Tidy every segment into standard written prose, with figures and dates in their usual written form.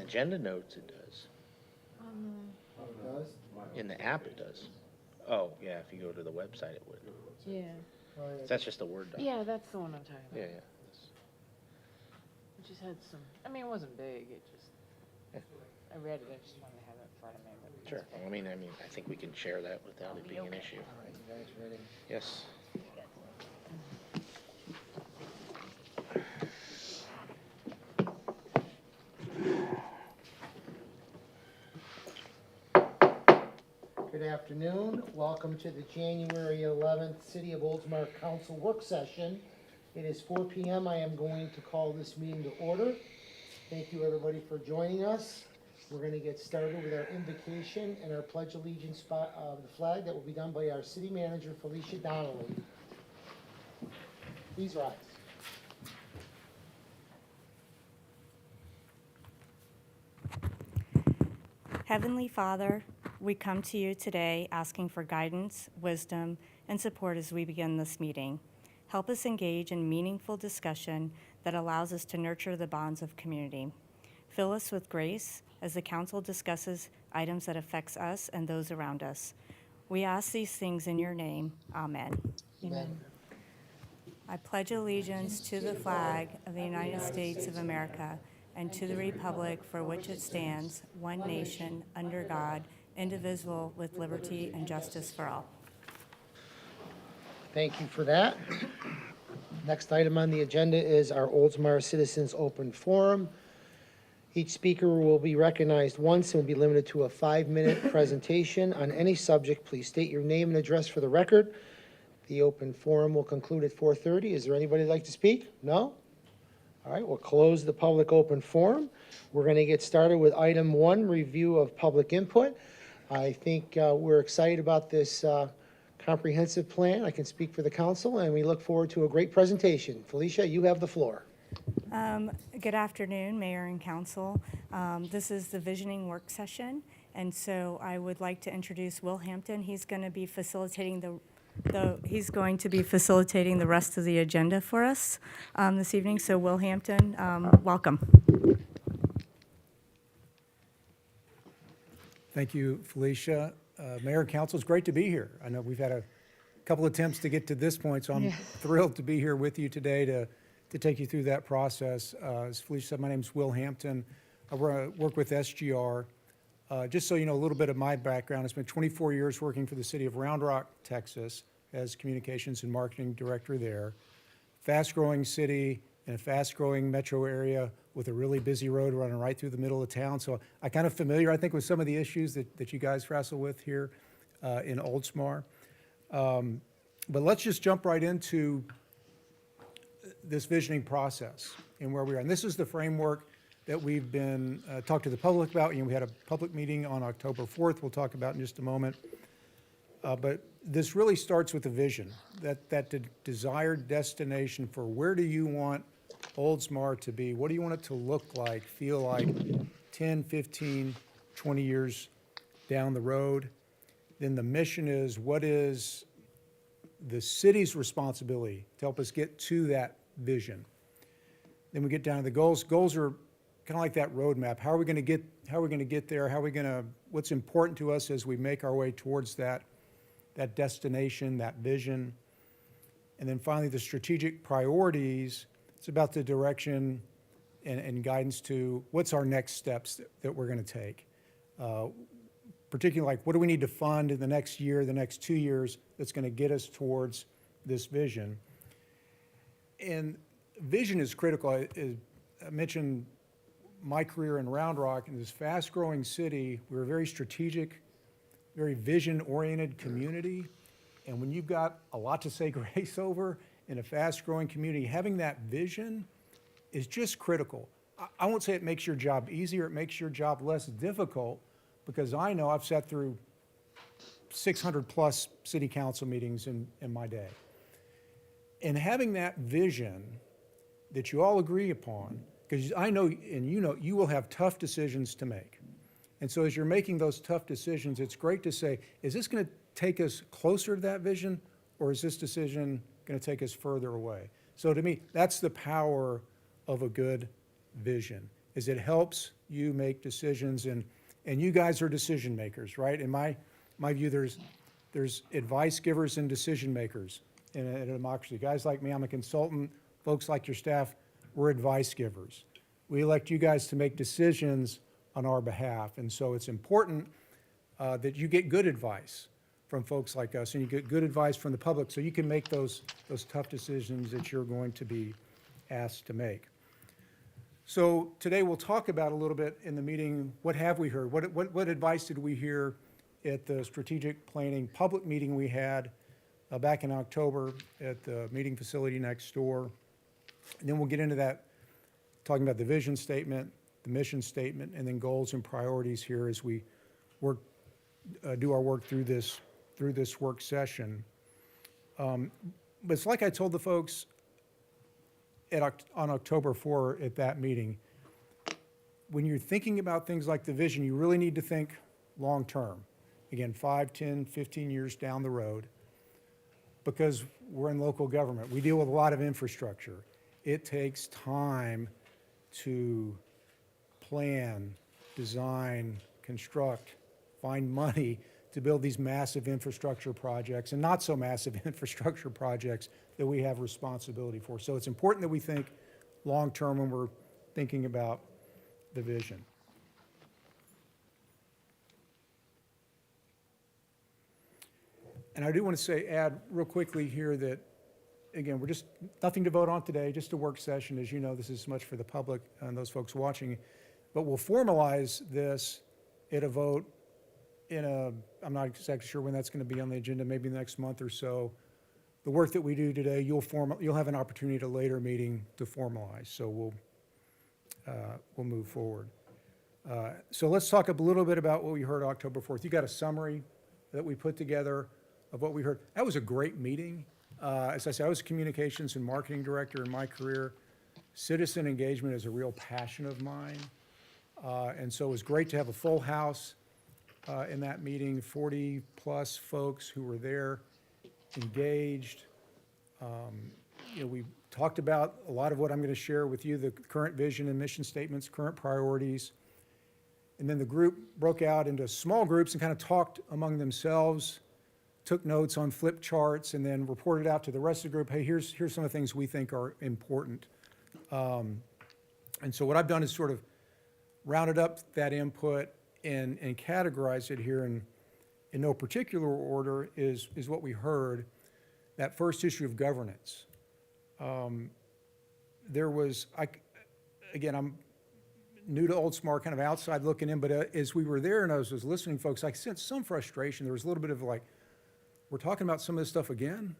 agenda notes, it does. It does? In the app, it does. Oh, yeah, if you go to the website, it would. Yeah, Oh, yeah. That's just a Word document. yeah, that's the one I'm talking about. Yeah, yeah. It just had some, I mean, it wasn't big, it just, Yeah. I read it, I just wanted to have it in front of me. But Sure. Well, I mean, I think we can share that without it being an issue. All right, you guys ready? Yes. Good afternoon. Welcome to the January 11th City of Oldsmar Council Work Session. It is 4 p.m. I am going to call this meeting to order. Thank you, everybody, for joining us. We're going to get started with our invocation and our pledge allegiance of the flag that will be done by our city manager, Felicia Donnelly. Please rise. Heavenly Father, we come to you today asking for guidance, wisdom, and support as we begin this meeting. Help us engage in meaningful discussion that allows us to nurture the bonds of community. Fill us with grace as the council discusses items that affects us and those around us. We ask these things in your name. Amen. Amen. I pledge allegiance to the flag of the United States of America and to the republic for which it stands, one nation, under God, indivisible, with liberty and justice for all. Thank you for that. Next item on the agenda is our Oldsmar Citizens Open Forum. Each speaker will be recognized once and will be limited to a 5-minute presentation on any subject. Please state your name and address for the record. The open forum will conclude at 4:30. Is there anybody who'd like to speak? No? All right, we'll close the public open forum. We're going to get started with item 1, review of public input. I think we're excited about this comprehensive plan. I can speak for the council, and we look forward to a great presentation. Felicia, you have the floor. Good afternoon, Mayor and Council. This is the visioning work session, and so I would like to introduce Will Hampton. He's going to be facilitating the rest of the agenda for us this evening. So, Will Hampton, welcome. Thank you, Felicia. Mayor and Council, it's great to be here. I know we've had a couple attempts to get to this point, so I'm thrilled to be here with you today to take you through that process. As Felicia said, my name is Will Hampton. I work with SGR. Just so you know a little bit of my background, I spent 24 years working for the city of Round Rock, Texas, as communications and marketing director there. Fast-growing city in a fast-growing metro area with a really busy road running right through the middle of town. So I kind of familiar, I think, with some of the issues that you guys wrestle with here in Oldsmar. But let's just jump right into this visioning process and where we are. And this is the framework that we've been talked to the public about. You know, we had a public meeting on October 4th. We'll talk about in just a moment. But this really starts with the vision, that desired destination for where do you want Oldsmar to be? What do you want it to look like, feel like 10, 15, 20 years down the road? Then the mission is, what is the city's responsibility to help us get to that vision? Then we get down to the goals. Goals are kind of like that roadmap. How are we going to get there? What's important to us as we make our way towards that destination, that vision? And then finally, the strategic priorities. It's about the direction and guidance to what's our next steps that we're going to take. Particularly, like, what do we need to fund in the next year, the next 2 years, that's going to get us towards this vision? And vision is critical. I mentioned my career in Round Rock. In this fast-growing city, we're a very strategic, very vision-oriented community. And when you've got a lot to say grace over in a fast-growing community, having that vision is just critical. I won't say it makes your job easier, it makes your job less difficult, because I know I've sat through 600-plus city council meetings in my day. And having that vision that you all agree upon, because I know, and you know, you will have tough decisions to make. And so as you're making those tough decisions, it's great to say, is this going to take us closer to that vision, or is this decision going to take us further away? So to me, that's the power of a good vision, is it helps you make decisions, and you guys are decision makers, right? In my view, there's advice givers and decision makers in a democracy. Guys like me, I'm a consultant. Folks like your staff, we're advice givers. We elect you guys to make decisions on our behalf, and so it's important that you get good advice from folks like us, and you get good advice from the public, so you can make those tough decisions that you're going to be asked to make. So today we'll talk about a little bit in the meeting, what have we heard? What advice did we hear at the strategic planning public meeting we had back in October at the meeting facility next door? And then we'll get into that, talking about the vision statement, the mission statement, and then goals and priorities here as we work, do our work through this work session. But it's like I told the folks on October 4 at that meeting, when you're thinking about things like the vision, you really need to think long-term. Again, 5, 10, 15 years down the road, because we're in local government. We deal with a lot of infrastructure. It takes time to plan, design, construct, find money to build these massive infrastructure projects and not so massive infrastructure projects that we have responsibility for. So it's important that we think long-term when we're thinking about the vision. And I do want to say, add real quickly here that, again, we're just, nothing to vote on today, just a work session. As you know, this is much for the public and those folks watching. But we'll formalize this at a vote in a, I'm not exactly sure when that's going to be on the agenda, maybe next month or so. The work that we do today, you'll have an opportunity at a later meeting to formalize. So we'll move forward. So let's talk a little bit about what we heard October 4th. You got a summary that we put together of what we heard. That was a great meeting. As I said, I was a communications and marketing director in my career. Citizen engagement is a real passion of mine. And so it was great to have a full house in that meeting, 40-plus folks who were there, engaged. We talked about a lot of what I'm going to share with you, the current vision and mission statements, current priorities. And then the group broke out into small groups and kind of talked among themselves, took notes on flip charts, and then reported out to the rest of the group, hey, here's some of the things we think are important. And so what I've done is sort of rounded up that input and categorized it here in no particular order is what we heard. That first issue of governance. There was, again, I'm new to Oldsmar, kind of outside looking in, but as we were there and I was listening, folks, I sensed some frustration. There was a little bit of like, we're talking about some of this stuff again?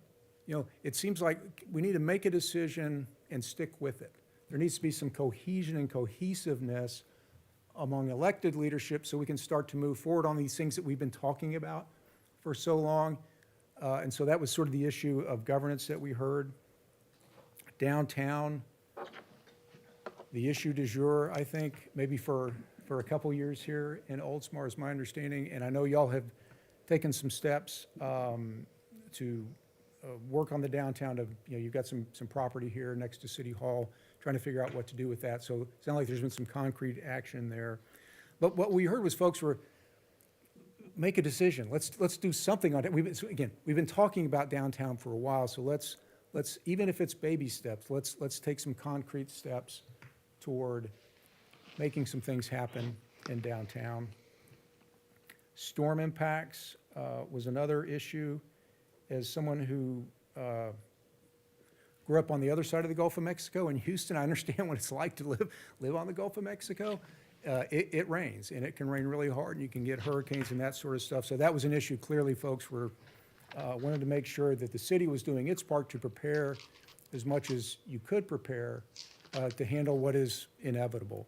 It seems like we need to make a decision and stick with it. There needs to be some cohesion and cohesiveness among elected leadership so we can start to move forward on these things that we've been talking about for so long. And so that was sort of the issue of governance that we heard. Downtown, the issue du jour, I think, maybe for a couple years here in Oldsmar is my understanding. And I know y'all have taken some steps to work on the downtown. You've got some property here next to City Hall, trying to figure out what to do with that. So it sounds like there's been some concrete action there. But what we heard was folks were, make a decision. Let's do something on it. We've been talking about downtown for a while, so let's even if it's baby steps, let's take some concrete steps toward making some things happen in downtown. Storm impacts was another issue. As someone who grew up on the other side of the Gulf of Mexico in Houston, I understand what it's like to live on the Gulf of Mexico. It rains, and it can rain really hard, and you can get hurricanes and that sort of stuff. So that was an issue. Clearly, folks wanted to make sure that the city was doing its part to prepare as much as you could prepare to handle what is inevitable.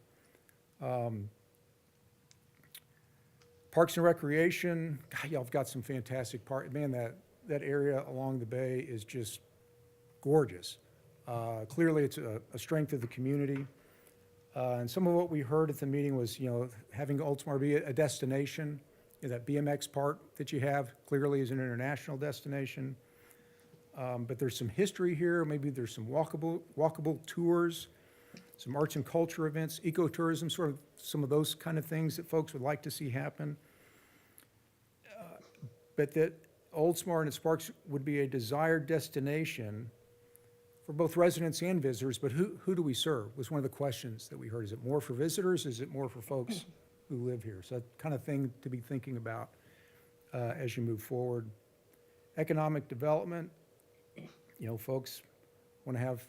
Parks and Recreation, God, y'all have got some fantastic parks. Man, that area along the bay is just gorgeous. Clearly, it's a strength of the community. And some of what we heard at the meeting was, having Oldsmar be a destination. That BMX park that you have clearly is an international destination. But there's some history here. Maybe there's some walkable tours, some arts and culture events, ecotourism, sort of some of those kind of things that folks would like to see happen. But that Oldsmar and its parks would be a desired destination for both residents and visitors, but who do we serve was one of the questions that we heard. Is it more for visitors? Is it more for folks who live here? So that kind of thing to be thinking about as you move forward. Economic development, folks want to have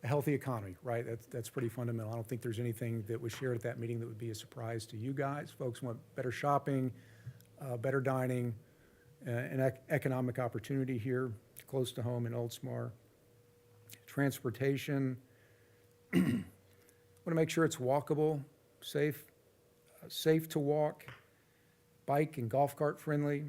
a healthy economy, right? That's pretty fundamental. I don't think there's anything that was shared at that meeting that would be a surprise to you guys. Folks want better shopping, better dining, and economic opportunity here, close to home in Oldsmar. Transportation, want to make sure it's walkable, safe to walk, bike and golf cart friendly.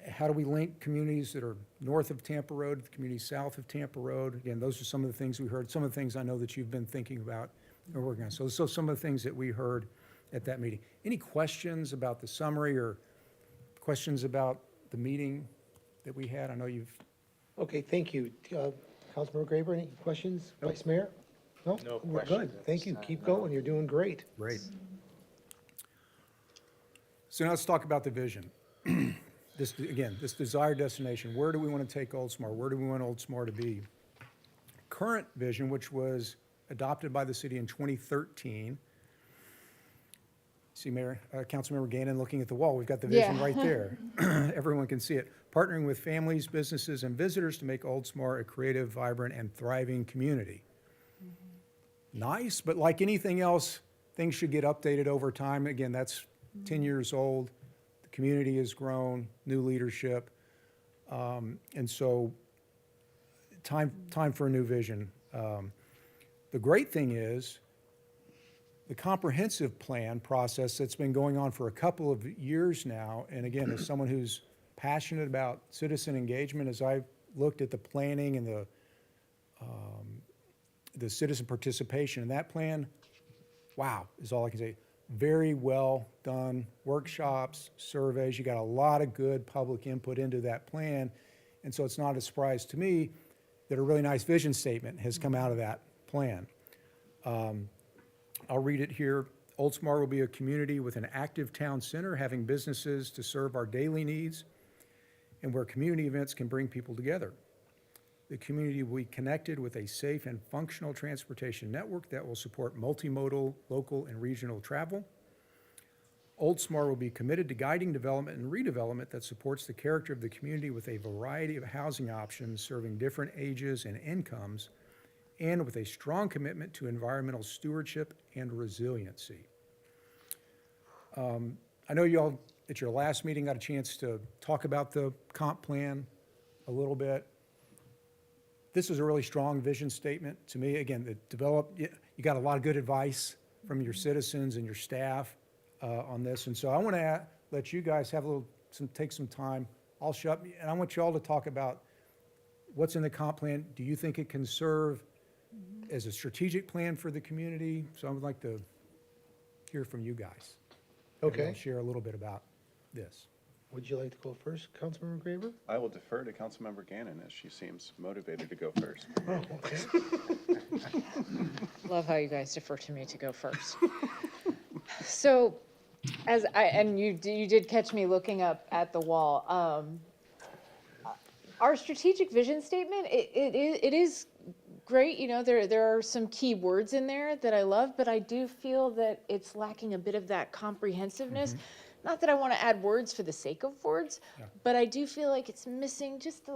How do we link communities that are north of Tampa Road to the communities south of Tampa Road? Again, those are some of the things we heard, some of the things I know that you've been thinking about and working on. So some of the things that we heard at that meeting. Any questions about the summary or questions about the meeting that we had? I know you've. Okay, thank you. Councilmember Graber, any questions? Vice Mayor? No? No We're questions good. at Thank this you. time, Keep no. going. You're doing great. Great. So now let's talk about the vision. This desired destination. Where do we want to take Oldsmar? Where do we want Oldsmar to be? Current vision, which was adopted by the city in 2013. See, Councilmember Gannon looking at the wall. We've got the vision Yeah. right there. Everyone can see it. Partnering with families, businesses, and visitors to make Oldsmar a creative, vibrant, and thriving community. Nice, but like anything else, things should get updated over time. Again, that's 10 years old. The community has grown, new leadership. And so time for a new vision. The great thing is the comprehensive plan process that's been going on for a couple of years now, and again, as someone who's passionate about citizen engagement, as I looked at the planning and the citizen participation in that plan, wow, is all I can say. Very well done workshops, surveys. You got a lot of good public input into that plan. And so it's not a surprise to me that a really nice vision statement has come out of that plan. I'll read it here. Oldsmar will be a community with an active town center, having businesses to serve our daily needs, and where community events can bring people together. The community will be connected with a safe and functional transportation network that will support multimodal, local, and regional travel. Oldsmar will be committed to guiding development and redevelopment that supports the character of the community with a variety of housing options serving different ages and incomes, and with a strong commitment to environmental stewardship and resiliency. I know you all, at your last meeting, got a chance to talk about the comp plan a little bit. This is a really strong vision statement to me. Again, you got a lot of good advice from your citizens and your staff on this. And so I want to let you guys have take some time. I'll shut, and I want you all to talk about what's in the comp plan. Do you think it can serve as a strategic plan for the community? So I would like to hear from you guys. Okay. I'll share a little bit about this. Would you like to go first, Councilmember Graber? I will defer to Councilmember Gannon as she seems motivated to go first. Oh, okay. Love how you guys defer to me to go first. So, and you did catch me looking up at the wall. Our strategic vision statement, it is great. You know, there are some key words in there that I love, but I do feel that it's lacking a bit of that comprehensiveness. Not that I want to add words for the sake of words, but I do feel like it's missing just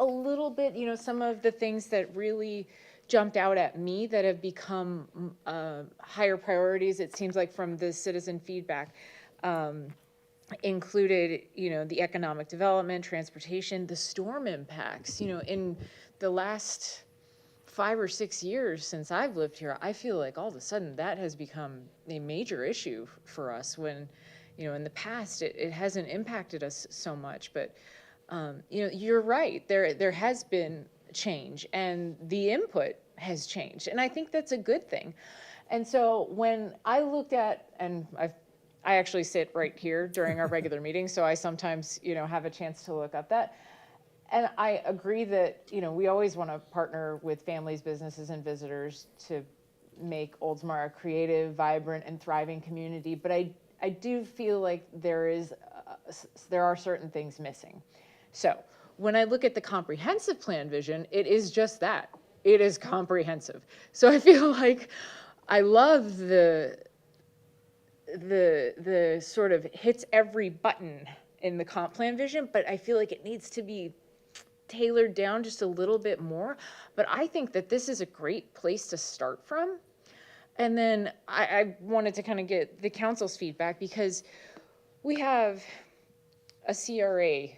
a little bit, you know, some of the things that really jumped out at me that have become higher priorities, it seems like, from the citizen feedback. Included, you know, the economic development, transportation, the storm impacts. You know, in the last 5 or 6 years since I've lived here, I feel like all of a sudden that has become a major issue for us when, you know, in the past it hasn't impacted us so much. But, you know, you're right, there has been change and the input has changed. And I think that's a good thing. And so when I looked at, and I actually sit right here during our regular meetings, so I sometimes, you know, have a chance to look up that. And I agree that, we always want to partner with families, businesses, and visitors to make Oldsmar a creative, vibrant, and thriving community. But I do feel like there are certain things missing. So when I look at the comprehensive plan vision, it is just that. It is comprehensive. So I feel like I love the sort of hits every button in the comp plan vision, but I feel like it needs to be tailored down just a little bit more. But I think that this is a great place to start from. And then I wanted to kind of get the council's feedback, because we have a CRA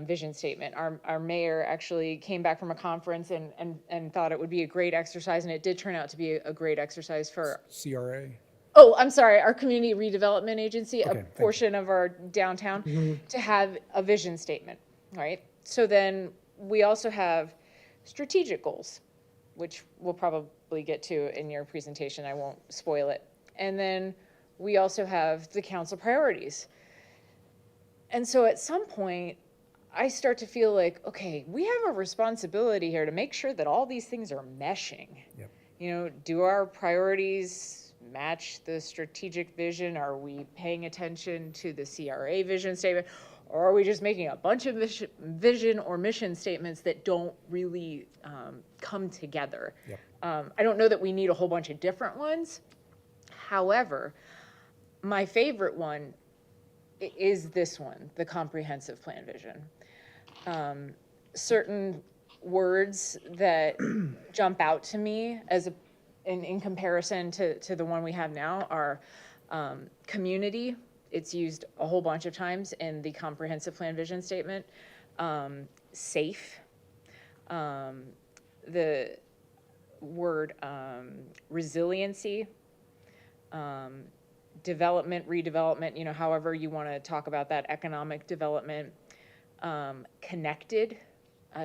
vision statement. Our mayor actually came back from a conference and thought it would be a great exercise, and it did turn out to be a great exercise for, CRA. oh, I'm sorry, our community redevelopment agency, Okay, a thank you. portion of our downtown, to have a vision statement, right? So then we also have strategic goals, which we'll probably get to in your presentation. I won't spoil it. And then we also have the council priorities. And so at some point, I start to feel like, okay, we have a responsibility here to make sure that all these things are meshing. Yep. Do our priorities match the strategic vision? Are we paying attention to the CRA vision statement? Or are we just making a bunch of vision or mission statements that don't really come together? Yep. I don't know that we need a whole bunch of different ones. However, my favorite one is this one, the comprehensive plan vision. Certain words that jump out to me as in comparison to the one we have now are community. It's used a whole bunch of times in the comprehensive plan vision statement. Safe. The word resiliency. Development, redevelopment, however you want to talk about that, economic development. Connected.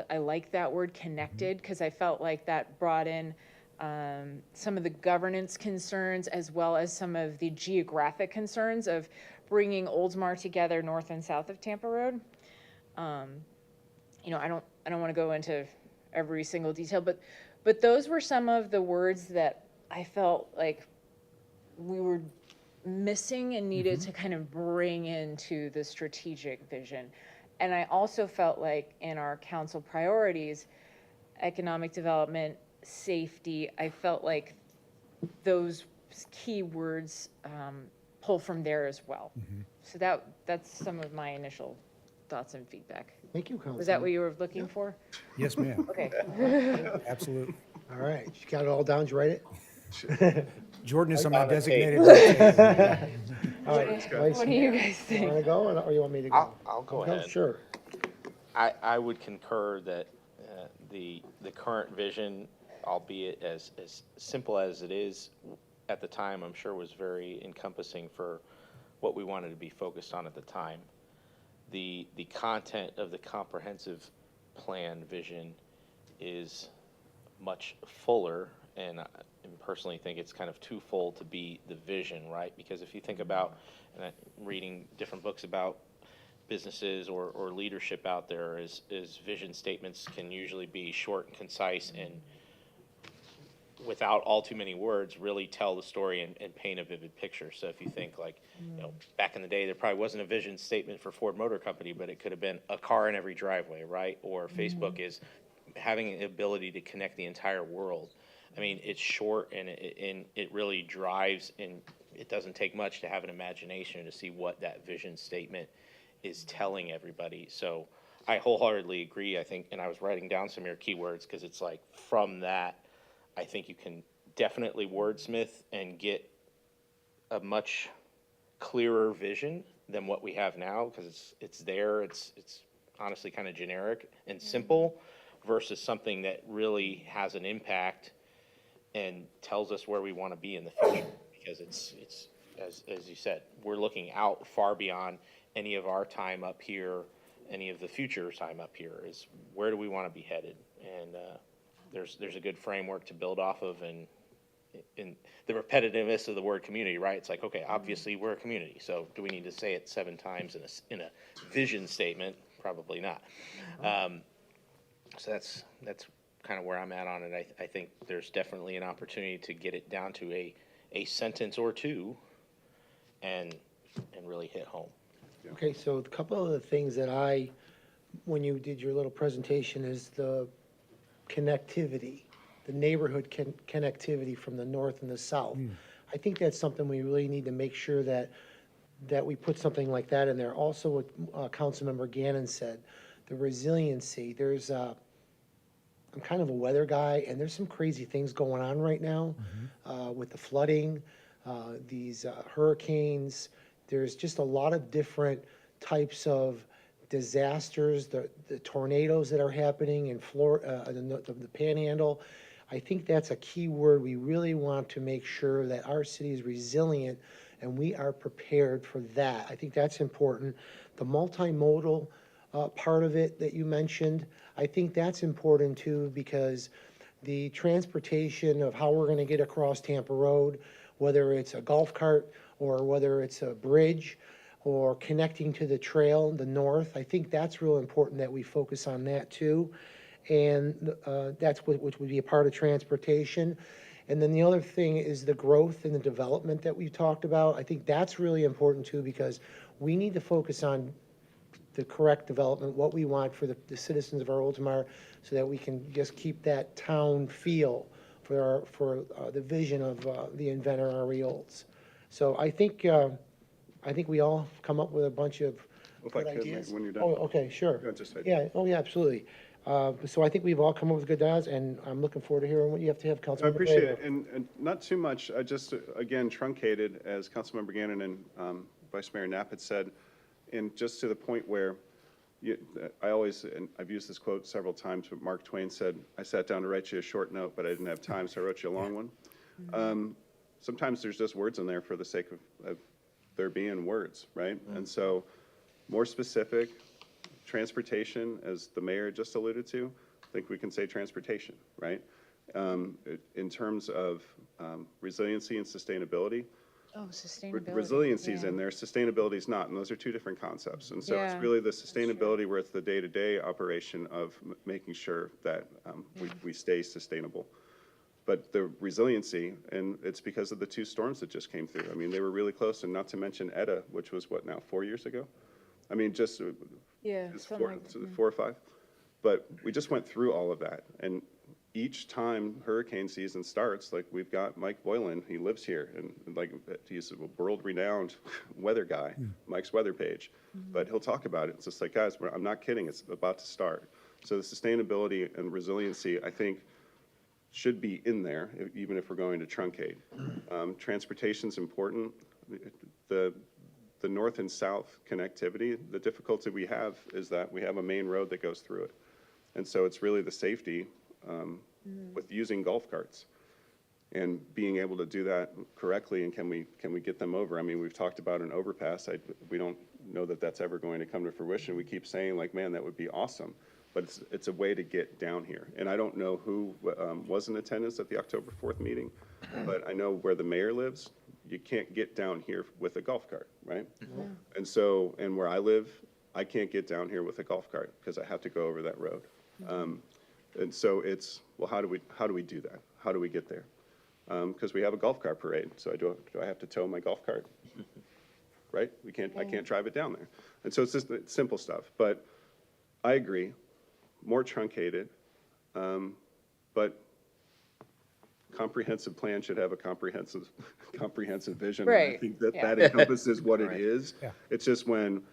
I like that word connected, because I felt like that brought in some of the governance concerns, as well as some of the geographic concerns of bringing Oldsmar together north and south of Tampa Road. I don't want to go into every single detail, but those were some of the words that I felt like we were missing and needed to kind of bring into the strategic vision. And I also felt like in our council priorities, economic development, safety, I felt like those key words pull from there as well. So that's some of my initial thoughts and feedback. Thank you, Councilman. Was that what you were looking for? Yes, ma'am. Okay. Absolutely. All right, you got it all down, did you write it? Jordan is on my On the designated. All right, Vice What do you Mayor. guys You think? want to go, or you want me to go? I'll go Okay, ahead. Sure. I would concur that the current vision, albeit as simple as it is, at the time, I'm sure was very encompassing for what we wanted to be focused on at the time. The content of the comprehensive plan vision is much fuller, and I personally think it's kind of too full to be the vision, right? Because if you think about, and I'm reading different books about businesses or leadership out there, is vision statements can usually be short and concise and without all too many words really tell the story and paint a vivid picture. So if you think like, back in the day, there probably wasn't a vision statement for Ford Motor Company, but it could have been a car in every driveway, right? Or Facebook is having the ability to connect the entire world. I mean, it's short and it really drives, and it doesn't take much to have an imagination to see what that vision statement is telling everybody. So I wholeheartedly agree, I think, and I was writing down some of your keywords, because it's like from that, I think you can definitely wordsmith and get a much clearer vision than what we have now, because it's there, it's honestly kind of generic and simple, versus something that really has an impact and tells us where we want to be in the future. Because it's as you said, we're looking out far beyond any of our time up here, any of the future time up here, is where do we want to be headed? And there's a good framework to build off of, and in the repetitiveness of the word community, right? It's like, okay, obviously we're a community, so do we need to say it 7 times in a vision statement? probably not. So that's kind of where I'm at on it. I think there's definitely an opportunity to get it down to a sentence or two and really hit home. Okay, so a couple of the things that when you did your little presentation is the connectivity, the neighborhood connectivity from the north and the south. I think that's something we really need to make sure that we put something like that in there. Also, what Councilmember Gannon said, the resiliency. I'm kind of a weather guy, and there's some crazy things going on right now with the flooding, these hurricanes. There's just a lot of different types of disasters, the tornadoes that are happening in Florida, the Panhandle. I think that's a key word. We really want to make sure that our city is resilient and we are prepared for that. I think that's important. The multimodal part of it that you mentioned, I think that's important too, because the transportation of how we're going to get across Tampa Road, whether it's a golf cart or whether it's a bridge or connecting to the trail, the north, I think that's real important that we focus on that too. And that's which would be a part of transportation. And then the other thing is the growth and the development that we've talked about. I think that's really important too, because we need to focus on the correct development, what we want for the citizens of our Oldsmar, so that we can just keep that town feel for the vision of the inventor Ari Olds. So I think we all come up with a bunch of If I good could, ideas. when you're done. Oh, okay, sure. Go ahead, just say- Yeah, oh, yeah, absolutely. So I think we've all come up with good ideas, and I'm looking forward to hearing what you have to have, Councilmember. I appreciate it, Craver. and not too much, I just, again, truncated, as Councilmember Gannon and Vice Mayor Knapp had said, and just to the point where I always, and I've used this quote several times, but Mark Twain said, "I sat down to write you a short note, but I didn't have time, so I wrote you a long one." Sometimes there's just words in there for the sake of there being words, right? And so, more specific, transportation, as the mayor just alluded to, I think we can say transportation, right? In terms of resiliency and sustainability, Oh, sustainability. resiliency's yeah. in there, sustainability's not, and those are two different concepts. And so it's Yeah, really the sustainability where it's the day-to-day operation of making sure that we stay sustainable. But the resiliency, and it's because of the two storms that just came through. I mean, they were really close, and not to mention Etta, which was what now, 4 years ago? I mean, just Yeah, it's something four, like that. 4 or 5. But we just went through all of that, and each time hurricane season starts, like, we've got Mike Boylan, he lives here, and like, he's a world-renowned weather guy, Mike's weather page. But he'll talk about it. It's just like, guys, I'm not kidding, it's about to start. So the sustainability and resiliency, I think, should be in there, even if we're going to truncate. Transportation's important. The north and south connectivity, the difficulty we have is that we have a main road that goes through it. And so it's really the safety with using golf carts and being able to do that correctly, and can we get them over? I mean, we've talked about an overpass. We don't know that that's ever going to come to fruition. We keep saying, like, man, that would be awesome. But it's a way to get down here. And I don't know who was in attendance at the October 4th meeting, but I know where the mayor lives, you can't get down here with a golf cart, right? And so, and where I live, I can't get down here with a golf cart because I have to go over that road. And so it's, well, how do we do that? How do we get there? Because we have a golf cart parade, so do I have to tow my golf cart? Right? I can't drive it down there. And so it's just simple stuff. But I agree, more truncated, but comprehensive plan should have a comprehensive vision. And I Right, think that yeah. encompasses what it is. Yeah. It's just when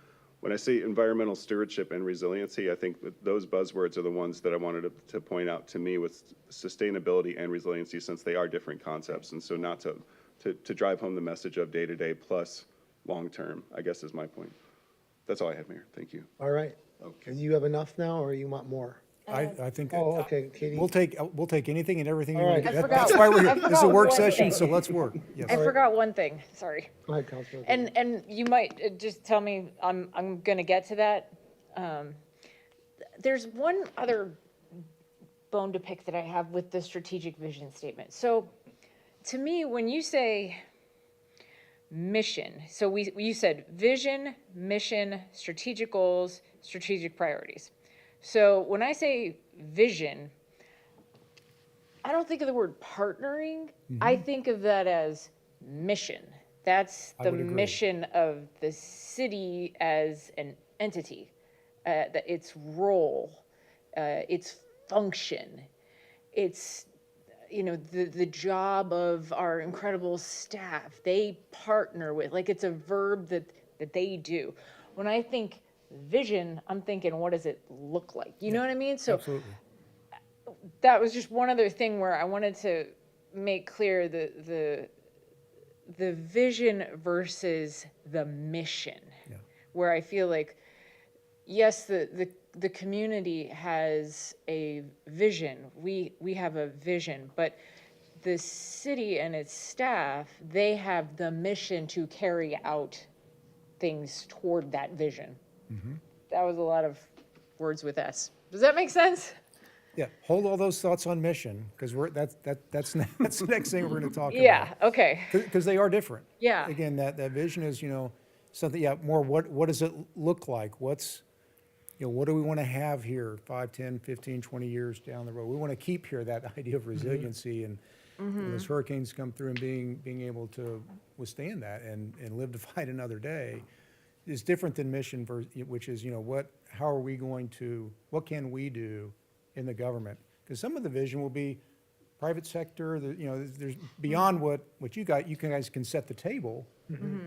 I say environmental stewardship and resiliency, I think that those buzzwords are the ones that I wanted to point out to me with sustainability and resiliency, since they are different concepts. And so not to drive home the message of day-to-day plus long-term, I guess is my point. That's all I have, Mayor. Thank you. All right. Okay. Do you have enough now, or you want more? I think. Oh, okay, Katie. We'll take anything and everything. you All want right. to I do. That's forgot- why we're I here. This is a forgot work one session, thing. so let's work. Yes. I forgot one thing, sorry. Go ahead, Councilmember. And you might just tell me, I'm gonna get to that. There's one other bone to pick that I have with the strategic vision statement. So, to me, when you say mission. So you said vision, mission, strategic goals, strategic priorities. So when I say vision, I don't think of the word partnering. I think of that as mission. That's I the would agree. mission of the city as an entity, its role, its function, its the job of our incredible staff. They partner with, like, it's a verb that they do. When I think vision, I'm thinking, what does it look like? You know what I mean? So Absolutely. that was just one other thing where I wanted to make clear the vision versus the mission, Yeah. where I feel like, yes, the community has a vision. We have a vision, but the city and its staff, they have the mission to carry out things toward that vision. That was a lot of words with S. Does that make sense? Yeah, hold all those thoughts on mission, because that's the next thing we're going to talk about. Yeah, okay. Because they are different. Yeah. Again, that vision is, something, more what does it look like? What do we want to have here 5, 10, 15, 20 years down the road? We want to keep here that idea of resiliency and when those hurricanes come through and being able to withstand that and live to fight another day is different than mission, which is, how are we going to, what can we do in the government? Because some of the vision will be private sector, there's beyond what you guys can set the table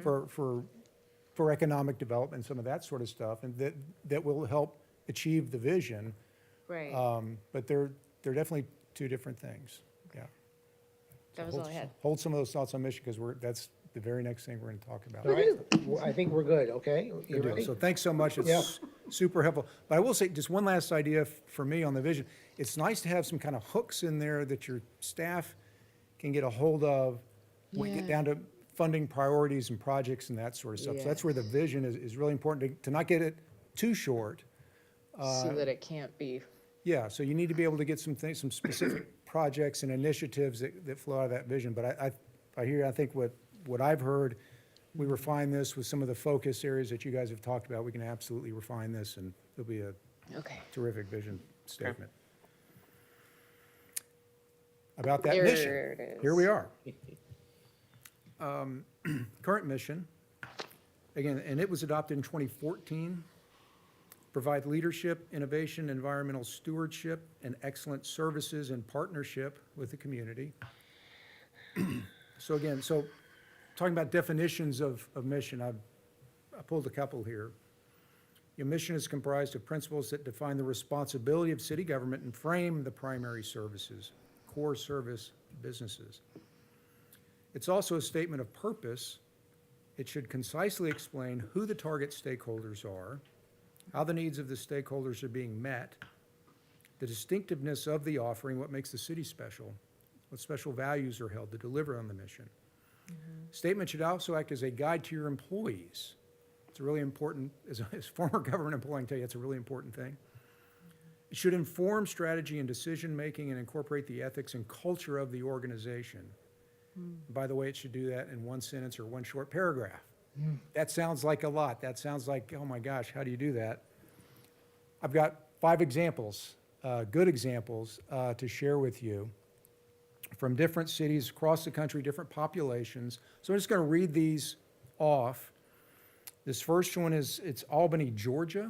for economic development, some of that sort of stuff, and that will help achieve the vision. Right. But they're definitely two different things, yeah. That was all I had. Hold some of those thoughts on mission, because that's the very next thing we're going to talk about. All right, well, I think we're good, okay? You Good deal. ready? So thanks so much. Yeah. It's super helpful. But I will say, just one last idea for me on the vision. It's nice to have some kind of hooks in there that your staff can get a hold of when you get down to funding priorities and projects and that sort of stuff. So that's where the vision is really important, to not get it too short. So that it can't be. Yeah, so you need to be able to get some things, some specific projects and initiatives that flow out of that vision. But I think what I've heard, we refine this with some of the focus areas that you guys have talked about. We can absolutely refine this, and it'll be a Okay. terrific vision statement. About that There mission, it is. here we are. Current mission, again, and it was adopted in 2014, provide leadership, innovation, environmental stewardship, and excellent services in partnership with the community. So again, talking about definitions of mission, I pulled a couple here. Your mission is comprised of principles that define the responsibility of city government and frame the primary services, core service businesses. It's also a statement of purpose. It should concisely explain who the target stakeholders are, how the needs of the stakeholders are being met, the distinctiveness of the offering, what makes the city special, what special values are held to deliver on the mission. Statement should also act as a guide to your employees. It's a really important, as a former government employee, I can tell you, it's a really important thing. It should inform strategy and decision-making and incorporate the ethics and culture of the organization. By the way, it should do that in one sentence or one short paragraph. That sounds like a lot. That sounds like, oh my gosh, how do you do that? I've got 5 examples, good examples, to share with you from different cities across the country, different populations. So I'm just going to read these off. This first one it's Albany, Georgia.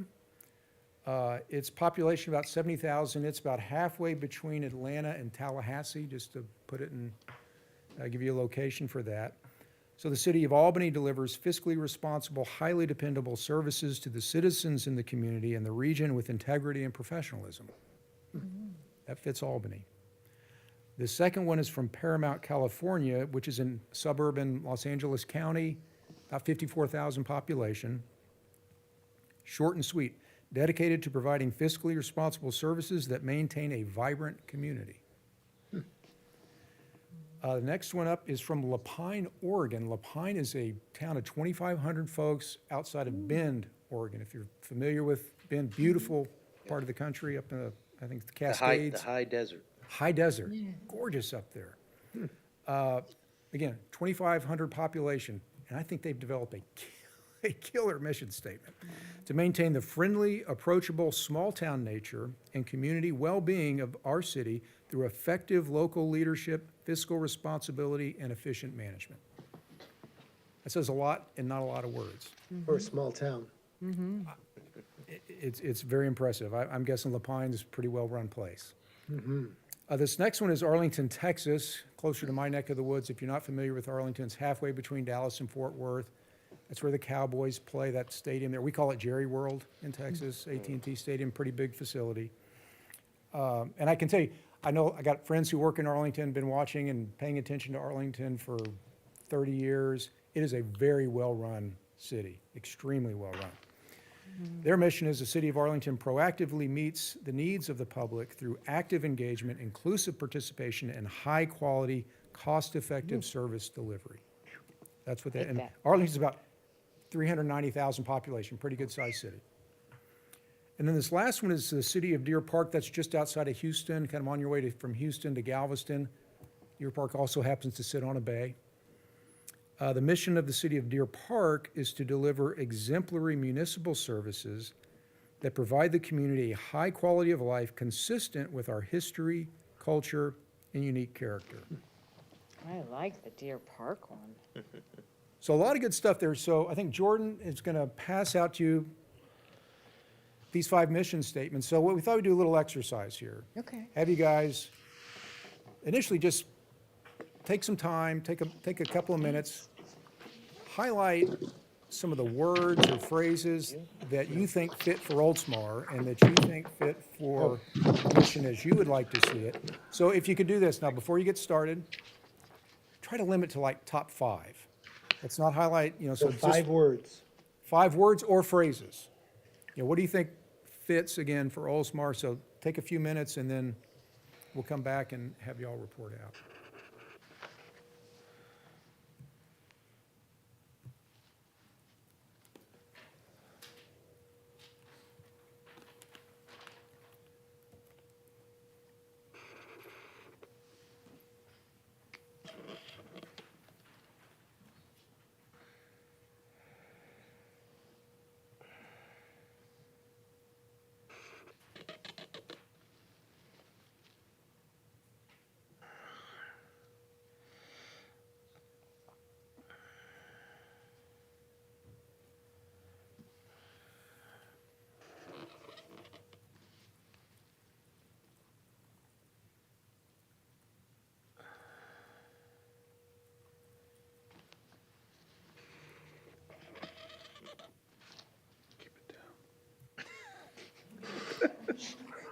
Its population about 70,000. It's about halfway between Atlanta and Tallahassee, just to put it in, give you a location for that. So the city of Albany delivers fiscally responsible, highly dependable services to the citizens in the community and the region with integrity and professionalism. That fits Albany. The second one is from Paramount, California, which is in suburban Los Angeles County, about 54,000 population. Short and sweet, dedicated to providing fiscally responsible services that maintain a vibrant community. The next one up is from Lapine, Oregon. Lapine is a town of 2,500 folks outside of Bend, Oregon. If you're familiar with Bend, beautiful part of the country up in the, I think, the Cascades. The high desert. High desert, gorgeous up there. Again, 2,500 population, and I think they've developed a killer mission statement to maintain the friendly, approachable, small-town nature and community well-being of our city through effective local leadership, fiscal responsibility, and efficient management. That says a lot in not a lot of words. For a small town. It's very impressive. I'm guessing La Pine is a pretty well-run place. This next one is Arlington, Texas, closer to my neck of the woods. If you're not familiar with Arlington, it's halfway between Dallas and Fort Worth. That's where the Cowboys play, that stadium there. We call it Jerry World in Texas, AT&T Stadium, pretty big facility. And I can tell you, I know I got friends who work in Arlington, been watching and paying attention to Arlington for 30 years. It is a very well-run city, extremely well-run. Their mission is the city of Arlington proactively meets the needs of the public through active engagement, inclusive participation, and high-quality, cost-effective service delivery. That's what they, and Arlington's about 390,000 population, pretty good-sized city. And then this last one is the city of Deer Park. That's just outside of Houston, kind of on your way from Houston to Galveston. Deer Park also happens to sit on a bay. The mission of the city of Deer Park is to deliver exemplary municipal services that provide the community a high quality of life consistent with our history, culture, and unique character. I like the Deer Park one. So a lot of good stuff there. So I think Jordan is going to pass out to you these 5 mission statements. So what we thought we'd do a little exercise here. Okay. Have you guys initially just take some time, take a couple of minutes, highlight some of the words or phrases that you think fit for Oldsmar and that you think fit for the mission as you would like to see it. So if you could do this now, before you get started, try to limit to like top 5. Let's not highlight, so So just 5 words. 5 words or phrases. What do you think fits again for Oldsmar? So take a few minutes and then we'll come back and have y'all report out.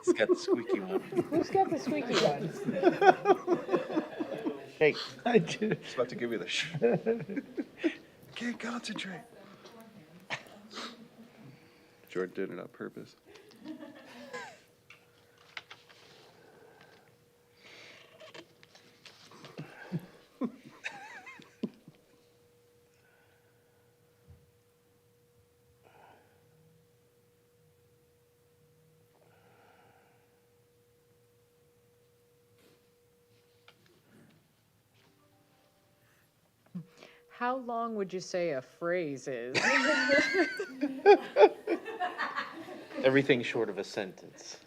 He's got the squeaky one. Who's got the squeaky one? Hey, I do. Just about to give you the Can't concentrate. Jordan did it on purpose. How long would you say a phrase is? everything short of a sentence.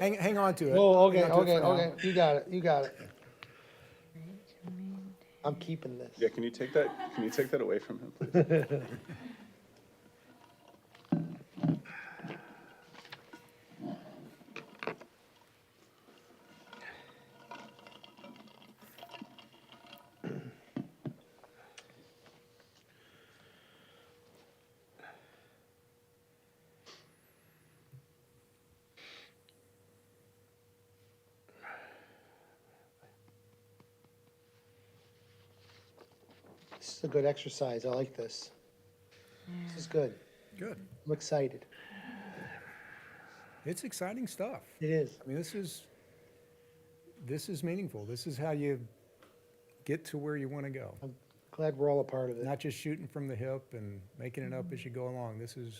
Hang on to it. Oh, okay, Hang on to it okay, for now. okay. You got it. I'm keeping this. Yeah, can you take that away from him, please? This is a good exercise. I like this. This is good. Good. I'm excited. It's exciting stuff. It is. I mean, this is meaningful. This is how you get to where you want to go. I'm glad we're all a part of it. Not just shooting from the hip and making it up as you go along. This is,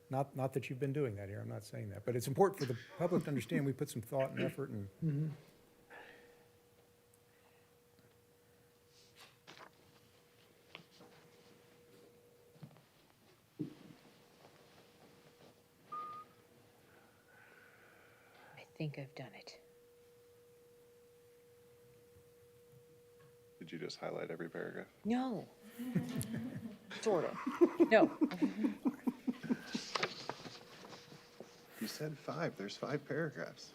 not that you've been doing that here, I'm not saying that, but it's important for the public to understand we put some thought and effort and think I've done it. Did you just highlight every paragraph? No. Sort of. No. You said 5. There's 5 paragraphs.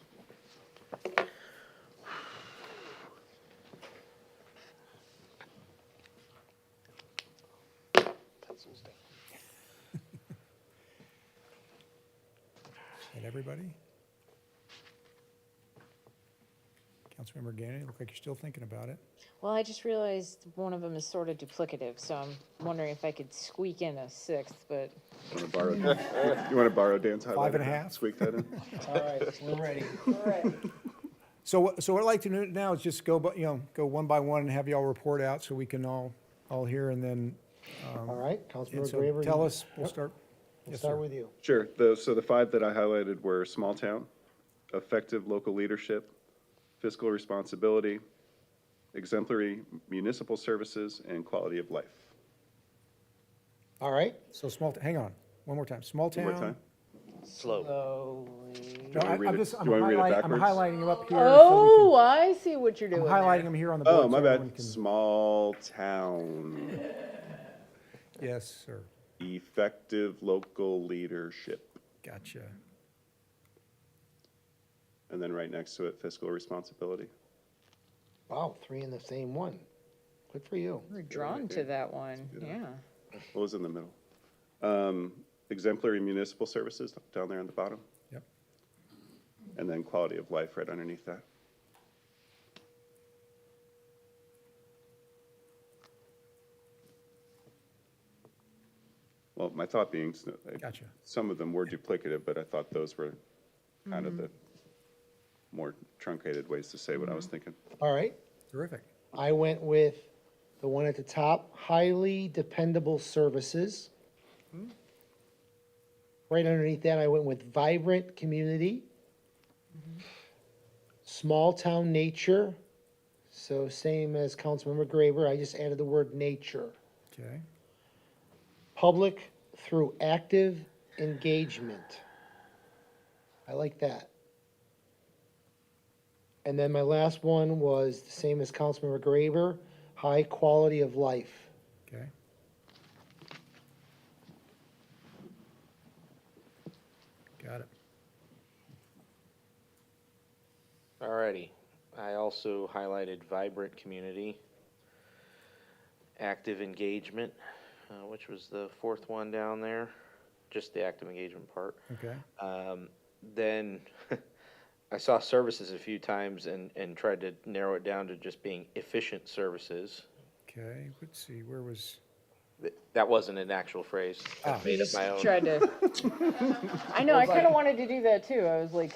And everybody? Councilmember Gannon, look like you're still thinking about it. Well, I just realized one of them is sort of duplicative, so I'm wondering if I could squeak in a sixth, but You want to borrow Dan's highlighter? 5.5? Squeak that in? All right, we're ready. So what I'd like to do now is just go, go one by one and have y'all report out so we can all hear, and then, All right, and Councilmember so Graber. tell you- us, we'll Yep, start. We'll Yes, start sir. with you. Sure. So the 5 that I highlighted were small town, effective local leadership, fiscal responsibility, exemplary municipal services, and quality of life. All right. So hang on, one more time. Small One town. more time. Slow. No, You want me to read it? I'm You want me to read it highlighting, I'm backwards? highlighting them up here. oh, I see what you're I'm doing highlighting there. them here on the board. Oh, my so everyone bad. can- Small town, Yes, sir. effective local leadership. Gotcha. And then right next to it, fiscal responsibility. Wow, 3 in the same one. Good for you. We're drawn to that one, yeah. What was in the middle? Exemplary municipal services down there on the bottom. Yep. And then quality of life right underneath that. Well, my thought being, Gotcha. some of them were duplicative, but I thought those were kind of the more truncated ways to say what I was thinking. All right. Terrific. I went with the one at the top, highly dependable services. Right underneath that, I went with vibrant community. Small town nature. So same as Councilmember Graber, I just added the word nature. Okay. Public through active engagement. I like that. And then my last one was the same as Councilmember Graber, high quality of life. Okay. Got it. Alrighty. I also highlighted vibrant community, active engagement, which was the 4th one down there, just the active engagement part. Okay. Then I saw services a few times and tried to narrow it down to just being efficient services. Okay. Let's see, where was, That wasn't an actual phrase. I Ah. made up my own. Tried to. I know, I kind of wanted to do that too. I was like,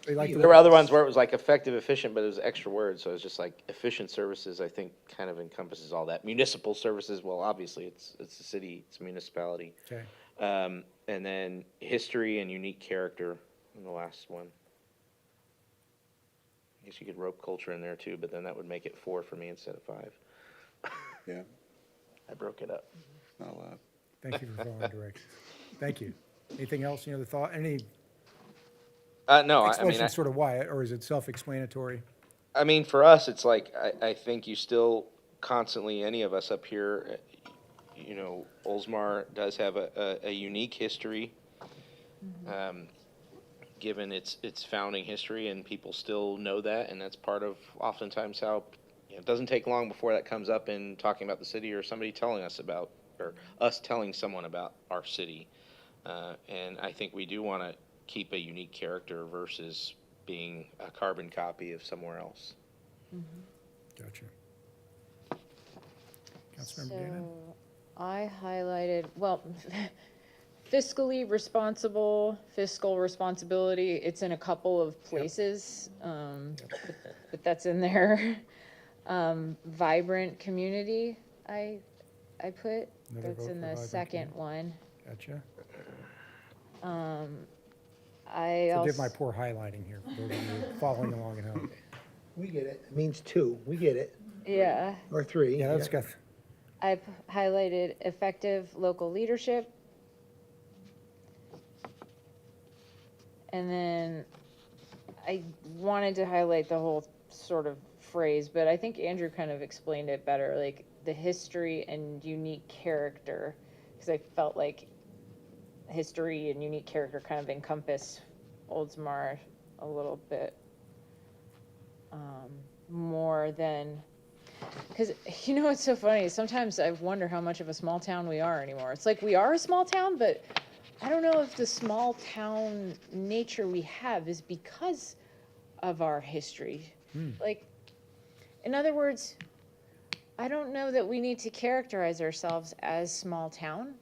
they like There were other ones where it was like effective, efficient, but it was extra words, so it was just like efficient services, I think, kind of encompasses all that. Municipal services, well, obviously, it's a city, it's a municipality. Okay. And then history and unique character in the last one. I guess you could rope culture in there too, but then that would make it 4 for me instead of 5. Yeah, I broke it up. not a lot. Thank you for following directions. Thank you. Anything else, any other thought, any No, I mean, explanation sort of why, or is it self-explanatory? I mean, for us, it's like, I think you still constantly, any of us up here, you know, Oldsmar does have a unique history, given its founding history, and people still know that, and that's part of oftentimes how, it doesn't take long before that comes up in talking about the city or somebody telling us about, or us telling someone about our city. And I think we do want to keep a unique character versus being a carbon copy of somewhere else. Gotcha. Councilmember Gannon? so I highlighted, well, fiscally responsible, fiscal responsibility. It's in a couple of places, but that's in there. Vibrant community, I put, Another that's vote in for the vibrant second community. one. Gotcha. I Forgive also, my poor highlighting here, for those of you following along at home. We get it. It means 2. We get it. yeah, Or 3. Yeah, that's got, I highlighted effective local leadership. And then I wanted to highlight the whole sort of phrase, but I think Andrew kind of explained it better, like the history and unique character, because I felt like history and unique character kind of encompass Oldsmar a little bit more than, because you know what's so funny, sometimes I wonder how much of a small town we are anymore. It's like we are a small town, but I don't know if the small town nature we have is because of our history. Like, in other words, I don't know that we need to characterize ourselves as small town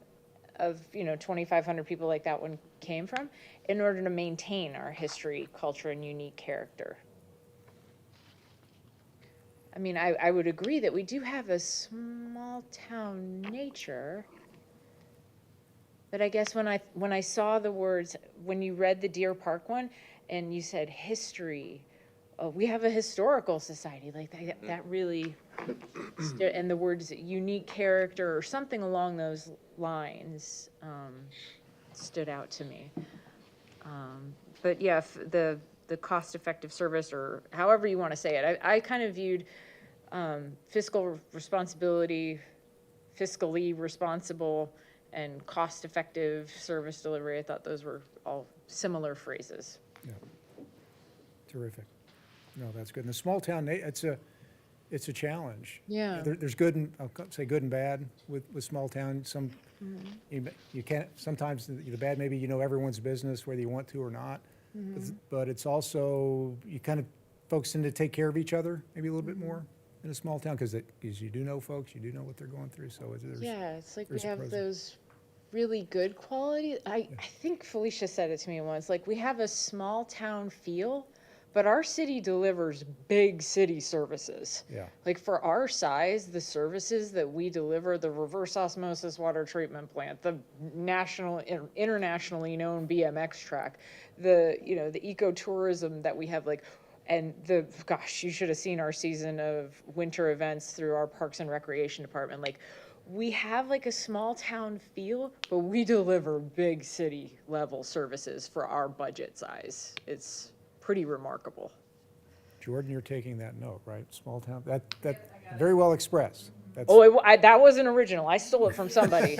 of, 2,500 people like that one came from in order to maintain our history, culture, and unique character. I mean, I would agree that we do have a small town nature. But I guess when I saw the words, when you read the Deer Park one and you said history, we have a historical society, like that really, and the words unique character or something along those lines stood out to me. But yeah, the cost-effective service, or however you want to say it, I kind of viewed fiscal responsibility, fiscally responsible, and cost-effective service delivery. I thought those were all similar phrases. Yeah. Terrific. No, that's good. And the small town, it's a challenge. Yeah. There's good and, I'll say good and bad with small town. Some, you can't, sometimes the bad, maybe you know everyone's business, whether you want to or not. But it's also, you kind of folks tend to take care of each other maybe a little bit more in a small town, because you do know folks, you do know what they're going through, so there's. Yeah, it's like we there's have pros. those really good quality. I think Felicia said it to me once, like we have a small town feel, but our city delivers big city services. Yeah. Like for our size, the services that we deliver, the reverse osmosis water treatment plant, the internationally known BMX track, the ecotourism that we have, like, and you should have seen our season of winter events through our Parks and Recreation Department. Like, we have like a small town feel, but we deliver big city level services for our budget size. It's pretty remarkable. Jordan, you're taking that note, right? Small town, that very well expressed. That's, That wasn't original. I stole it from somebody.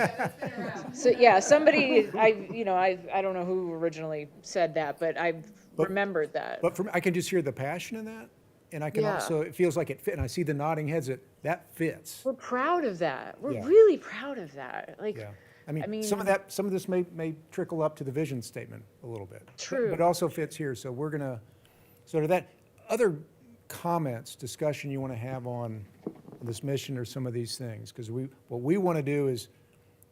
So yeah, somebody, I don't know who originally said that, but I remembered that. but I can just hear the passion in that, and I can Yeah. also, it feels like it fit, and I see the nodding heads, that fits. We're proud of that. We're Yeah. really proud of that. Like, Yeah. I mean, some of this may trickle up to the vision statement a little bit. True. But it also fits here, so we're gonna, sort of that, other comments, discussion you want to have on this mission or some of these things? Because what we want to do is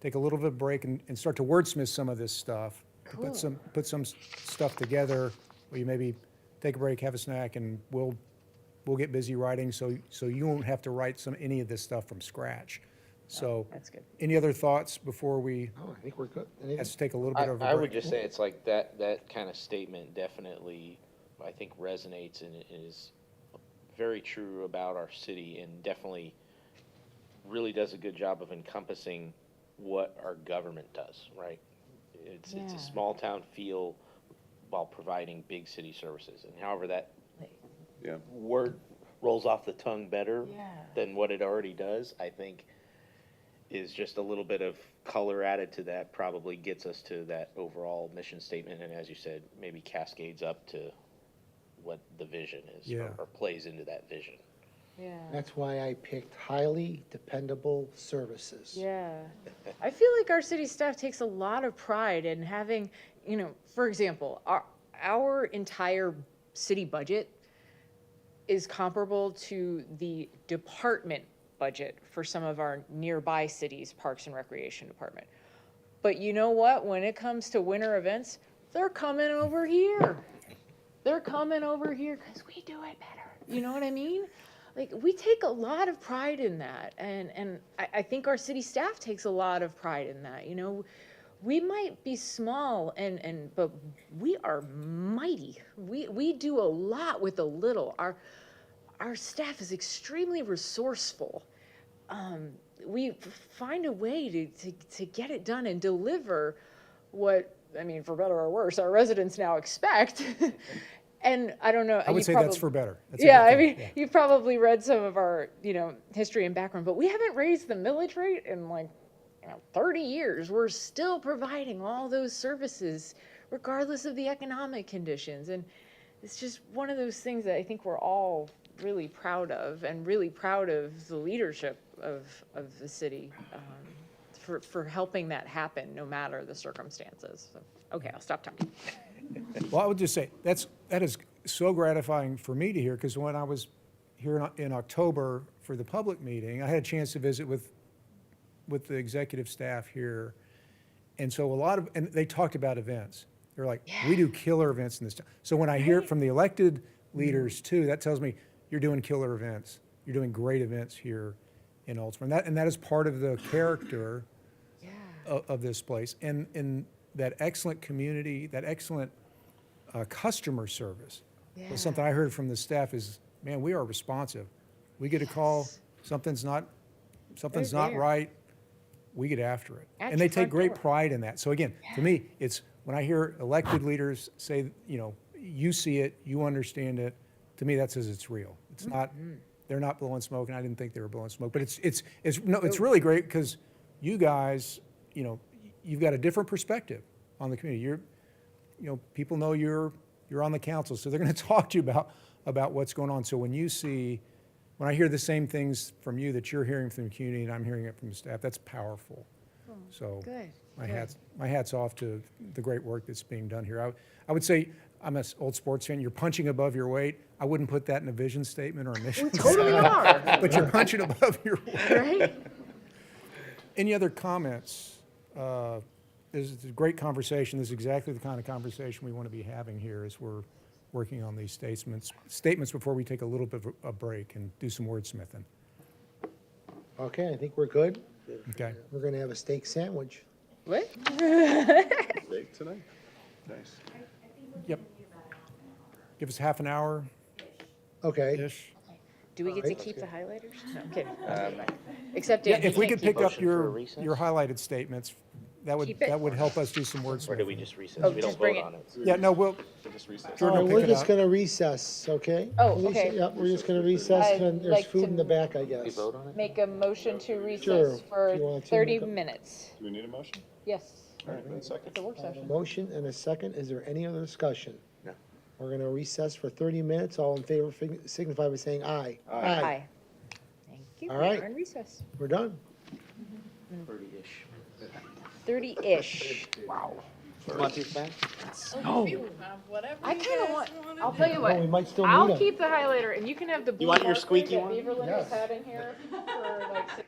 take a little bit of a break and start to wordsmith some of this stuff. Cool. Put some stuff together, where you maybe take a break, have a snack, and we'll get busy writing, so you won't have to write any of this stuff from scratch. So, that's good. any other thoughts before we Oh, I think we're good. let's take a little bit of a break? I would just say it's like that kind of statement definitely, I think, resonates and is very true about our city, and definitely really does a good job of encompassing what our government does, right? It's Yeah. a small town feel while providing big city services, and however that Yeah. word rolls off the tongue better Yeah. than what it already does, I think is just a little bit of color added to that, probably gets us to that overall mission statement, and as you said, maybe cascades up to what the vision is, Yeah. or plays into that vision. Yeah. That's why I picked highly dependable services. Yeah. I feel like our city staff takes a lot of pride in having, for example, our entire city budget is comparable to the department budget for some of our nearby cities' Parks and Recreation Department. But you know what? When it comes to winter events, they're coming over here. They're coming over here because we do it better. You know what I mean? Like, we take a lot of pride in that. And I think our city staff takes a lot of pride in that. We might be small, but we are mighty. We do a lot with a little. Our staff is extremely resourceful. We find a way to get it done and deliver what, for better or worse, our residents now expect. And I don't know. I would you say that's for better. That's a Yeah, good I thing, mean, yeah. you've probably read some of our, history and background, but we haven't raised the millage rate in 30 years. We're still providing all those services regardless of the economic conditions. And it's just one of those things that I think we're all really proud of, and really proud of the leadership of the city for helping that happen, no matter the circumstances. So, okay, I'll stop talking. Well, I would just say, that is so gratifying for me to hear, because when I was here in October for the public meeting, I had a chance to visit with the executive staff here. And so and they talked about events. They're like, we do killer events in this town. So when I hear it from the elected leaders too, that tells me you're doing killer events. You're doing great events here in Oldsmar. And that is part of the character of this place. And that excellent community, that excellent customer service. So something I heard from the staff is, man, we are responsive. We get a call, something's not there. right, we get after it. At And they your take front great door. pride in that. So again, to me, it's, when I hear elected leaders say, you see it, you understand it, to me, that says it's real. It's not, they're not blowing smoke, and I didn't think they were blowing smoke. But it's really great, because you guys, you've got a different perspective on the community. People know you're on the council, so they're going to talk to you about what's going on. So when I hear the same things from you that you're hearing from the community, and I'm hearing it from the staff, that's powerful. So good, my good. hat's off to the great work that's being done here. I would say, I'm an old sports fan, you're punching above your weight. I wouldn't put that in a vision statement or a mission Totally statement, are, but you're punching above your weight. right? Any other comments? This is a great conversation. This is exactly the kind of conversation we want to be having here as we're working on these statements before we take a little bit of a break and do some wordsmithing. Okay, I think we're good. Okay? We're gonna have a steak sandwich. What? Steak tonight? Nice. Yep. Give us half an hour-ish. Okay, Do we get to Alright. keep the highlighters? No, I'm kidding. Except Yeah, Dan, he if we can't could keep pick up Motion for a your recess? highlighted statements, that Keep it. would help us do some Or do we wordsmithing. just recess? Oh, We just don't bring vote it. on it. Yeah, no, we'll, Just recess. Jordan will we're pick it just up. gonna recess, okay? Oh, Lisa, okay. Yep, we're just gonna recess, I'd and there's like food in the to- back, I We guess. vote on it? Make a motion to Sure. recess for If you want to 30 make a- minutes. Do we need a motion? Yes, All right, then second. it's a work session. Motion and a second. Is there any other discussion? No. We're gonna recess for 30 minutes. All in favor signify by saying aye. Aye. Thank you. All We right. are in recess. We're done. 30-ish. 30-ish. Wow. Want these back? I kind of want, I'll tell you Oh, we what, might still need I'll them. keep the highlighter and you can have the blue want your marker squeaky that one? Beaverland Yes. has had in here for like 6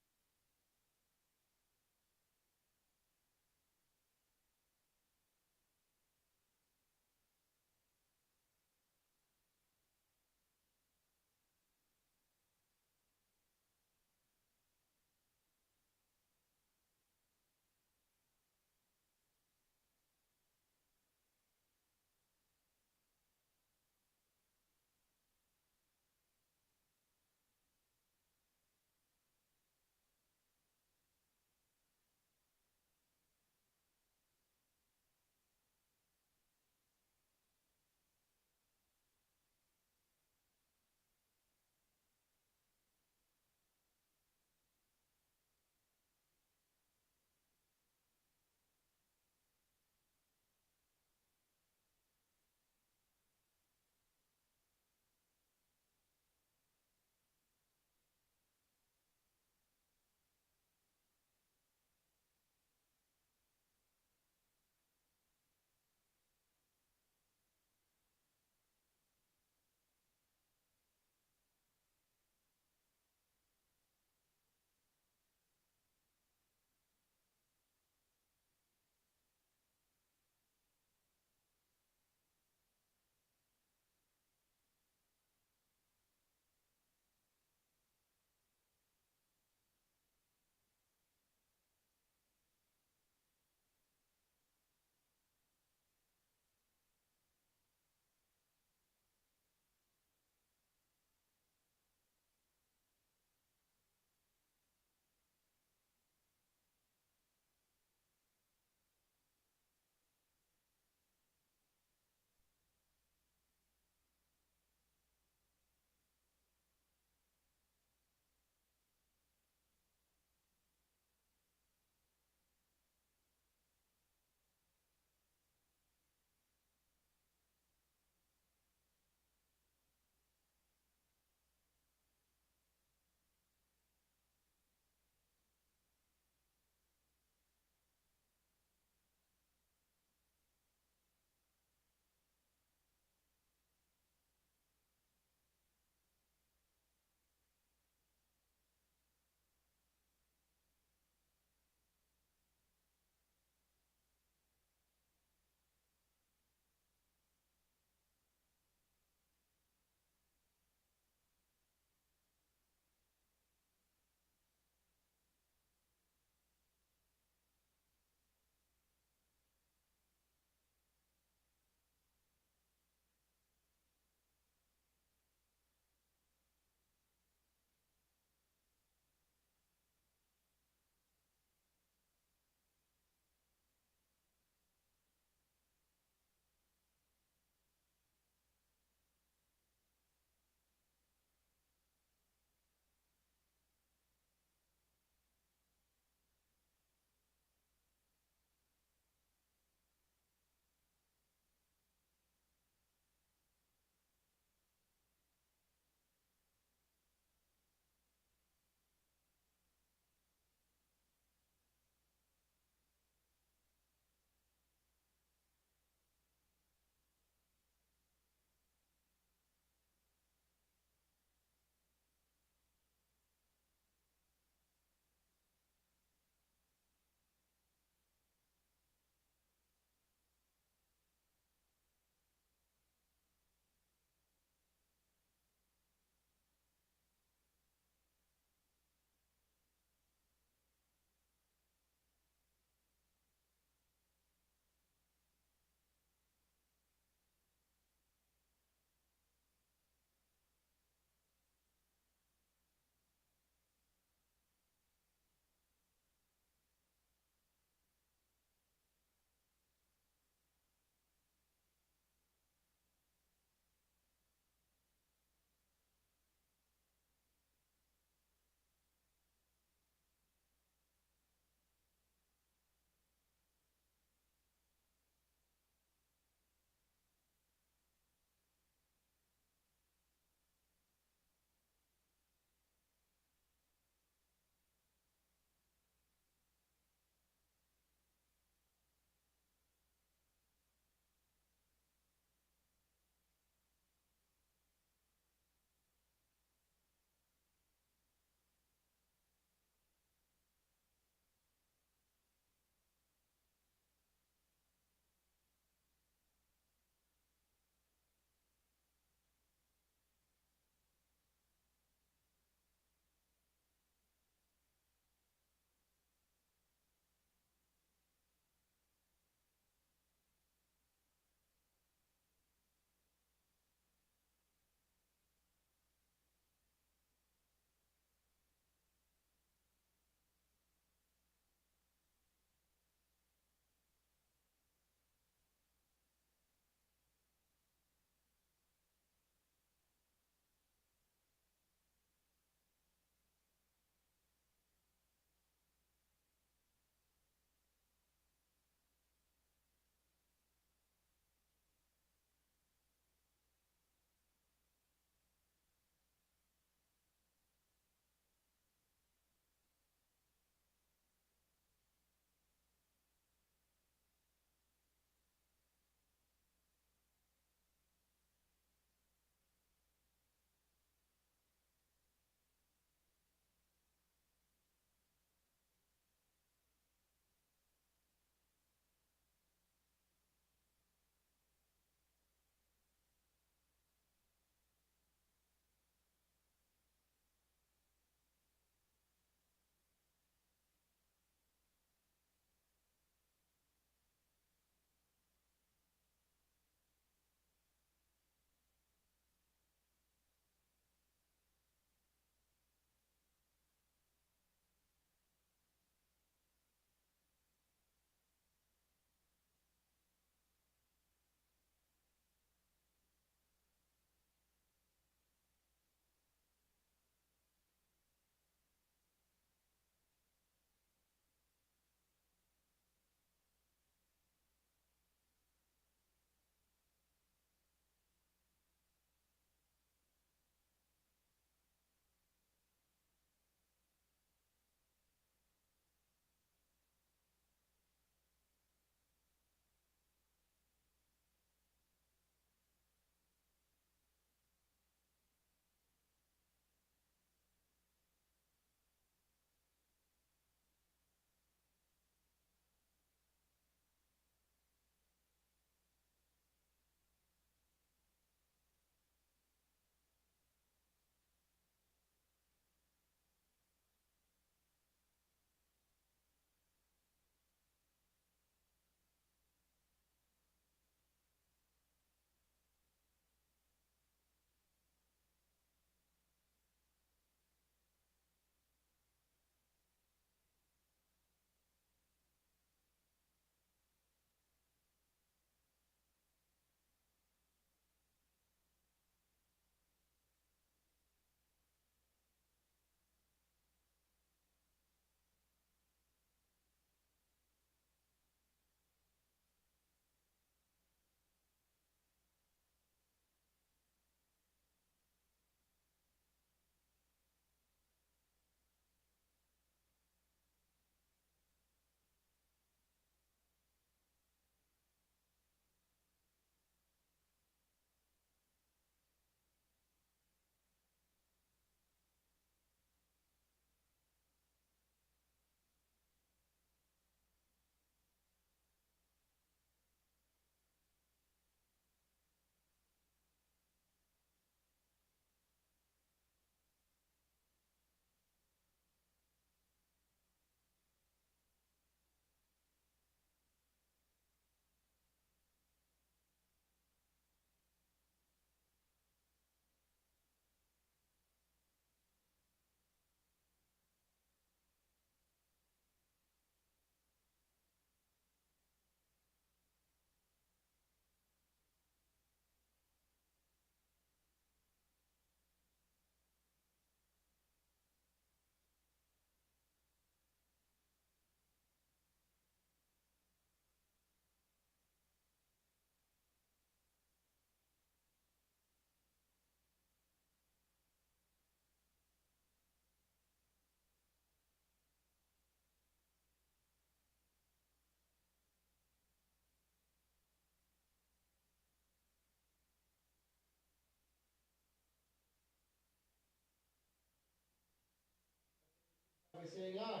saying aye.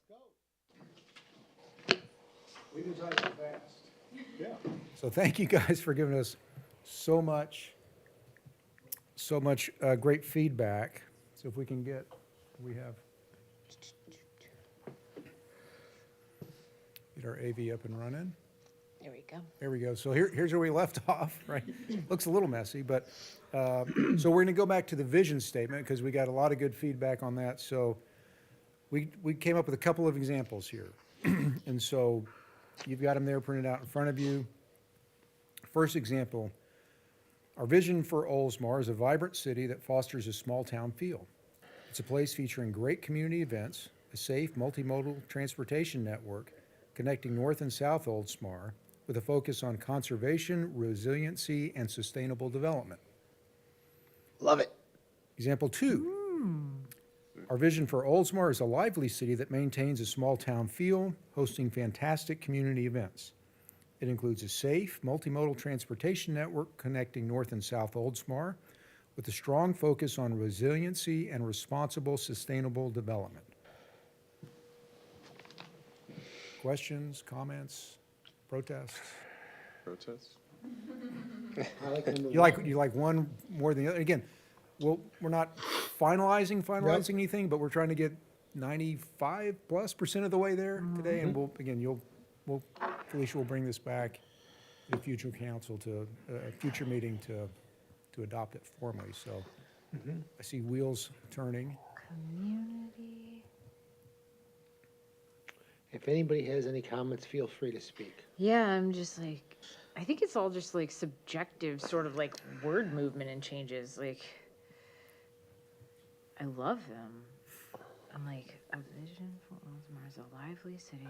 Let's go. We can type it fast. Yeah. So thank you guys for giving us so much great feedback. So if we can get, we have, get our AV up and running. There we go. There we go. So here's where we left off, right? Looks a little messy, but, so we're gonna go back to the vision statement because we got a lot of good feedback on that. So we came up with a couple of examples here. And so you've got them there printed out in front of you. First example, our vision for Oldsmar is a vibrant city that fosters a small-town feel. It's a place featuring great community events, a safe multimodal transportation network connecting North and South Oldsmar with a focus on conservation, resiliency, and sustainable development. Love it. Example 2. Our vision for Oldsmar is a lively city that maintains a small-town feel, hosting fantastic community events. It includes a safe, multimodal transportation network connecting North and South Oldsmar with a strong focus on resiliency and responsible, sustainable development. Questions, comments, protests? Protests? I like number You like one more than the other? Again, we're not finalizing anything, but we're trying to get 95+% of the way there today, and Felicia will bring this back to the future council to, a future meeting to adopt it formally, so. I see wheels turning. Community. If anybody has any comments, feel free to speak. Yeah, I'm just like, I think it's all just like subjective, sort of like word movement and changes. Like, I love them. I'm like, a vision for Oldsmar is a lively city.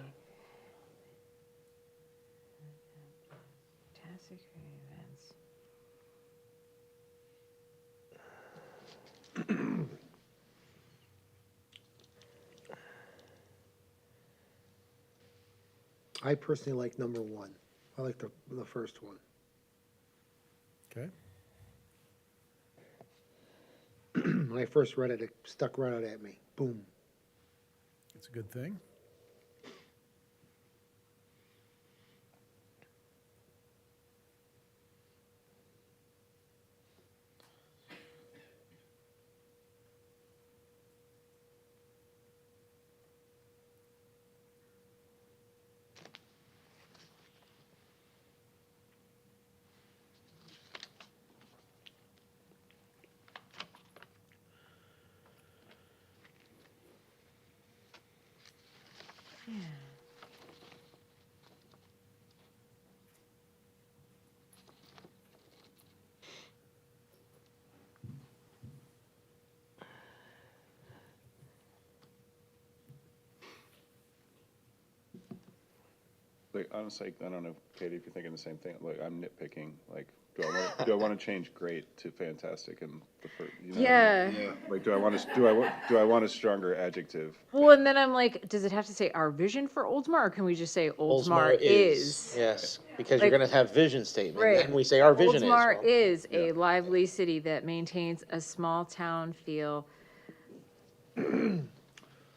Fantastic events. I personally like number 1. I like the first one. Okay, When I first read it, it stuck right out at me. Boom. that's a good thing. Like, honestly, I don't know, Katie, if you're thinking the same thing, like, I'm nitpicking, like, do I want to change great to fantastic and the first, you know? Yeah. Like, do I want a stronger adjective? Well, and then I'm like, does it have to say our vision for Oldsmar, or can we just say Oldsmar is? Yes, because Like- you're gonna have vision statement, Right. and we say our vision is. Oldsmar well, is a lively city that maintains a small town feel,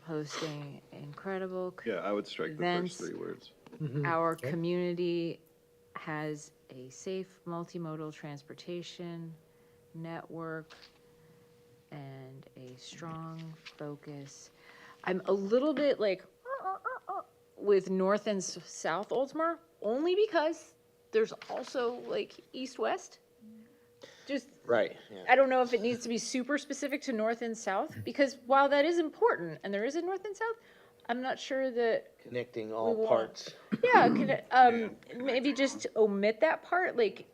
hosting incredible. Yeah, I would strike the Events. first 3 words. Our community has a safe multimodal transportation network and a strong focus. I'm a little bit like with North and South Oldsmar, only because there's also like East-West. Just, Right, yeah. I don't know if it needs to be super specific to North and South, because while that is important, and there is a North and South, I'm not sure that, Connecting all want- parts. yeah, maybe just omit that part, like,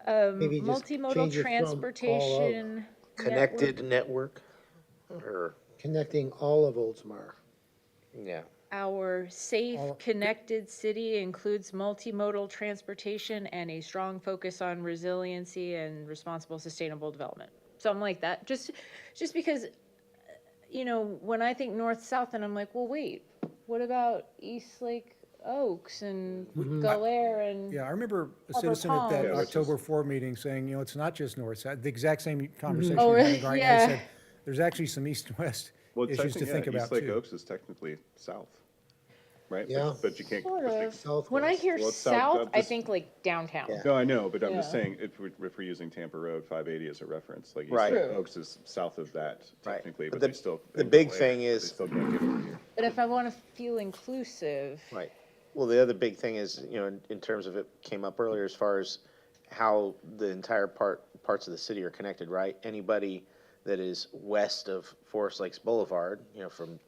Maybe just multimodal change it from all of. transportation. Connected network, or, Connecting all of Oldsmar. yeah. Our safe, All- connected city includes multimodal transportation and a strong focus on resiliency and responsible, sustainable development. Something like that, just because, you know, when I think north-south, and I'm like, well, wait, what about East Lake Oaks and Galair and? Yeah, I remember a Upper citizen at that Palms. October 4 meeting saying, you know, it's not just north, south, the exact same conversation. Oh, we're really? having right now. He Yeah. said, there's actually some east and west Well, issues to technically, think yeah, about East Lake too. Oaks is technically south, right? Yeah. But you can't. Sort but of. Southwest. When I hear Well, it's south, south, I just- think like downtown. Yeah. No, I know, but I'm just Yeah. saying, if we're using Tampa Road 580 as a reference, like East Right. Lake True. Oaks is south of that Right. technically, But but the- they still. the they big go thing there, but is- They still can't get over here. But if I want to feel inclusive, Right. Well, the other big thing is, in terms of it came up earlier, as far as how the entire parts of the city are connected, right? Anybody that is west of Forest Lakes Boulevard, from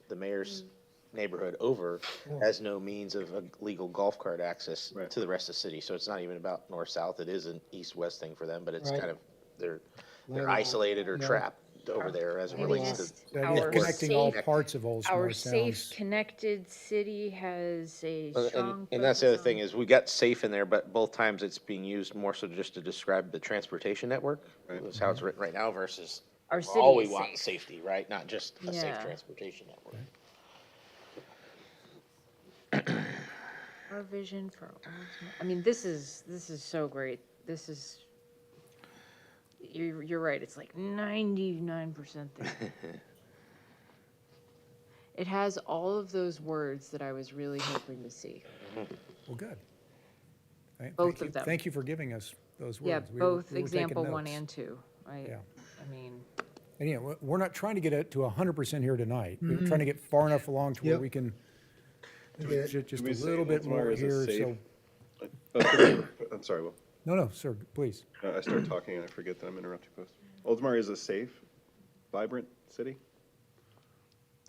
the mayor's neighborhood over, has no means of a legal golf cart access Right. to the rest of the city. So it's not even about north-south. It is an east-west thing for them, but it's Right. kind of, they're Landlocked. isolated or Yeah. trapped over there as it Maybe relates just to. The idea of our connecting all safe- parts of Oldsmar our safe, sounds, connected city has a And, strong. and that's the other focus thing on- is we got safe in there, but both times it's being used more so just to describe the transportation network. Right. That's how it's written right now versus Our all city we is want safe. safety, right? Not just a safe Yeah. transportation network. Our vision for, I mean, this is so great. This is, you're right, it's like 99% there. It has all of those words that I was really hoping to see. well, good. Thank Both you- of them. Thank you for giving us those words. Yeah, We were- both we were taking example one notes. and two. Yeah. I mean, And, we're not trying to get it to 100% here tonight. We're trying to get far enough along to where Yep. we can, Yeah. just Can a we say little bit Oldsmar more is a here, safe- so, I'm sorry, Will. no, sir, please. I start talking and I forget that I'm interrupting folks. Oldsmar is a safe, vibrant city.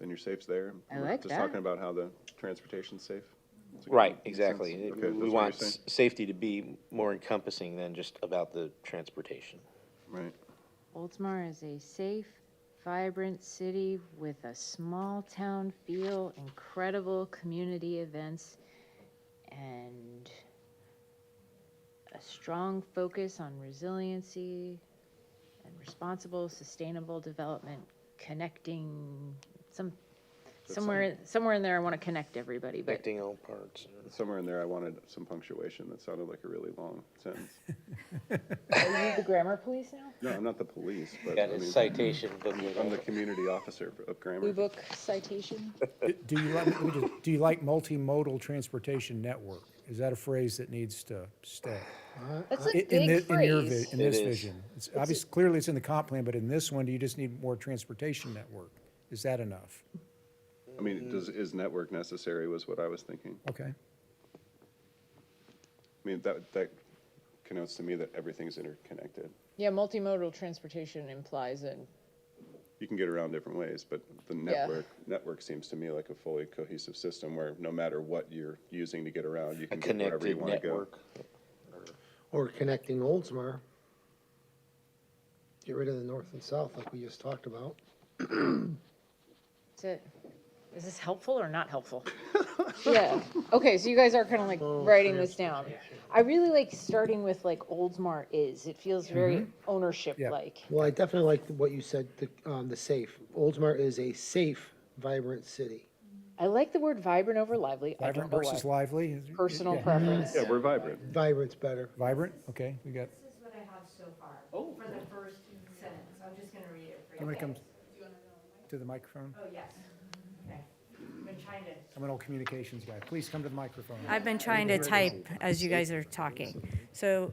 And your safe's there. I We're like just that. talking about how the transportation's safe. That's a good- Right, makes sense. exactly. Okay, We that's what want you're saying? safety to be more encompassing than just about the transportation. Right. Oldsmar is a safe, vibrant city with a small town feel, incredible community events, and a strong focus on resiliency and responsible, sustainable development, connecting somewhere in there. I want to connect everybody, but Connecting all parts. Somewhere in there, I wanted some punctuation that sounded like a really long sentence. are you the grammar police now? No, I'm not the police, but Got I his mean, citation booklet. I'm the community officer of grammar. Blue book citation? Do you like, let me just- do you like multimodal transportation network? Is that a phrase that needs to stay? That's a In big thi- in your phrase. in It this is. vision? It's obvious, clearly it's in the comp plan, but in this one, do you just need more transportation network? Is that enough? I mean, is network necessary was what I was thinking. Okay. I mean, that connotes to me that everything's interconnected. Yeah, multimodal transportation implies an You can get around different ways, but the Yeah. network seems to me like a fully cohesive system where no matter what you're using to get around, you A can get wherever you connected want to go. network. Or connecting Oldsmar. Get rid of the north and south like we just talked about. That's it. Is this helpful or not helpful? Yeah, okay, so you guys are kind of like writing this down. I really like starting with like Oldsmar is, it feels very ownership-like. Well, I definitely like what you said, the safe. Oldsmar is a safe, vibrant city. I like the word vibrant over lively, I Vibrant don't know versus why. lively? Personal Yeah. preference. Yeah, we're vibrant. Vibrant's better. Vibrant, okay, we got, This is what I have so far for the first sentence. I'm just going to read it for you. somebody come to the microphone. Oh, yes. Okay. I've been trying to. I'm an old communications guy. Please come to the microphone. I've been trying to type as you guys are talking. So,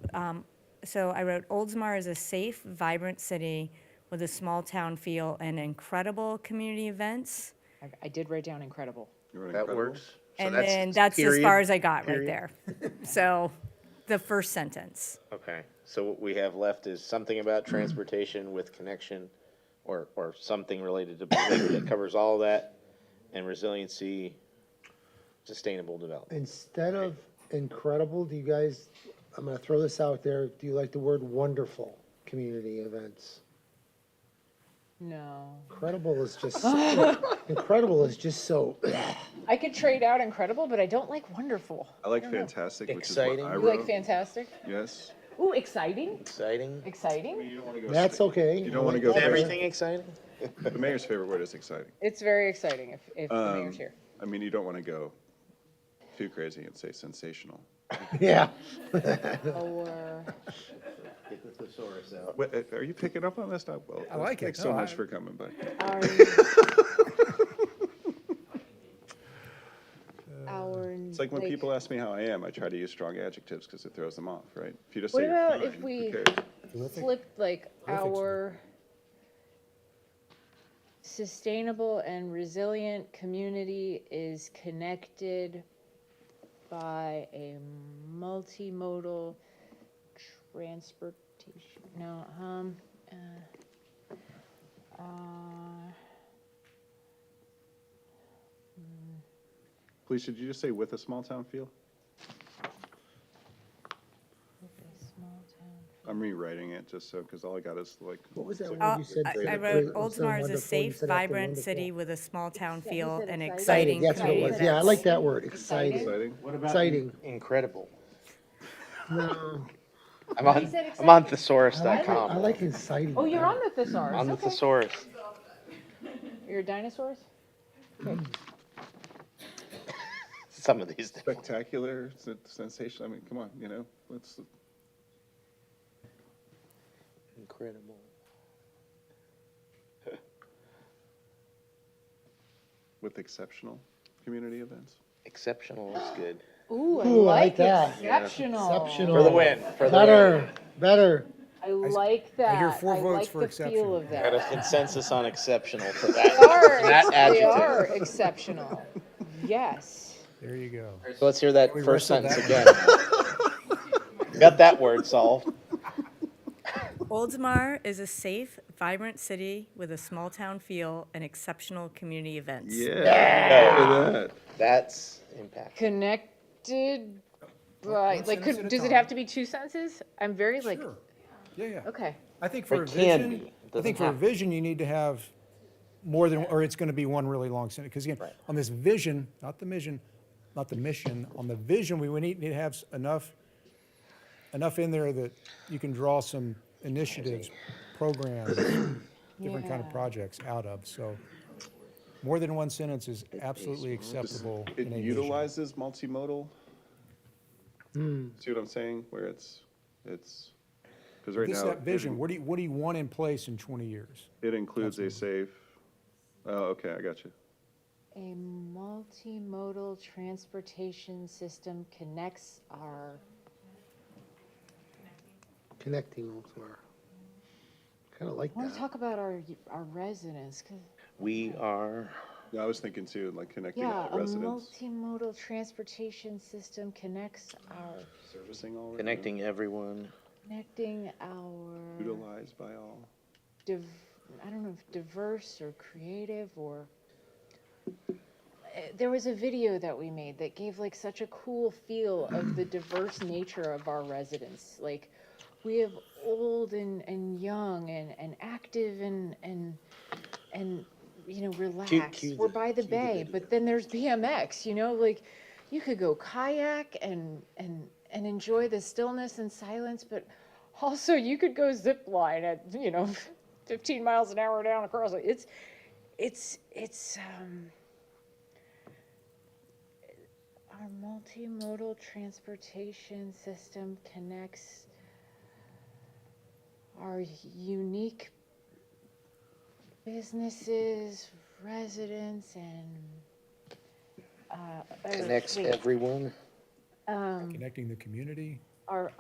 so I wrote, Oldsmar is a safe, vibrant city with a small town feel and incredible community events. I did write down incredible. You're That incredible. works. So And then that's as period, far as I got right period. there. So, the first sentence. Okay, so what we have left is something about transportation with connection, or something related to, that covers all of that, and resiliency, sustainable development. Instead of incredible, do you guys, I'm gonna throw this out there, do you like the word wonderful community events? No. Incredible is just, so, I could trade out incredible, but I don't like wonderful. I like fantastic, which is what Exciting. I You like wrote. fantastic? Yes. Ooh, exciting? Exciting? Exciting? that's okay. You don't want to go. Is crazy. everything exciting? The mayor's favorite word is exciting. It's very exciting if the mayor's here. I mean, you don't want to go too crazy and say sensational. Yeah. Or Get the thesaurus out. What, are you picking up on this? Well, I like it. Thanks so No, much I- for coming by. It's like when people ask me how I am, I try to use strong adjectives because it throws them off, right? If you just What say you're about fine, if who we cares? Terrific. flipped like Terrific, sir. our sustainable and resilient community is connected by a multimodal transportation, no, Please, should you just say with a small town feel? small town. I'm rewriting it just so, because all I got is like. What was that like- word you said? I Great, wrote, awesome, Oldsmar is a wonderful. You safe, said after vibrant wonderful. city with a small-town feel said and exciting. exciting That's what it community was. Yeah, I events. like that word, exciting. Exciting? What about Exciting. incredible? No, I'm on, said I'm on I thesaurus.com. like inciting. Oh, you're on the thesaurus, On the okay. thesaurus. You're a dinosaurs? Some of these. Spectacular, sensation, I mean, come on, you know, let's, Incredible. with exceptional community events. Exceptional is good. Ooh, I Ooh, I like like that. exceptional. Exceptional. For the win, for the win. Better, better. I like that. I hear 4 I votes like for the exceptional. feel of Got that. a consensus on exceptional for They that, are, that they are adjective. exceptional. Yes. There you go. So let's hear that We first wrestled sentence that again. Got that word solved. Oldsmar is a safe, vibrant city with a small-town feel and exceptional community events. Yeah, look at that. That's impact. Connected by, One like, sentence at a does it time. have to be 2 sentences? I'm very like, Sure. Yeah, yeah. okay. I think for a It can vision, be. It I doesn't think for a have to. vision, you need to have more than, or it's going to be one really long sentence. Because again, Right. on this vision, not the mission, on the vision, we would need to have enough in there that you can draw some initiatives, programs, different kind of Yeah. projects out of. So more than one sentence is absolutely acceptable It in a vision. utilizes multimodal. See what I'm saying? Where it's, because right This is now. that vision. What do you want in place in 20 years? It includes a safe, oh, okay, I got you. A multimodal transportation system connects our, Connecting Oldsmar. Kind of like I want to that. talk about our residents, 'cause We are, Yeah, I was thinking too, like connecting yeah, all a residents, multimodal transportation system connects our, servicing all. residents, connecting everyone. connecting our, Utilized by all. I don't know if diverse or creative or, there was a video that we made that gave like such a cool feel of the diverse nature of our residents. Like, we have old and young and active and you know, relaxed. cue We're the- by the cue the bay, video. but then there's BMX, you know, like you could go kayak and enjoy the stillness and silence, but also you could go zip line at, you know, 15 miles an hour down across. It's our multimodal transportation system connects our unique businesses, residents, and Connects wait, everyone. Connecting the community? our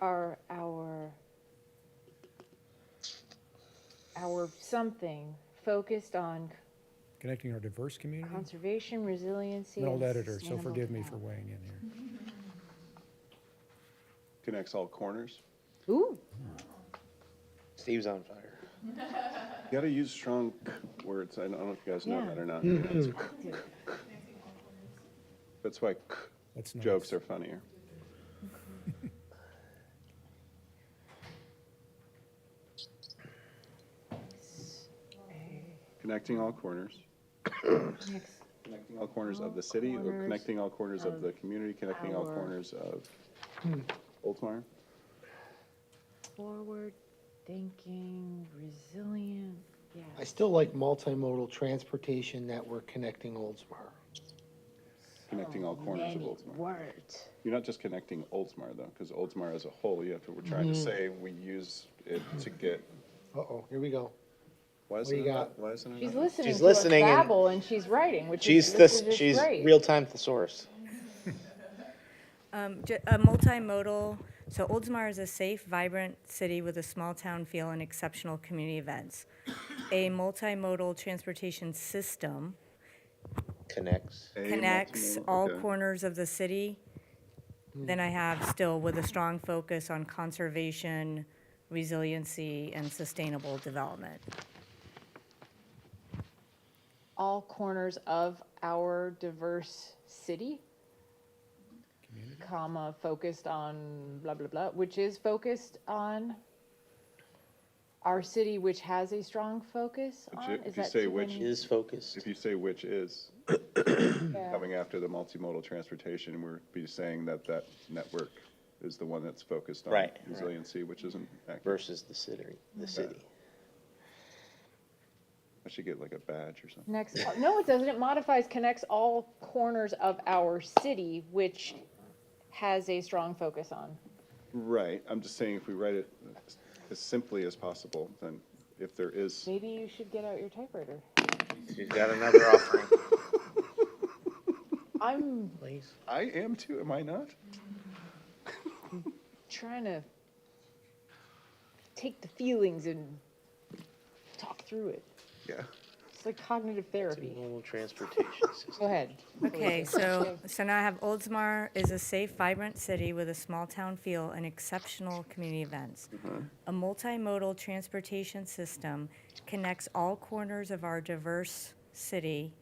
something focused on Connecting our diverse community? conservation, resiliency. I'm an old and editor, so sustainable forgive me for development. weighing in here. Connects all corners. Ooh, Steve's on fire. You gotta use strong words. I don't know if you guys know Yeah. that or not. dude. That's why That's nice. jokes are funnier. Connecting all corners. Next, Connecting all corners of the city, or corners connecting all corners of the community, connecting all our- corners of Oldsmar. forward thinking, resilient, yeah. I still like multimodal transportation network connecting Oldsmar. connecting all corners of Oldsmar. weren't. You're not just connecting Oldsmar though, because Oldsmar as a whole, we're trying to say we use it to get, Uh-oh, here we go. why What do isn't you it got? not, why isn't it She's not? listening She's to listening us and- babble and she's writing, which She's is, this is just she's great. real-time thesaurus. A multimodal, so Oldsmar is a safe, vibrant city with a small-town feel and exceptional community events. A multimodal transportation system Connects. A connects multimodal, all okay. corners of the city. Then I have still with a strong focus on conservation, resiliency, and sustainable development. All corners of our diverse city, comma, focused on blah, blah, blah, which is focused on our city, which has a strong focus But on, you- is if you that say too which- many? Is focused. If you say which is, Yeah. coming after the multimodal transportation, we're be saying that that network is the one that's focused on Right, right. resiliency, which isn't accurate. Versus the city, I should get like a badge or something. Next, no, it doesn't, it modifies, connects all corners of our city, which has a strong focus on. Right, I'm just saying if we write it as simply as possible, then if there is, Maybe you should get out your typewriter. She's got another offering. I'm Please. I am too, am I not? trying to take the feelings and talk through it. Yeah. It's like cognitive therapy. Multimodal transportation system. Go ahead. Okay, so now I have Oldsmar is a safe, vibrant city with a small-town feel and exceptional community events. A multimodal transportation system connects all corners of our diverse city,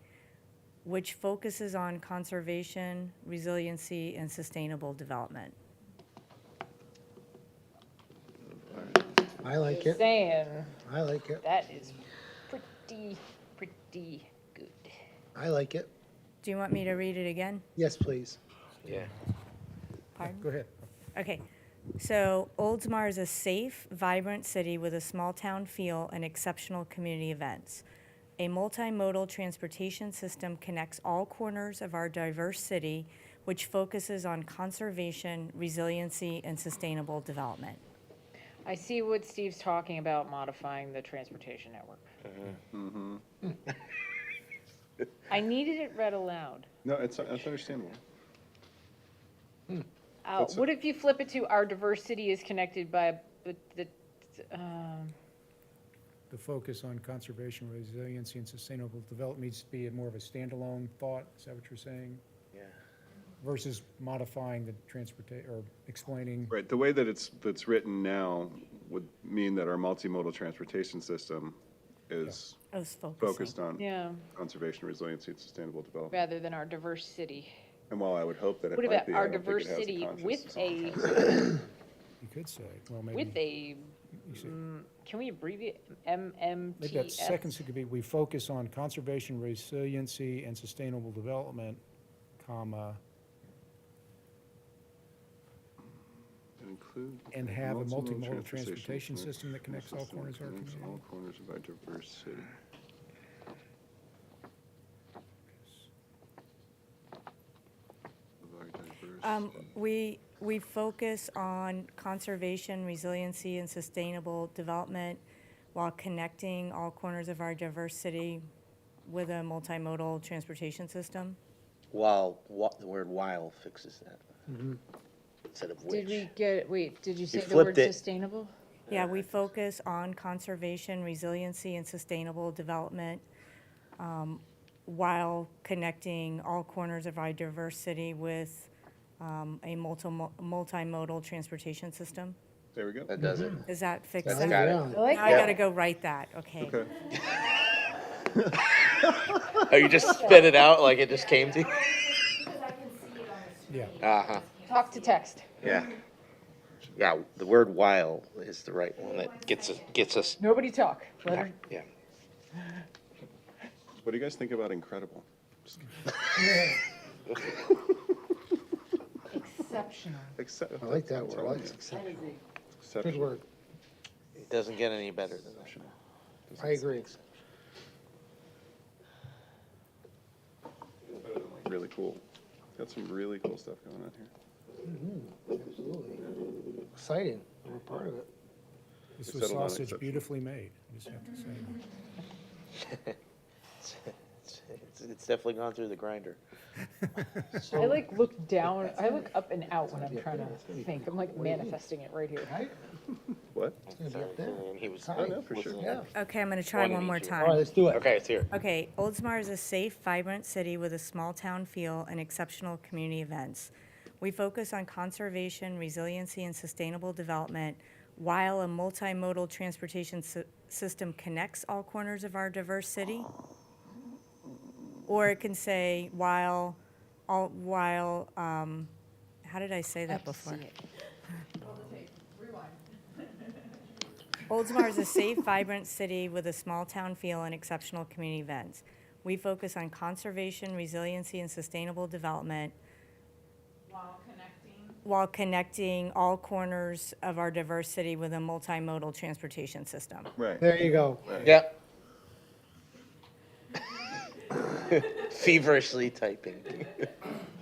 which focuses on conservation, resiliency, and sustainable development. I like it. Saying, I like it. that is pretty good. I like it. Do you want me to read it again? Yes, please. Yeah. Pardon? Go ahead. Okay, so Oldsmar is a safe, vibrant city with a small-town feel and exceptional community events. A multimodal transportation system connects all corners of our diverse city, which focuses on conservation, resiliency, and sustainable development. I see what Steve's talking about, modifying the transportation network. I needed it read aloud. No, it's understandable. That's What if you flip it to our diverse city is connected by the, The focus on conservation, resiliency, and sustainable development needs to be more of a standalone thought, is that what you're saying? Yeah. Versus modifying the transportation, or explaining, Right, the way that that's written now would mean that our multimodal transportation system is I was focusing. focused on yeah, conservation, resiliency, and sustainable development. rather than our diverse city. And while I would hope that it What might about be, I our don't think diverse it has a city conscious with a, you could say, well, maybe. with a, you say- can we abbreviate Maybe that MMTS? second could be, we focus on conservation, resiliency, and sustainable development, comma, include and have a multimodal transportation system that connects all corners of our connects community. all corners of our diverse city. Of our diverse city. We focus on conservation, resiliency, and sustainable development while connecting all corners of our diverse city with a multimodal transportation system. While, the word while fixes that. Instead of which. Did we get, wait, did you say the flipped word it. sustainable? Yeah, we focus on conservation, resiliency, and sustainable development while connecting all corners of our diverse city with a multimodal transportation system. There we go. That does it. Does that fix That's that? got it. I like Now I that. gotta go write that, okay. Okay. Oh, you just spit it out like it just came to you? Yeah, Uh-huh, Talk to text. yeah. Yeah, the word while is the right one that gets us, Nobody talk. Let her, yeah. What do you guys think about incredible? exceptional. Except, I like that word. I like That is a Good exceptional. word. It doesn't get any better than that. I agree. Really cool. Got some really cool stuff going on here. Absolutely. Exciting. We're part of it. This We was settled on sausage exception. beautifully made, I just have to say. It's definitely gone through the grinder. I like look down, I look up and out when I'm trying to think. I'm like manifesting it right here. Right? What? It's gonna be up there. And he was. Oh, no, for sure. Yeah. Okay, I'm going to try One in one more each ear. All right, time. let's do it. Okay, it's here. Okay, Oldsmar is a safe, vibrant city with a small-town feel and exceptional community events. We focus on conservation, resiliency, and sustainable development while a multimodal transportation system connects all corners of our diverse city. Or it can say while, how did I say that before? Oldsmar is a safe, vibrant city with a small-town feel and exceptional community events. We focus on conservation, resiliency, and sustainable development while connecting all corners of our diverse city with a multimodal transportation system. Right. There you go. Yep. Feverishly typing.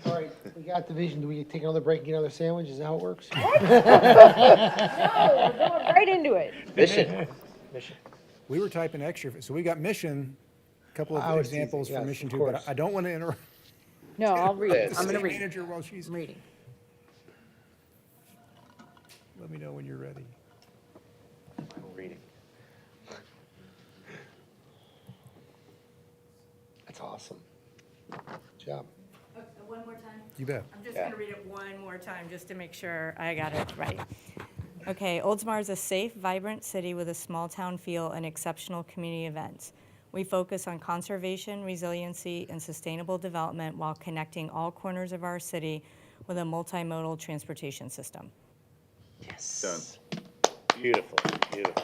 All right, we got the vision. Do we take another break and get another sandwich? Is that how it works? No, we're going right into it. Mission. We were typing extra, so we got mission, a couple I of was teasing, examples yes, from mission of 2, but course. I don't want to interrupt No, I'll read. Yes. I'm gonna the read. manager while she's, I'm reading. let me know when you're ready. I'm reading. That's awesome. Good job. One more time? You bet. I'm just Yeah. going to read it one more time, just to make sure I got it right. Okay, Oldsmar is a safe, vibrant city with a small-town feel and exceptional community events. We focus on conservation, resiliency, and sustainable development while connecting all corners of our city with a multimodal transportation system. Yes. Done. Beautiful, beautiful.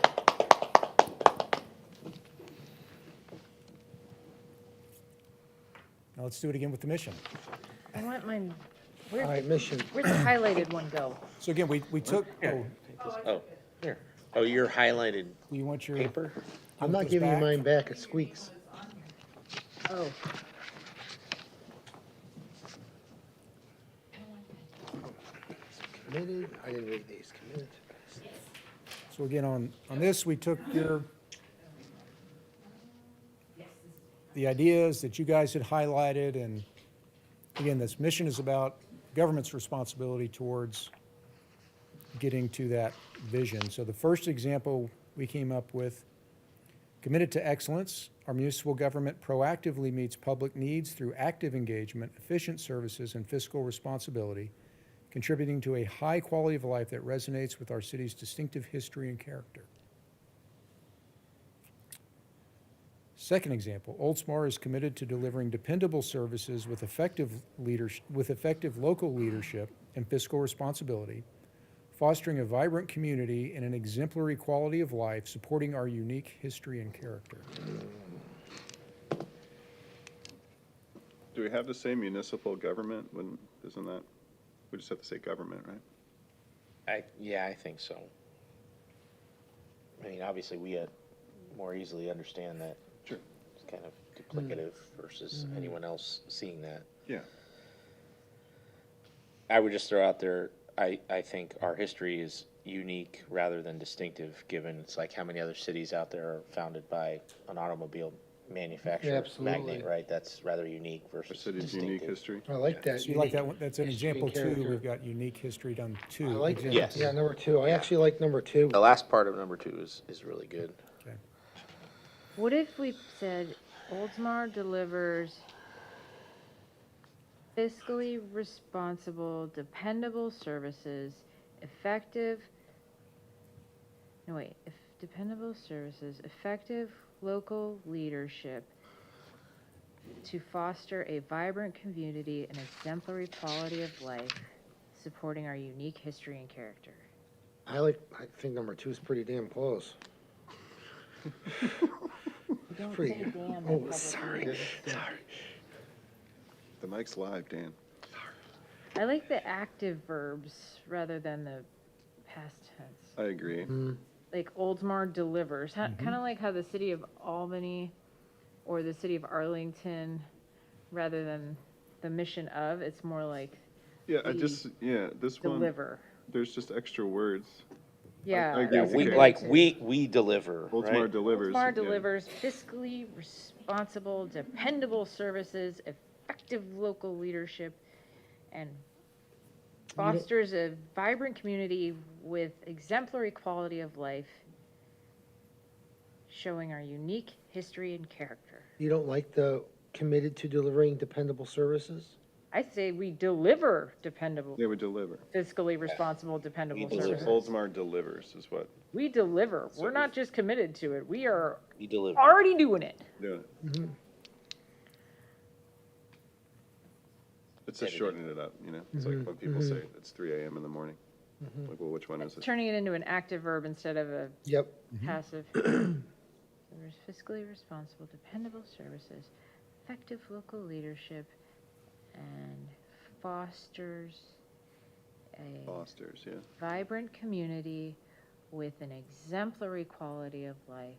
Now let's do it again with the mission. I want mine, All where, right, mission. where'd the highlighted one go? So again, we took, oh, Oh, here. Oh, your highlighted you want your, paper? I'm want not those giving you back? mine back. It squeaks. Oh, Committed. I didn't read these. Committed. so again, on this, we took the ideas that you guys had highlighted, and again, this mission is about government's responsibility towards getting to that vision. So the first example we came up with, committed to excellence, our municipal government proactively meets public needs through active engagement, efficient services, and fiscal responsibility, contributing to a high quality of life that resonates with our city's distinctive history and character. Second example, Oldsmar is committed to delivering dependable services with effective local leadership and fiscal responsibility, fostering a vibrant community and an exemplary quality of life, supporting our unique history and character. Do we have to say municipal government when, isn't that, we just have to say government, right? Yeah, I think so. I mean, obviously, we more easily understand that. Sure. It's kind of duplicative versus anyone else seeing that. Yeah. I would just throw out there, I think our history is unique rather than distinctive, given it's like how many other cities out there are founded by an automobile manufacturer, Absolutely. magnate, right? That's rather unique Our versus city's unique distinctive. history. I like that. So you like that one, that's an History and example 2, character. we've got unique history done 2. I like that. Yes. Yeah, number 2. I actually like number 2. The last part of number 2 is really good. Okay. what if we said Oldsmar delivers fiscally responsible, dependable services, effective local leadership to foster a vibrant community and exemplary quality of life, supporting our unique history and character. I think number 2 is pretty damn close. Don't Pretty say good. damn in Oh, public sorry. meetings. Sorry. The mic's live, Dan. I like the active verbs rather than the past tense. I agree. Like Oldsmar delivers, kind of like how the city of Albany or the city of Arlington, rather than the mission of, it's more like Yeah, We this one, deliver. there's just extra words. Yeah. I agree Yeah, with you, we, Kate. like, we deliver, Oldsmar right? delivers. Oldsmar yeah. delivers fiscally responsible, dependable services, effective local leadership, and fosters a vibrant community with exemplary quality of life, showing our unique history and character. You don't like the committed to delivering dependable services? I say we deliver dependable, They would deliver. fiscally responsible, dependable deliver. services. Oldsmar delivers is what We deliver. So We're not just committed to it. We are We deliver. already doing it. doing it. It's just shortening it up, you know? It's like when people say it's 3 a.m. in the morning. Like, well, which one is it? Turning it into an active verb instead of a Yep. passive. There's fiscally responsible, dependable services, effective local leadership, and fosters a Fosters, yeah. vibrant community with an exemplary quality of life,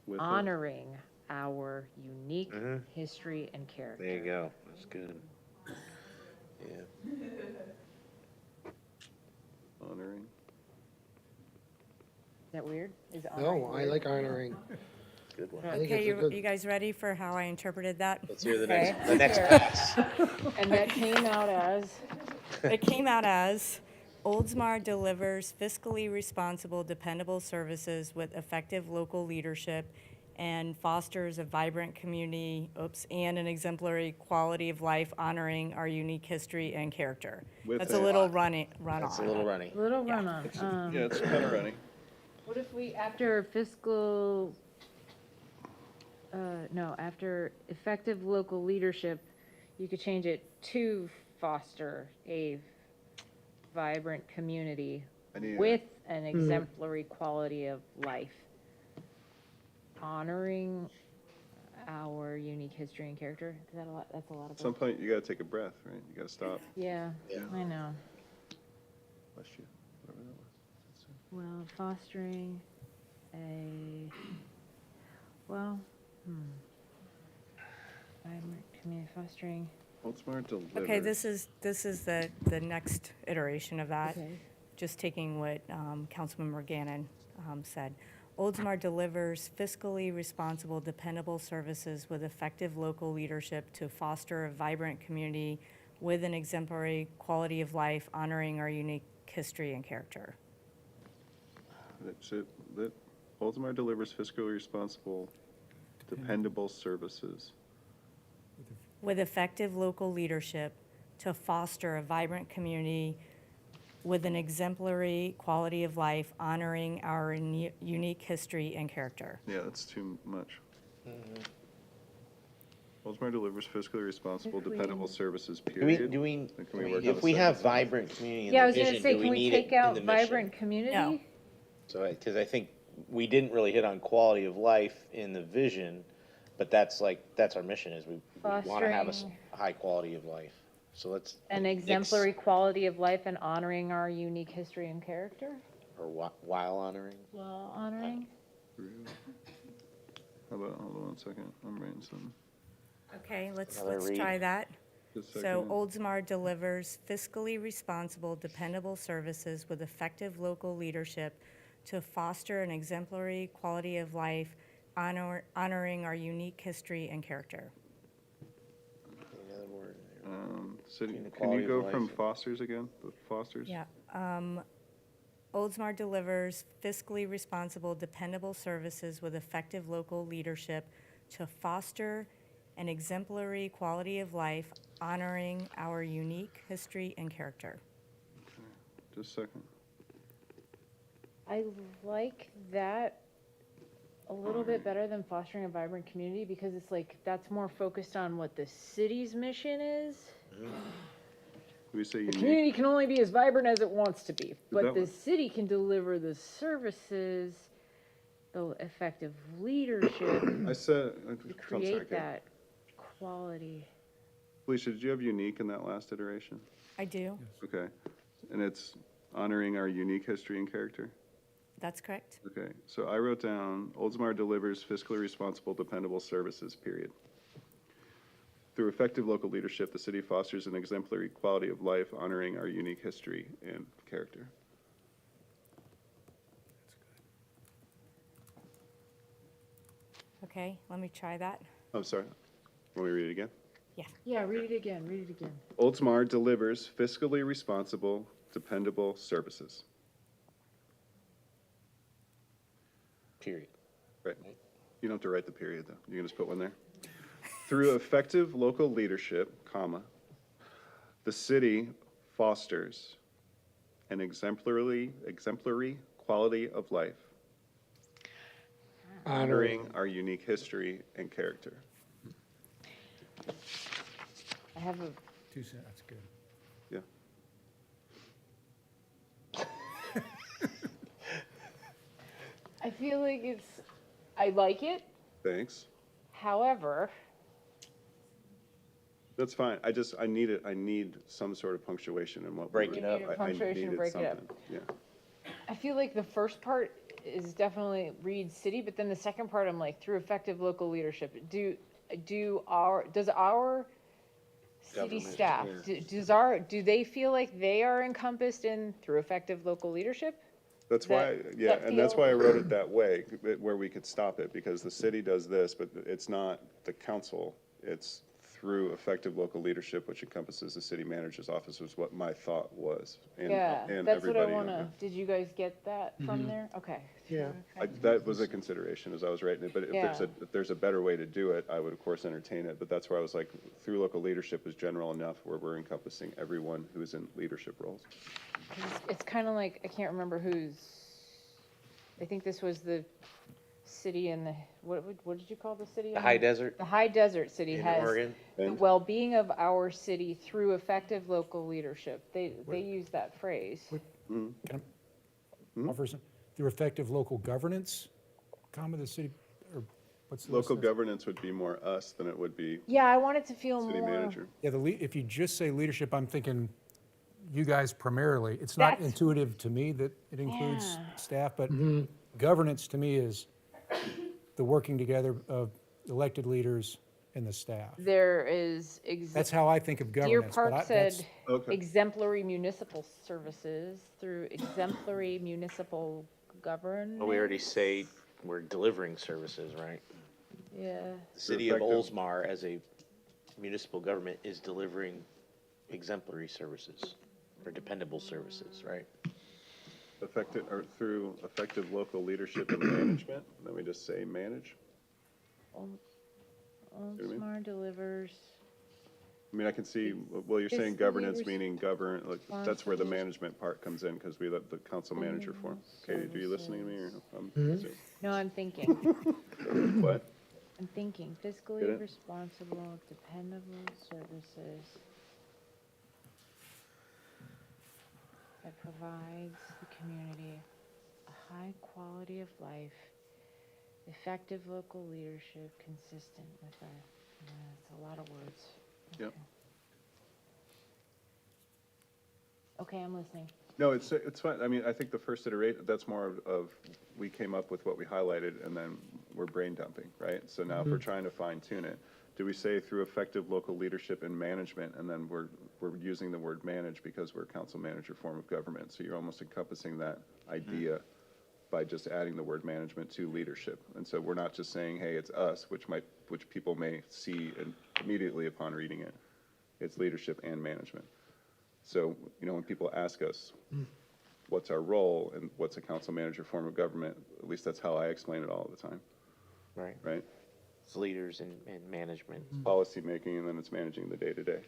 With it. honoring our unique history and character. There you go. That's good. Yeah. Honoring. Is that weird? Is honoring No, I weird? like honoring. Good one. I think Okay, it's a good. you guys ready for how I interpreted that? Let's hear the Okay. next pass. And that came out as, It came out as Oldsmar delivers fiscally responsible, dependable services with effective local leadership and fosters a vibrant community, and an exemplary quality of life honoring our unique history and character. With That's a it. little run on. It's a little runny. little run-on. Yeah, it's kind of running. What if we, after fiscal, no, after effective local leadership, you could change it to foster a vibrant community I need with an exemplary quality of life, honoring our unique history and character. Is that a lot? That's a lot At of some work. point, you gotta take a breath, right? You gotta stop. Yeah, Yeah. I know. Bless you. Whatever that was. Well, fostering a, well, vibrant community, fostering, Oldsmar delivers. Okay, this is the next iteration of that. okay. Just taking what Councilmember Gannon said. Oldsmar delivers fiscally responsible, dependable services with effective local leadership to foster a vibrant community with an exemplary quality of life, honoring our unique history and character. That's it. That Oldsmar delivers fiscally responsible, dependable services. With effective local leadership to foster a vibrant community with an exemplary quality of life, honoring our unique history and character. Yeah, that's too much. Oldsmar delivers fiscally responsible, If we- dependable services, Do we, period. do we, Then can we work on if the we have sentence? vibrant community in Yeah, I the was gonna vision, say, do can we we need it take in out the mission? vibrant community? No. So, because I think we didn't really hit on quality of life in the vision, but that's our mission is we want to have Fostering- a high quality of life. So let's. An mix- exemplary quality of life and honoring our unique history and character, Or while honoring. while honoring. How about, hold on one second, I'm writing something. Okay, let's Another read. try that. Just a So second. Oldsmar delivers fiscally responsible, dependable services with effective local leadership to foster an exemplary quality of life, honoring our unique history and character. Any other word in there? City, the can quality you of go from life. Foster's again? The Foster's? Yeah. Oldsmar delivers fiscally responsible, dependable services with effective local leadership to foster an exemplary quality of life, honoring our unique history and character. Just a second. I like that a little bit better than fostering a vibrant community because it's like, that's more focused on what the city's mission is. We say The unique, community can only be as vibrant as it wants to be, but that the one- city can deliver the services, the effective leadership I said, to one second. create that quality. Felicia, did you have unique in that last iteration? I do. Okay, and it's honoring our unique history and character? That's correct. Okay, so I wrote down, Oldsmar delivers fiscally responsible, dependable services, period. Through effective local leadership, the city fosters an exemplary quality of life, honoring our unique history and character. Okay, let me try that. Oh, sorry. Want me to read it again? Yeah, read it again, read it again. Oldsmar delivers fiscally responsible, dependable services. Period. Right. You don't have to write the period, though. You can just put one there. Through effective local leadership, comma, the city fosters an exemplary quality of life, honoring our unique history and character. I have a, 2 cents, that's good. Yeah. I feel like I like it, Thanks. however, That's fine. I need some sort of punctuation in what. Break we it were- up. You need a I punctuation to needed break it up. something. Yeah. I feel like the first part is definitely read city, but then the second part, I'm like, through effective local leadership. Does our city Government, staff, do they feel like they are encompassed in through effective local leadership? That's That- why, yeah, that and that's feel- why I wrote it that way, where we could stop it, because the city does this, but it's not the council. It's through effective local leadership, which encompasses the city manager's office, was what my thought was. and- Yeah, and that's what I everybody on wanna, did you guys get that from there? Okay. Yeah. That was a consideration as I was writing it, but Yeah. if there's a better way to do it, I would of course entertain it, but that's where I was like, through local leadership is general enough where we're encompassing everyone who's in leadership roles. It's kind of like, I can't remember I think this was the city in the, what did you call the city? The high desert The high desert city in has Oregon. the And- well-being of our city through effective local leadership. They use that phrase. Can I offer some, through effective local governance, comma, the city, or what's the? Local list? governance would be more us than it would be Yeah, I want it to feel city more. manager. Yeah, if you just say leadership, I'm thinking you guys primarily. It's not That's- intuitive to me that it includes Yeah. staff, but governance to me is the working together of elected leaders and the staff. There is, That's how I think of Deer governance. but Park that's- said Okay. exemplary municipal services through exemplary municipal governance. Well, we already say we're delivering services, right? Yeah. The city of Effective. Oldsmar as a municipal government is delivering exemplary services or dependable services, right? Effective, or through effective local leadership and management, then we just say manage. what I mean? Oldsmar delivers. I mean, I can see, well, you're saying Fiscally governance, meaning govern, like, that's where the responsible. management part comes in, because we let the council manager form. Katie, are you listening to me, or? No, I'm thinking. What? I'm thinking Get fiscally it? responsible, dependable services that provides the community a high quality of life, effective local leadership consistent with our, it's a lot of words. Yep. Okay, I'm listening. No, it's fine. I mean, I think the first iteration, that's more of, we came up with what we highlighted, and then we're brain dumping, right? So now if we're trying to fine tune it, do we say through effective local leadership and management, and then we're using the word manage because we're a council manager form of government, so you're almost encompassing that idea by just adding the word management to leadership. And so we're not just saying, hey, it's us, which people may see immediately upon reading it. It's leadership and management. So, when people ask us, what's our role and what's a council manager form of government, at least that's how I explain it all the time, Right. right? It's leaders and management. Policy making, and then it's managing the day-to-day.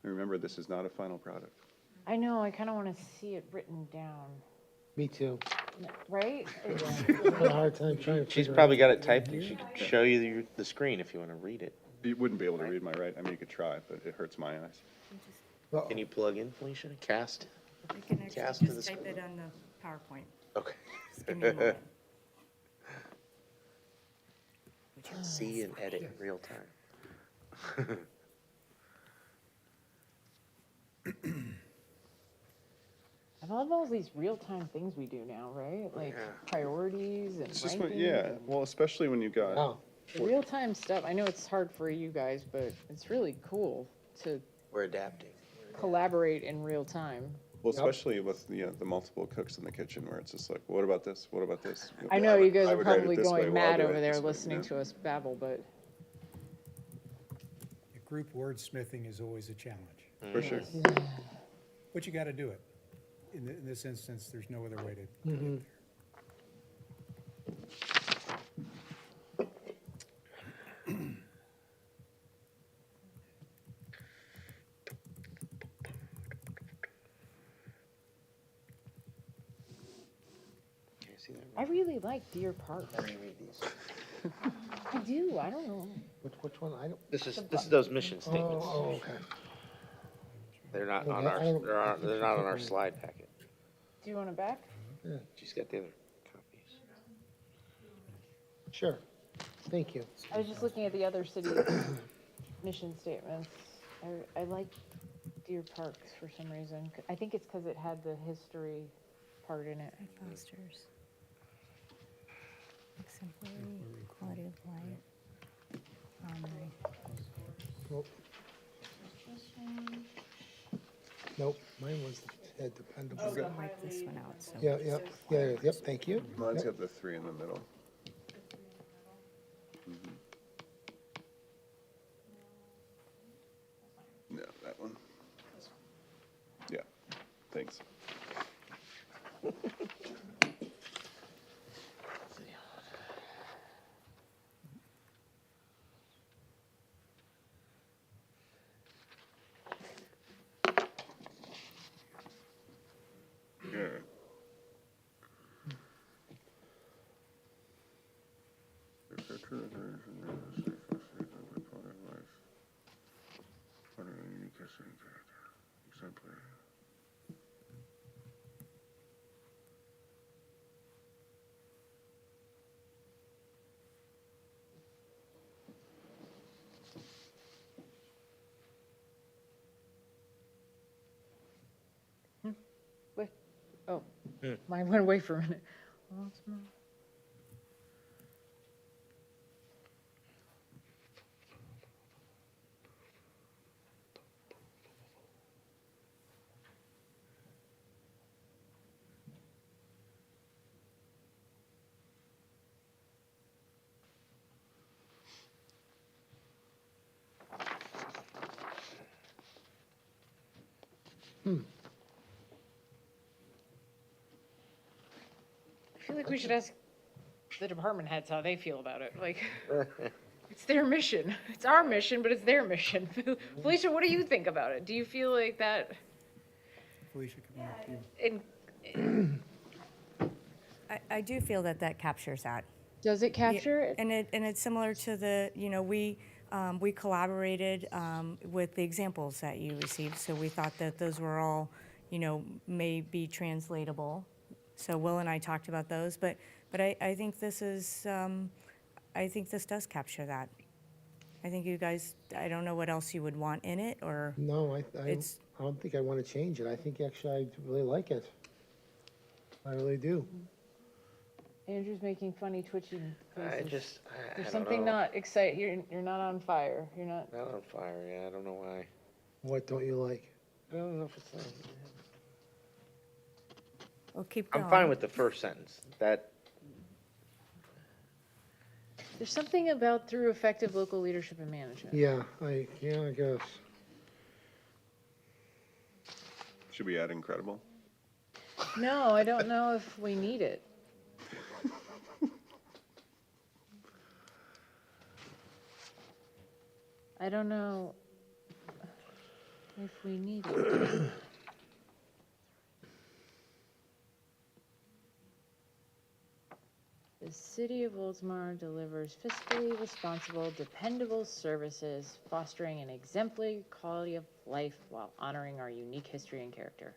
And remember, this is not a final product. I know, I kind of want to see it written down, Me too. right? I had a hard time trying to She's figure out. probably got it typed and she could show you the screen if you want to read it. You wouldn't be able to read my right, I mean, you could try, but it hurts my eyes. Well, Can you plug in, Felicia, cast? I can actually Cast to the just type screen. it on the PowerPoint. Okay. Just give me a moment. See and edit in real time. I love all these real-time things we do now, right? Like priorities and It's just, ranking. yeah, well, especially when you got, Wow. The real-time stuff, I know it's hard for you guys, but it's really cool to We're adapting. collaborate in real time. well, especially with, the multiple cooks in the kitchen where it's just like, what about this? What about this? I know you guys I are would write it probably this way, going well, I'll mad do it over there this way, listening yeah. to us babble, but Group wordsmithing is always a challenge, For sure. but you got to do it. In this instance, there's no other way to get there. I really like Deer Park. I do, I don't know. Which one? I don't, This is those mission statements. oh, okay. They're not Okay, on our, I don't- they're not on our slide packet. Do you want it back? She's got the other copies. Sure. Thank you. I was just looking at the other city mission statements. I like Deer Parks for some reason. I think it's because it had the history part in it. Fosters exemplary quality of life. Nope. Nope, mine was dependable. Wipe this one out, so. Yep, thank you. Mine's Yep. got the 3 in the middle. No, that one. Yeah, thanks. Yeah. Wait, oh, mine went away for a minute. Well, it's not- I feel like we should ask the department heads how they feel about it. Like, it's their mission. It's our mission, but it's their mission. Felicia, what do you think about it? Do you feel like that? Felicia, come on up to you. In, I do feel that that captures that. does it capture it? And it's similar to the, we collaborated with the examples that you received, so we thought that those were all, may be translatable. So Will and I talked about those, but I think this is, I think this does capture that. I think you guys, I don't know what else you would want in it, or, No, I It's- don't think I want to change it. I think actually I really like it. I really do. Andrew's making funny twitching I faces. just, I There's don't something know. not excited. You're not on fire. You're not. Not on fire, yeah, I don't know why. What don't you like? I don't know if it's, well, keep going. I'm fine with the first sentence. That, There's something about through effective local leadership and management. Yeah, I guess. Should we add incredible? No, I don't know if we need it. I don't know if we need it. The city of Oldsmar delivers fiscally responsible, dependable services, fostering an exemplary quality of life while honoring our unique history and character.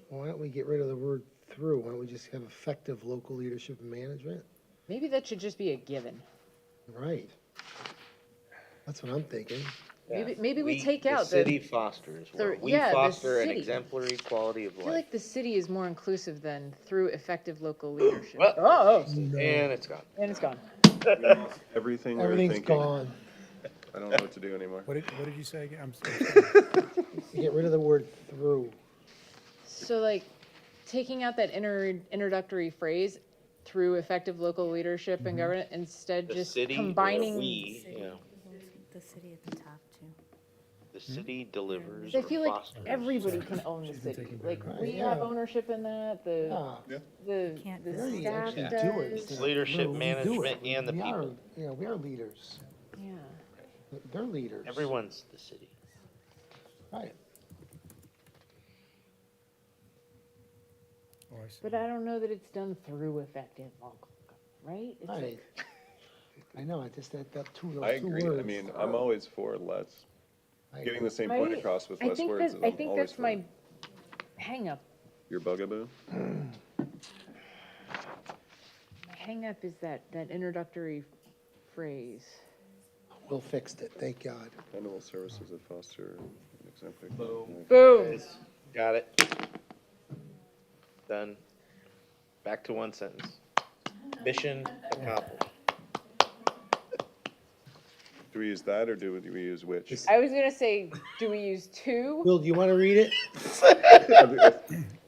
Why don't we get rid of the word through? Why don't we just have effective local leadership and management? Maybe that should just be a given. Right. That's what I'm thinking. Maybe we take out The city fosters, where we yeah, the foster an city. exemplary quality of I feel life. like the city is more inclusive than through effective local leadership. Well- Oh, And it's gone. and it's gone. Everything we were Everything's thinking. gone. I don't know what to do anymore. What did you say again? I'm sorry. Get rid of the word through. So like, taking out that introductory phrase, through effective local leadership and governance, instead The just city, or combining. we, you know, The city at the top, too. the city delivers I or feel like fosters. everybody can own the city. Like, we have ownership in that, Ah, the Can't the we staff actually does. do it. It's leadership, We do management, it. and the We are, people. yeah, we are leaders. Yeah. They're leaders. Everyone's the city. Right. Oh, I see. But I don't know that it's done through effective local government, right? It's Right. like- I know, I just, that those two I words. agree. I mean, I'm always for less, I getting agree. the same point Right. across with I less think words. that's, I I'm think always that's for my it. hang up. Your bugaboo? My hang up is that introductory phrase. Will fixed it, thank God. Dependable services that foster an exemplary. Boom. Got it. Done. Back to one sentence. Mission accomplished. Do we use that or do we use which? I was gonna say, do we use two? Will, do you want to read it?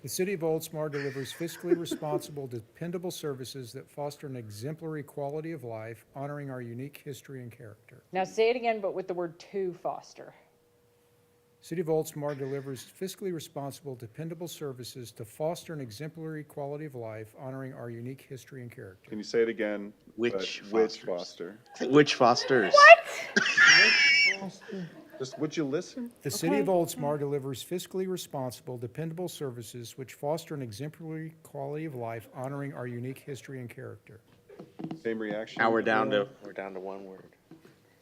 The city of Oldsmar delivers fiscally responsible, dependable services that foster an exemplary quality of life, honoring our unique history and character. Now say it again, but with the word to foster. City of Oldsmar delivers fiscally responsible, dependable services to foster an exemplary quality of life, honoring our unique history and character. Can you say it again? Which but Which fosters? foster? Which fosters? Just, would you listen? The city of Oldsmar delivers fiscally responsible, dependable services which foster an exemplary quality of life, honoring our unique history and character. Same reaction? Now we're down to one word.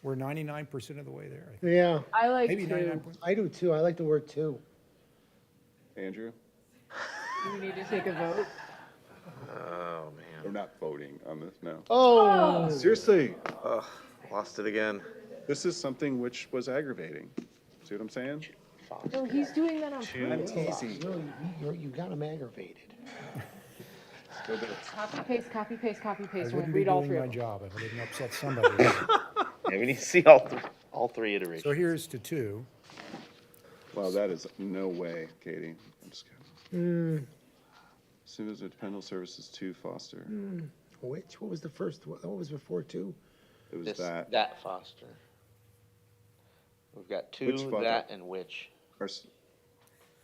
We're 99% of the way there, I think. Yeah, I like Maybe to. 99%. I do too. I like the word too. Andrew? We need to take a vote. Oh, We're man. not voting on this, no. Oh, Seriously, Ugh, lost it again. this is something which was aggravating. See what I'm saying? No, he's doing that on Two. purpose. Teasing. you got him aggravated. Go do it. Copy paste, copy paste, copy I paste. We'll wouldn't be read all doing three my of them. job if I didn't upset somebody. Yeah, we need to see all three iterations. So here's to two. Wow, that is no way, Katie. I'm just kidding. Soon as dependable services to foster. Which, what was the first, what was before two? It was This- that. That foster. We've got Which two, foster? that, and which. Our s-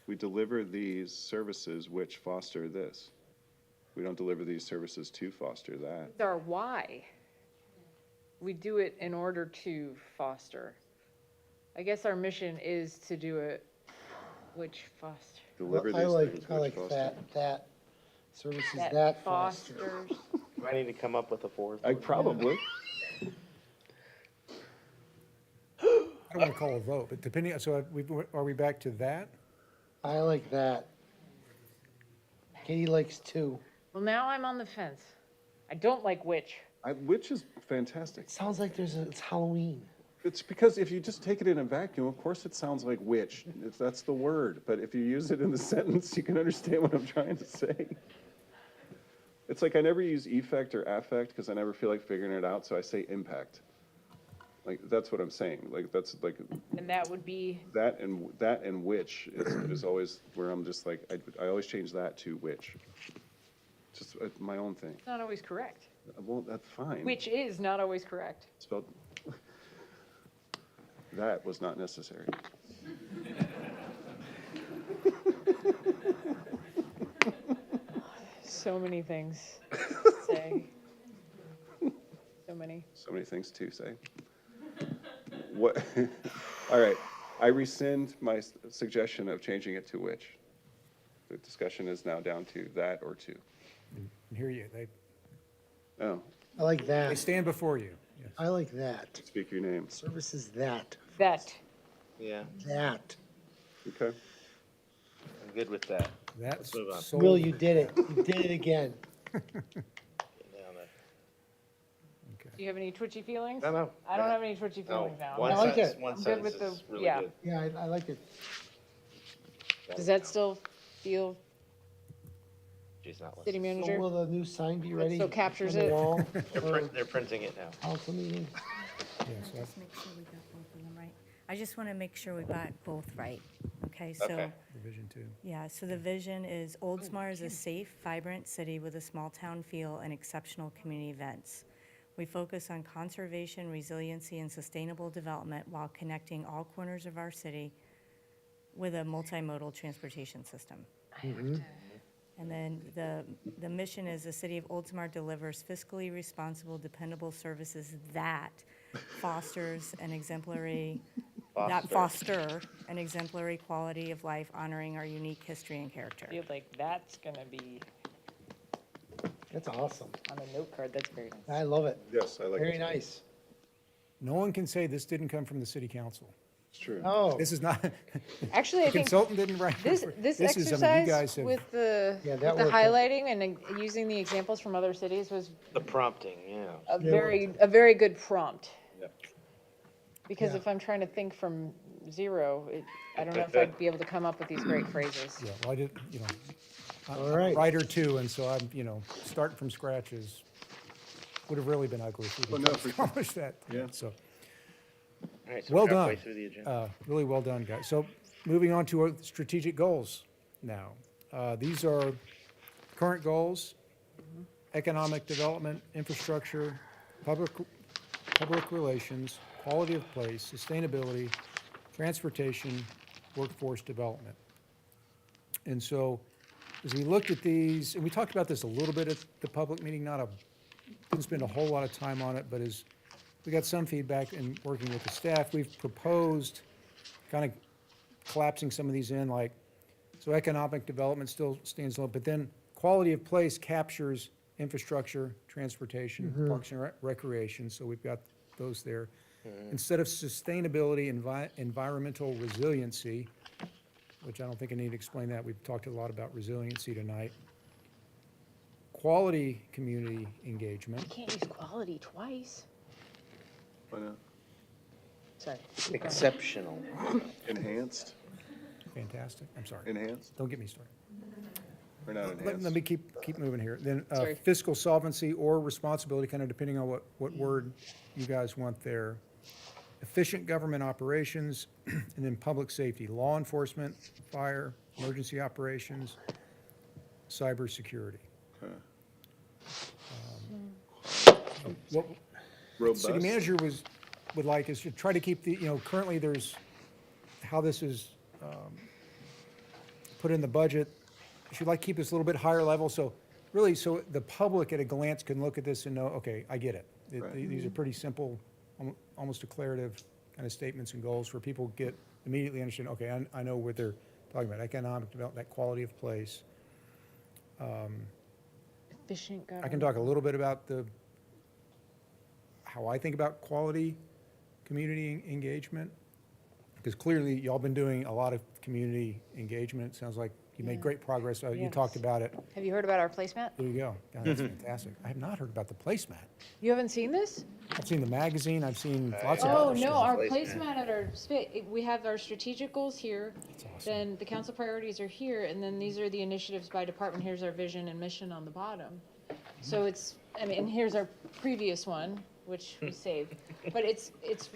We deliver these services which foster this. We don't deliver these services to foster that. It's our why. We do it in order to foster. I guess our mission is to do it, which foster. Deliver I these like, things I which like foster. that, services that foster. fosters. Do I need to come up with a fourth? I probably. I don't want to call a vote, but depending, so are we back to that? I like that. Katie likes two. Well, now I'm on the fence. I don't like which. Which is fantastic. Sounds like it's Halloween. It's because if you just take it in a vacuum, of course it sounds like which. That's the word. But if you use it in the sentence, you can understand what I'm trying to say. It's like I never use effect or affect because I never feel like figuring it out, so I say impact. Like, that's what I'm saying. Like, that's like, And that would be, that and which is always where I'm just like, I always change that to which. Just my own thing. not always correct. Well, that's fine. Which is not always correct. Spelled, that was not necessary. So many things to say. So many. So many things to say. What, all right, I rescind my suggestion of changing it to which. The discussion is now down to that or to. And here Oh, I like they that. stand before you. Yes. I like that. speak your name. Services that, That. Yeah, that. Okay. I'm good with that. That's move on. sold. Will, you did it. You did it again. Get down there. Okay. Do you have any twitchy feelings? No. I don't have any twitchy feelings now. One I like sentence, it. one I'm good sentence with the- is really yeah. good. Yeah, I like it. Does that still feel She's not city listening. So manager? will the new sign be ready? still captures on the it? wall They're for they're printing it now. council meeting? Yes, that's- Just make sure we got both of them right. I just want to make sure we got both right, okay? So, Okay. Division 2. yeah, so the vision is Oldsmar is a safe, vibrant city with a small-town feel and exceptional community events. We focus on conservation, resiliency, and sustainable development while connecting all corners of our city with a multimodal transportation system. And then the mission is the city of Oldsmar delivers fiscally responsible, dependable services that fosters an exemplary, that foster an exemplary quality of life, honoring our unique history and character. I feel like that's gonna be That's awesome. on a note card. That's very nice. I love it. Yes, I like it. Very nice. No one can say this didn't come from the city council. It's true. Oh, This is not, Actually, I the think consultant didn't write. this is, I mean, you exercise guys have- with the Yeah, with that the worked. highlighting and using the examples from other cities was The prompting, yeah. a very good prompt. Yep. Because Yeah. if I'm trying to think from zero, I don't know if I'd be able to come up with these great phrases. Yeah, well, I did, I'm All a right. writer too, and so I'm, starting from scratch would have really been ugly if we Well, didn't no, for- accomplish that. Yeah. So, All right, so well we're halfway done. through the agenda. Really well done, guys. So moving on to our strategic goals now. These are current goals: economic development, infrastructure, public relations, quality of place, sustainability, transportation, workforce development. And so, as we looked at these, and we talked about this a little bit at the public meeting, didn't spend a whole lot of time on it, but as we got some feedback in working with the staff, we've proposed kind of collapsing some of these in, like, so economic development still stands alone, but then quality of place captures infrastructure, transportation, parks and recreation, so we've got those there. Instead of sustainability, environmental resiliency, which I don't think I need to explain that, we've talked a lot about resiliency tonight. Quality community engagement, You can't use quality twice. Why not? Sorry. Exceptional. Enhanced, fantastic, I'm sorry, enhanced, don't get me started. or not Let enhanced? me keep moving here. Then Sorry. fiscal solvency or responsibility, kind of depending on what word you guys want there. Efficient government operations, and then public safety, law enforcement, fire, emergency operations, cybersecurity. Okay. What Robust. city manager would like is to try to keep the, currently there's, how this is put in the budget, she'd like to keep this a little bit higher level, so really, so the public at a glance can look at this and know, okay, I get it. Right. These are pretty simple, almost declarative kind of statements and goals for people to get, immediately understand, okay, I know what they're talking about, economic development, that quality of place. Efficient I can government. talk a little bit about how I think about quality community engagement, because clearly y'all been doing a lot of community engagement. It sounds like you made great progress. You talked Yes. about it. Have you heard about our placemat? There you go. God, that's fantastic. I have not heard about the placemat. You haven't seen this? I've seen the magazine, I've seen lots of Oh, other no, stuff. our Placemat. placemat at our, we have our strategic goals here. That's awesome. Then the council priorities are here, and then these are the initiatives by department. Here's our vision and mission on the bottom. So it's, and here's our previous one, which we saved. But it's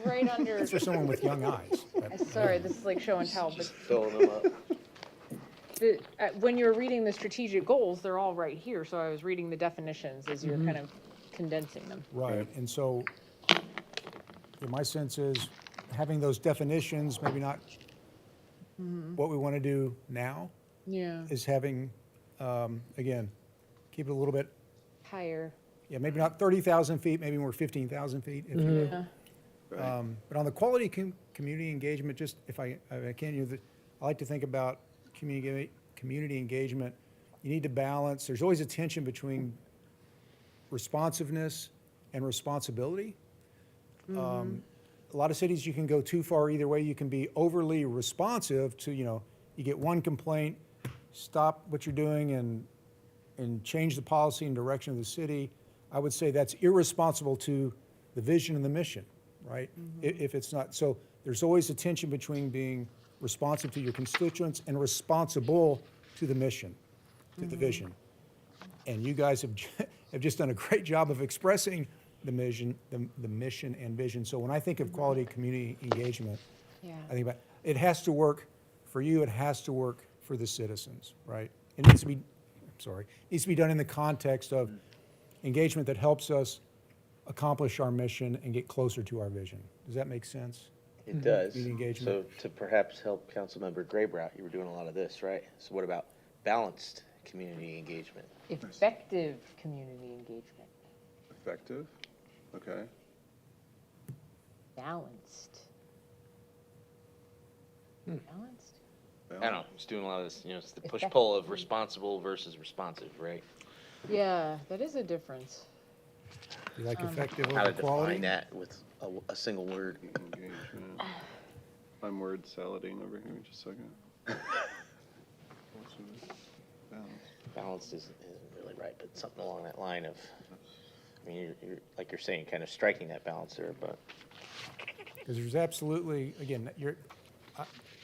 right under, That's for someone with young eyes. sorry, this is like show and tell, but Just filling them up. when you're reading the strategic goals, they're all right here. So I was reading the definitions as you're kind of condensing them. Right, and so my sense is having those definitions, maybe not what we want to do now, Yeah. is having, again, keep it a little bit, Higher. yeah, maybe not 30,000 feet, maybe more 15,000 feet, if you will. Yeah. Right. But on the quality community engagement, just if I can, I like to think about community engagement. You need to balance, there's always a tension between responsiveness and responsibility. A lot of cities, you can go too far either way. You can be overly responsive to, you get one complaint, stop what you're doing and change the policy and direction of the city. I would say that's irresponsible to the vision and the mission, right? If it's not, so there's always a tension between being responsive to your constituents and responsible to the mission, to the vision. And you guys have, have just done a great job of expressing the mission, the mission and vision. So when I think of quality community engagement, Yeah. I think about, it has to work for you, it has to work for the citizens, right? It needs to be, I'm sorry, it needs to be done in the context of engagement that helps us accomplish our mission and get closer to our vision. Does that make sense? It does. Community engagement. So to perhaps help Councilmember Graybrow, you were doing a lot of this, right? So what about balanced community engagement? Effective community engagement, Effective, okay. balanced. Balanced? I don't know, just doing a lot of this, it's the push-pull of responsible versus responsive, right? Yeah, that is a difference. You like effective How over to quality? define that with a single word. Engagement. I'm word salading over here, just a second. Balance. Balanced isn't really right, but something along that line of, I mean, you're, like you're saying, kind of striking that balance there, but. Because there's absolutely, again,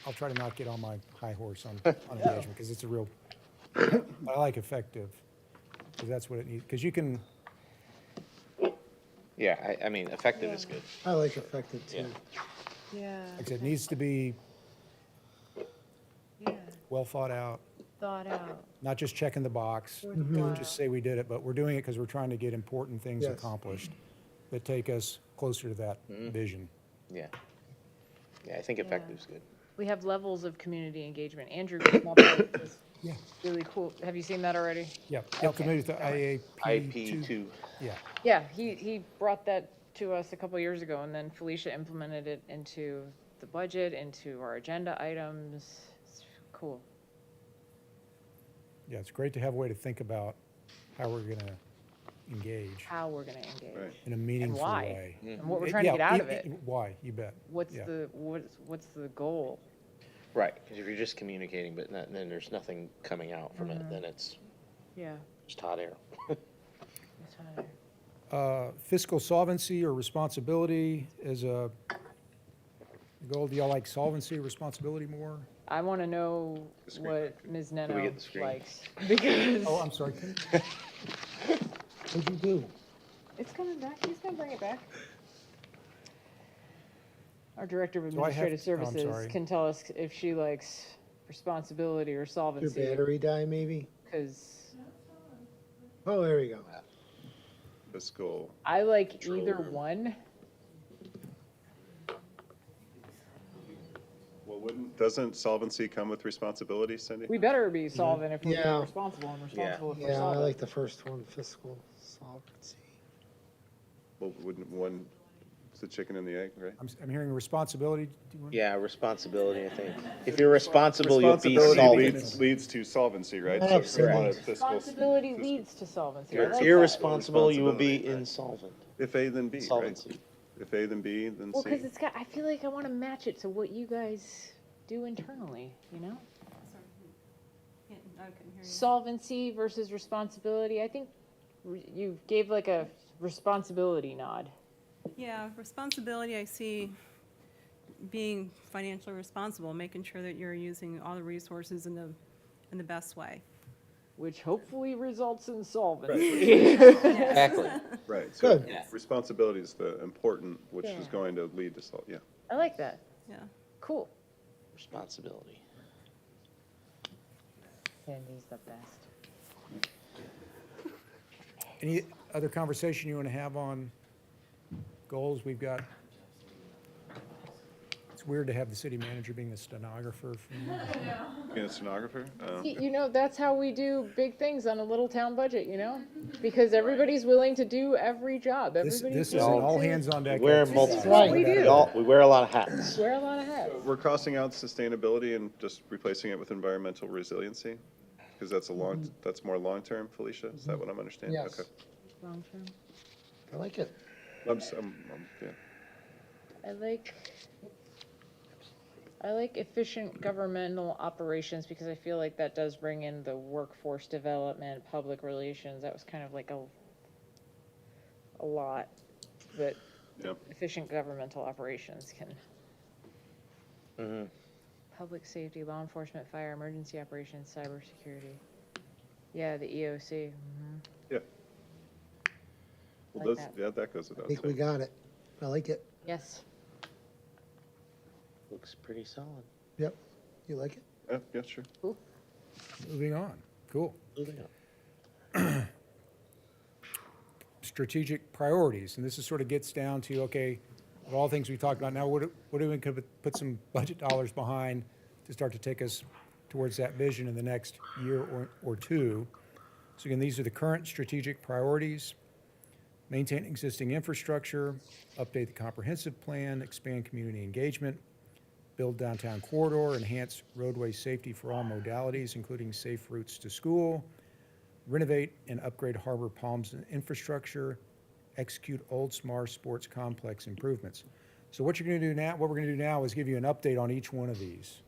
I'll try to not get on my high horse on engagement, because it's a real, but I like effective, because that's what it needs, because you can, Yeah, I mean, effective is good. I like effective too. Yeah. Yeah. like I said, it needs to be Yeah, well thought out, thought out. not just checking the box, or just say we did it, but we're doing it because we're trying to get important things Yes. accomplished that take us closer to that vision. Yeah. Yeah, I think effective's good. We have levels of community engagement. Andrew came up with this Yeah. really cool, have you seen that already? Yeah, familiar with the IAP IP two, Yeah, Yeah, he brought that to us a couple years ago, and then Felicia implemented it into the budget, into our agenda items. It's cool. yeah, it's great to have a way to think about how we're gonna engage How we're gonna engage. Right. in a meaningful why. way. And what we're trying to Yeah, get out of it. Why, you bet. What's Yeah. what's the goal? right, because if you're just communicating, but then there's nothing coming out from it, then it's Yeah. just hot air. that's how Fiscal solvency or responsibility is a goal. Do y'all like solvency or responsibility more? I want to know The screen. what Ms. we Neno get the screen? likes, because Oh, I'm sorry. What'd you do? it's coming back. He's gonna bring it back. Our Director of So I have- Administrative oh, I'm Services sorry. can tell us if she likes responsibility or Your solvency, battery die, maybe? because Oh, there we go. Fiscal, I like either Control. one. well, doesn't solvency come with responsibility, Cindy? We better be solvent if we're being Yeah. responsible, and responsible if we're Yeah, I solvent. like the first one, fiscal solvency. Well, wouldn't one, it's the chicken and the egg, right? I'm hearing responsibility. Do you want- Yeah, responsibility, I think. If you're responsible, you'll be Responsibility solvent. leads to solvency, right? So Perhaps if you it want a is. fiscal- Responsibility leads to solvency. I If like you're that. responsible, you will be Responsibility, right. insolvent. If A, then B, right? Solvency. If A, then B, then Well, C. because it's got, I feel like I want to match it to what you guys do internally, you know? Solvency versus responsibility. I think you gave like a responsibility nod. Yeah, responsibility, I see being financially responsible, making sure that you're using all the resources in the best way. Which hopefully results in solvency. Exactly. Right, so Good. responsibility is the important, which is Yeah. going to lead to, yeah. I like that. Yeah. Cool. Responsibility. Sandy's the best. Any other conversation you want to have on goals? We've got, it's weird to have the city manager being the stenographer. Being a stenographer? You know, that's how we do big things on a little town budget, you know? Because everybody's willing to do every job. This Everybody's is an willing all to hands on deck. Wear exercise. multiple. what we do. We wear a lot of hats. wear a lot of hats. We're crossing out sustainability and just replacing it with environmental resiliency? Because that's that's more long-term, Felicia? Is that what I'm understanding? Yes. Okay. Long term. I like it. Yeah. I like efficient governmental operations because I feel like that does bring in the workforce development, public relations. That was kind of like a lot, but Yep. efficient governmental operations can. Public safety, law enforcement, fire, emergency operations, cybersecurity. Yeah, the EOC. Yeah. Well, Like those, that. yeah, that goes I without think we saying. got it. I like it. Yes. Looks pretty solid. Yep. You like it? Yeah, sure. Moving on. Cool. Moving on. Strategic priorities, and this is sort of gets down to, okay, of all things we talked about, now what do we could put some budget dollars behind to start to take us towards that vision in the next year or two? So again, these are the current strategic priorities: maintain existing infrastructure, update the comprehensive plan, expand community engagement, build downtown corridor, enhance roadway safety for all modalities, including safe routes to school, renovate and upgrade Harbor Palms infrastructure, execute Oldsmar Sports Complex improvements. So what you're going to do now, what we're going to do now is give you an update on each one of these,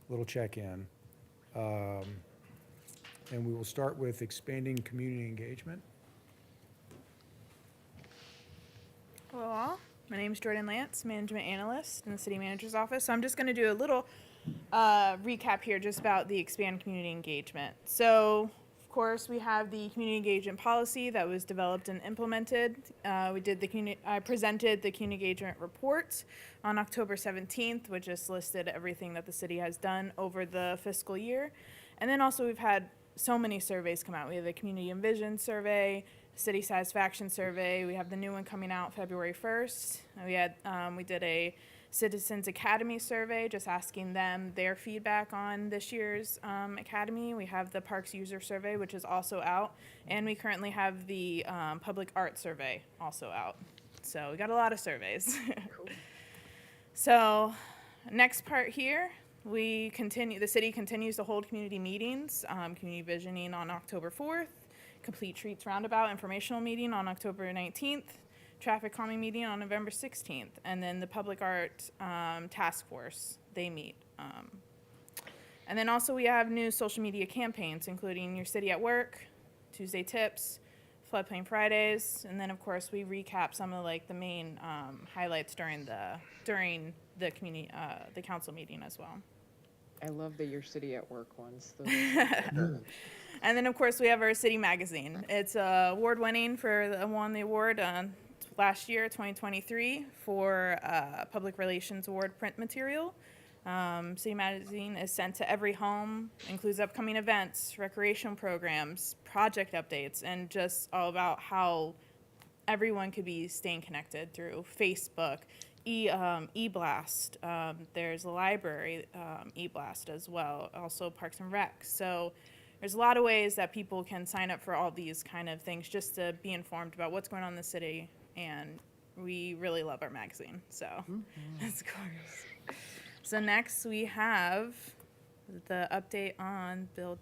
little check-in. And we will start with expanding community engagement. Hello all, my name is Jordan Lance, Management Analyst in the City Manager's Office. So I'm just going to do a little recap here just about the expand community engagement. So of course we have the community engagement policy that was developed and implemented. I presented the community engagement report on October 17th, which just listed everything that the city has done over the fiscal year. And then also we've had so many surveys come out. We have the Community Envision survey, City Satisfaction survey. We have the new one coming out February 1st. We did a Citizens Academy survey, just asking them their feedback on this year's Academy. We have the Parks User Survey, which is also out. And we currently have the Public Art Survey also out. So we got a lot of surveys. Cool. So next part here, the city continues to hold community meetings, community visioning on October 4th, Complete Treats Roundabout informational meeting on October 19th, traffic calming meeting on November 16th, and then the Public Art Task Force, they meet. And then also we have new social media campaigns, including Your City at Work, Tuesday Tips, Floodplain Fridays, and then of course we recap some of like the main highlights during the community, the council meeting as well. I love the Your City at Work ones. And then, of course, we have our city magazine. It's award-winning won the award last year, 2023, for Public Relations Award print material. City magazine is sent to every home, includes upcoming events, recreation programs, project updates, and just all about how everyone could be staying connected through Facebook, e-blast. There's a library e-blast as well, also Parks and Rec. So there's a lot of ways that people can sign up for all these kind of things just to be informed about what's going on in the city, and we really love our magazine, so of course. So next we have the update on Build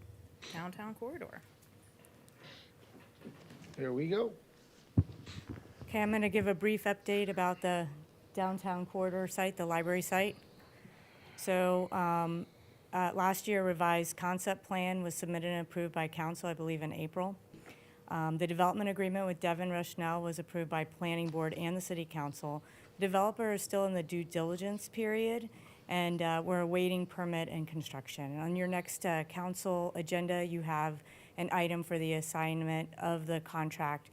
Downtown Corridor. There we go. Okay, I'm going to give a brief update about the downtown corridor site, the library site. So last year, a revised concept plan was submitted and approved by council, I believe in April. The development agreement with Devin Rushnell was approved by planning board and the city council. The developer is still in the due diligence period, and we're awaiting permit and construction. On your next council agenda, you have an item for the assignment of the contract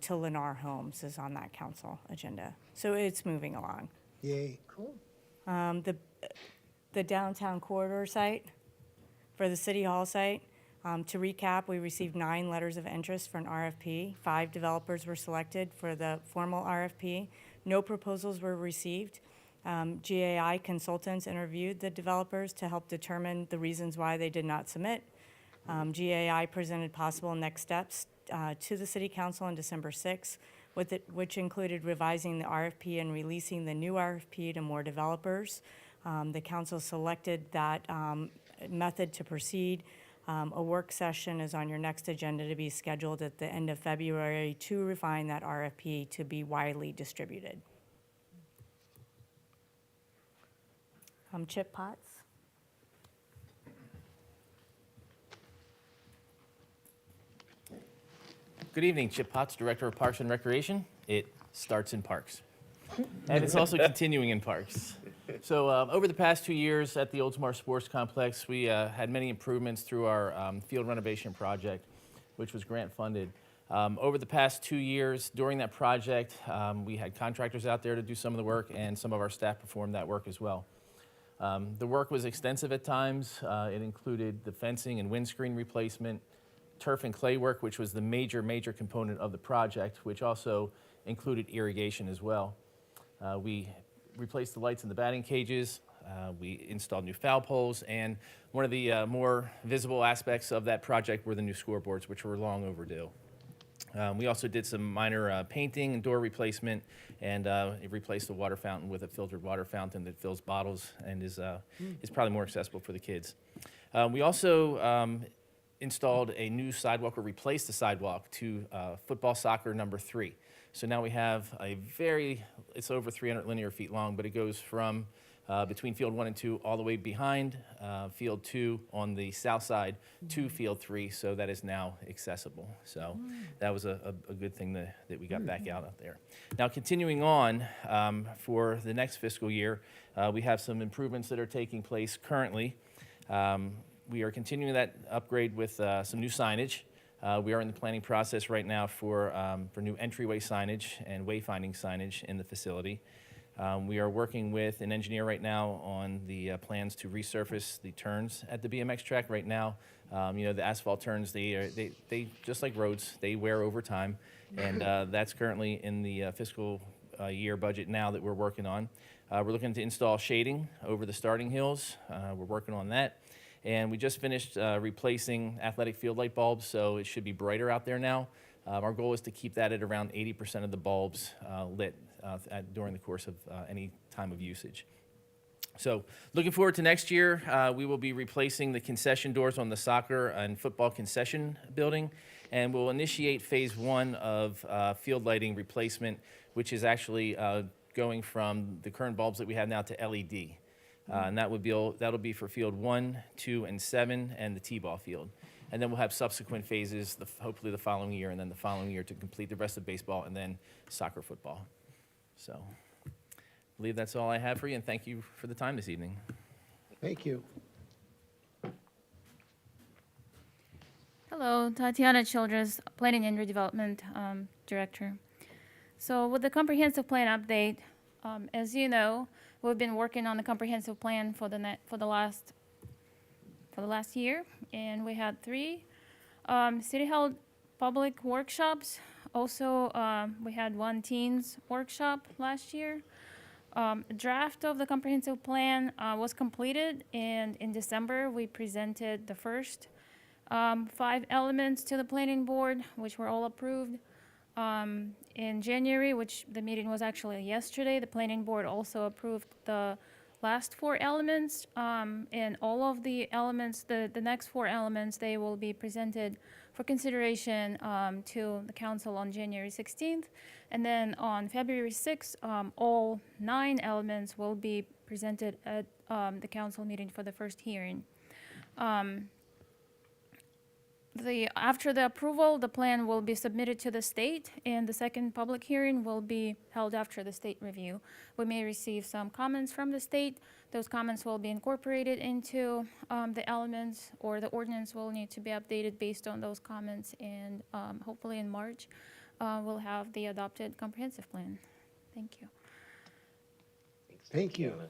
to Lennar Homes is on that council agenda. So it's moving along. Yay. Cool. The downtown corridor site for the city hall site, to recap, we received 9 letters of interest for an RFP. 5 developers were selected for the formal RFP. No proposals were received. GAI consultants interviewed the developers to help determine the reasons why they did not submit. GAI presented possible next steps to the city council on December 6th, which included revising the RFP and releasing the new RFP to more developers. The council selected that method to proceed. A work session is on your next agenda to be scheduled at the end of February to refine that RFP to be widely distributed. Chip Potts. Good evening, Chip Potts, Director of Parks and Recreation. It starts in parks. And it's also continuing in parks. So over the past 2 years at the Oldsmar Sports Complex, we had many improvements through our field renovation project, which was grant funded. Over the past 2 years, during that project, we had contractors out there to do some of the work, and some of our staff performed that work as well. The work was extensive at times. It included the fencing and windscreen replacement, turf and clay work, which was the major component of the project, which also included irrigation as well. We replaced the lights in the batting cages. We installed new foul poles, and one of the more visible aspects of that project were the new scoreboards, which were long overdue. We also did some minor painting and door replacement, and replaced the water fountain with a filtered water fountain that fills bottles and is probably more accessible for the kids. We also installed a new sidewalk, or replaced the sidewalk to football soccer number 3. So now we have it's over 300 linear feet long, but it goes from between field 1 and 2 all the way behind field 2 on the south side to field 3, so that is now accessible. So that was a good thing that we got back out there. Now continuing on for the next fiscal year, we have some improvements that are taking place currently. We are continuing that upgrade with some new signage. We are in the planning process right now for new entryway signage and wayfinding signage in the facility. We are working with an engineer right now on the plans to resurface the turns at the BMX track. Right now, the asphalt turns, they just like roads, they wear over time, and that's currently in the fiscal year budget now that we're working on. We're looking to install shading over the starting hills. We're working on that. And we just finished replacing athletic field light bulbs, so it should be brighter out there now. Our goal is to keep that at around 80% of the bulbs lit during the course of any time of usage. So looking forward to next year, we will be replacing the concession doors on the soccer and football concession building, and we'll initiate phase 1 of field lighting replacement, which is actually going from the current bulbs that we have now to LED. And that'll be for field 1, 2, and 7, and the T-ball field. And then we'll have subsequent phases, hopefully the following year, and then the following year to complete the rest of baseball, and then soccer, football. So I believe that's all I have for you, and thank you for the time this evening. Thank you. Hello, Tatiana Childress, Planning and Redevelopment Director. So with the comprehensive plan update, as you know, we've been working on the comprehensive plan for the last year, and we had 3 city-held public workshops. Also, we had 1 teens workshop last year. A draft of the comprehensive plan was completed, and in December we presented the first 5 elements to the planning board, which were all approved. In January, which the meeting was actually yesterday, the planning board also approved the last 4 elements, and all of the elements, the next 4 elements, they will be presented for consideration to the council on January 16th. And then on February 6th, all 9 elements will be presented at the council meeting for the first hearing. After the approval, the plan will be submitted to the state, and the second public hearing will be held after the state review. We may receive some comments from the state. Those comments will be incorporated into the elements, or the ordinance will need to be updated based on those comments, and hopefully in March, we'll have the adopted comprehensive plan. Thank you. Thank you.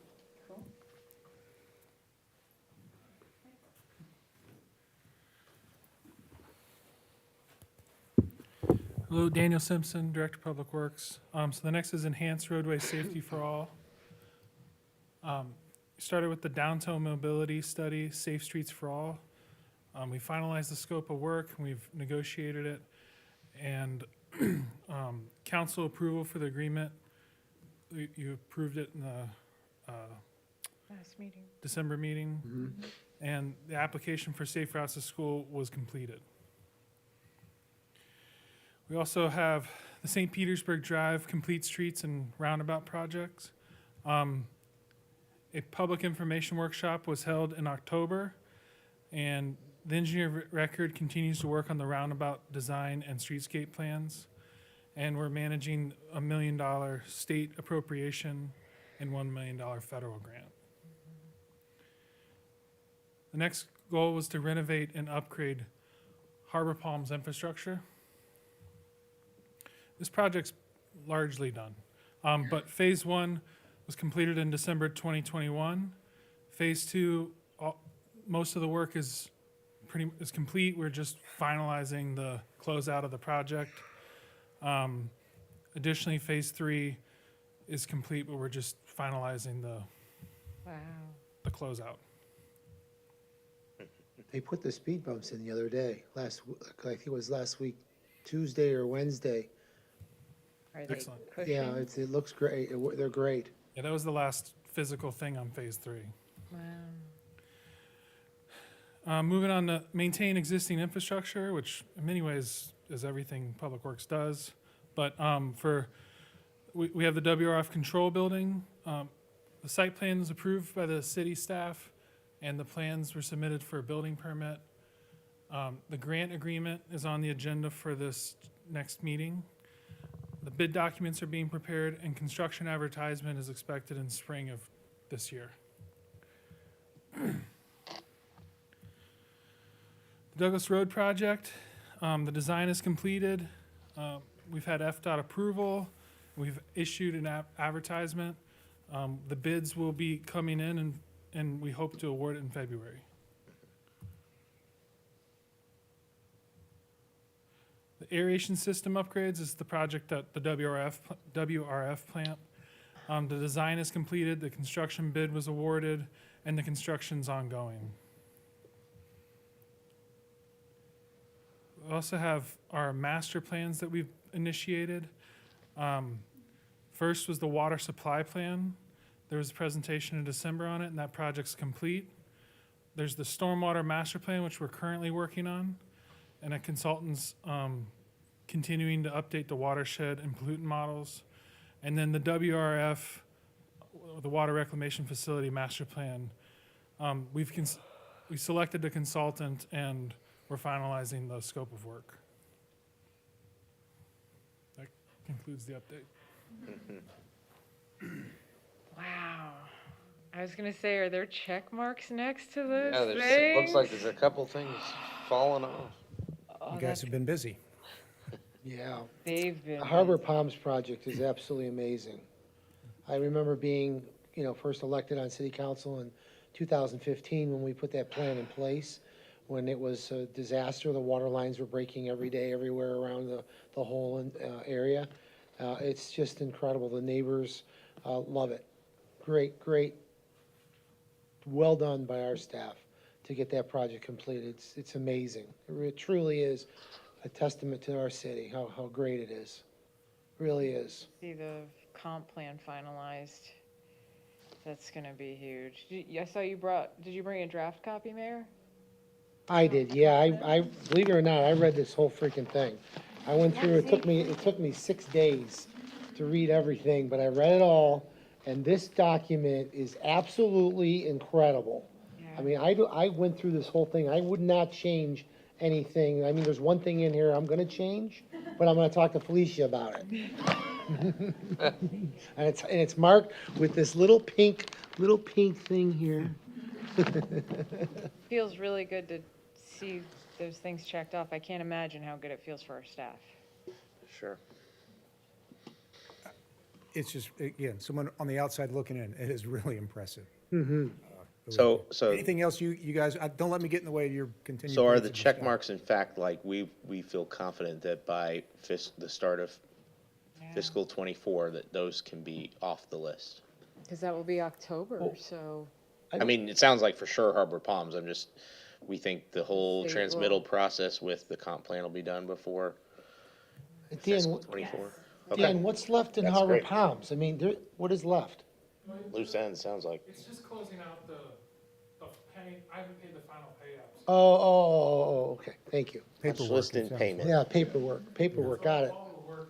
Hello, Daniel Simpson, Director of Public Works. So the next is enhanced roadway safety for all. Started with the downtown mobility study, Safe Streets for All. We finalized the scope of work, we've negotiated it, and council approval for the agreement. You approved it in the Last meeting. December meeting, and the application for Safe Routes to School was completed. We also have the St. Petersburg Drive Complete Streets and Roundabout projects. A public information workshop was held in October, and the engineer record continues to work on the roundabout design and streetscape plans. and we're managing $1 million state appropriation and $1 million federal grant. The next goal was to renovate and upgrade Harbor Palms infrastructure. This project's largely done, but phase 1 was completed in December 2021. Phase 2, most of the work is complete. We're just finalizing the closeout of the project. Additionally, phase 3 is complete, but we're just finalizing Wow. the closeout. They put the speed bumps in the other day, I think it was last week, Tuesday or Wednesday. Are they Excellent. Yeah, cushioned? it looks great. They're great. Yeah, that was the last physical thing on phase 3. Wow. Moving on to maintain existing infrastructure, which in many ways is everything Public Works does. But we have the WRF control building. The site plan was approved by the city staff, and the plans were submitted for a building permit. The grant agreement is on the agenda for this next meeting. The bid documents are being prepared, and construction advertisement is expected in spring of this year. The Douglas Road project, the design is completed. We've had FDOT approval. We've issued an advertisement. The bids will be coming in, and we hope to award it in February. The aeration system upgrades is the project at the WRF plant. The design is completed, the construction bid was awarded, and the construction's ongoing. We also have our master plans that we've initiated. First was the water supply plan. There was a presentation in December on it, and that project's complete. There's the stormwater master plan, which we're currently working on, and a consultant's continuing to update the watershed and pollutant models. And then the WRF, the Water Reclamation Facility Master Plan. We selected a consultant, and we're finalizing the scope of work. That concludes the update. Wow. I was gonna say, are there check marks next to those Yeah, there's, things? it looks like there's a couple things falling off. Oh, You guys have been busy. Yeah. they've been. The Harbor Palms project is absolutely amazing. I remember being, first elected on city council in 2015 when we put that plan in place, when it was a disaster. The water lines were breaking every day, everywhere around the whole area. It's just incredible. The neighbors love it. Great, great. Well done by our staff to get that project completed. It's amazing. It truly is a testament to our city, how great it is. Really is. See the comp plan finalized. That's gonna be huge. I saw you did you bring a draft copy, Mayor? I did, yeah. I believe it or not, I read this whole freaking thing. I went through, it took me 6 days to read everything, but I read it all, and this document is absolutely incredible. I mean, I went through this whole thing. I would not change anything. I mean, there's one thing in here I'm gonna change, but I'm gonna talk to Felicia about it. And it's marked with this little pink thing here. Feels really good to see those things checked off. I can't imagine how good it feels for our staff. Sure. It's just, again, someone on the outside looking in, it is really impressive. So Anything else you guys, don't let me get in the way of your continued. So are plans the of check stuff. marks, in fact, like we feel confident that by the start of fiscal '24, that those can be off the list? Because that will be October, so. I mean, it sounds like for sure Harbor Palms. We think the whole State transmittal will. process with the comp plan will be done before Dan, fiscal '24. Dan, what's left in That's Harbor great. Palms? I mean, what is left? Loose ends, sounds like. It's just closing out the pay, I haven't paid the final payouts. Oh, okay, thank you. Touch Paperwork, list it and sounds payment. Yeah, paperwork, got it. All the work,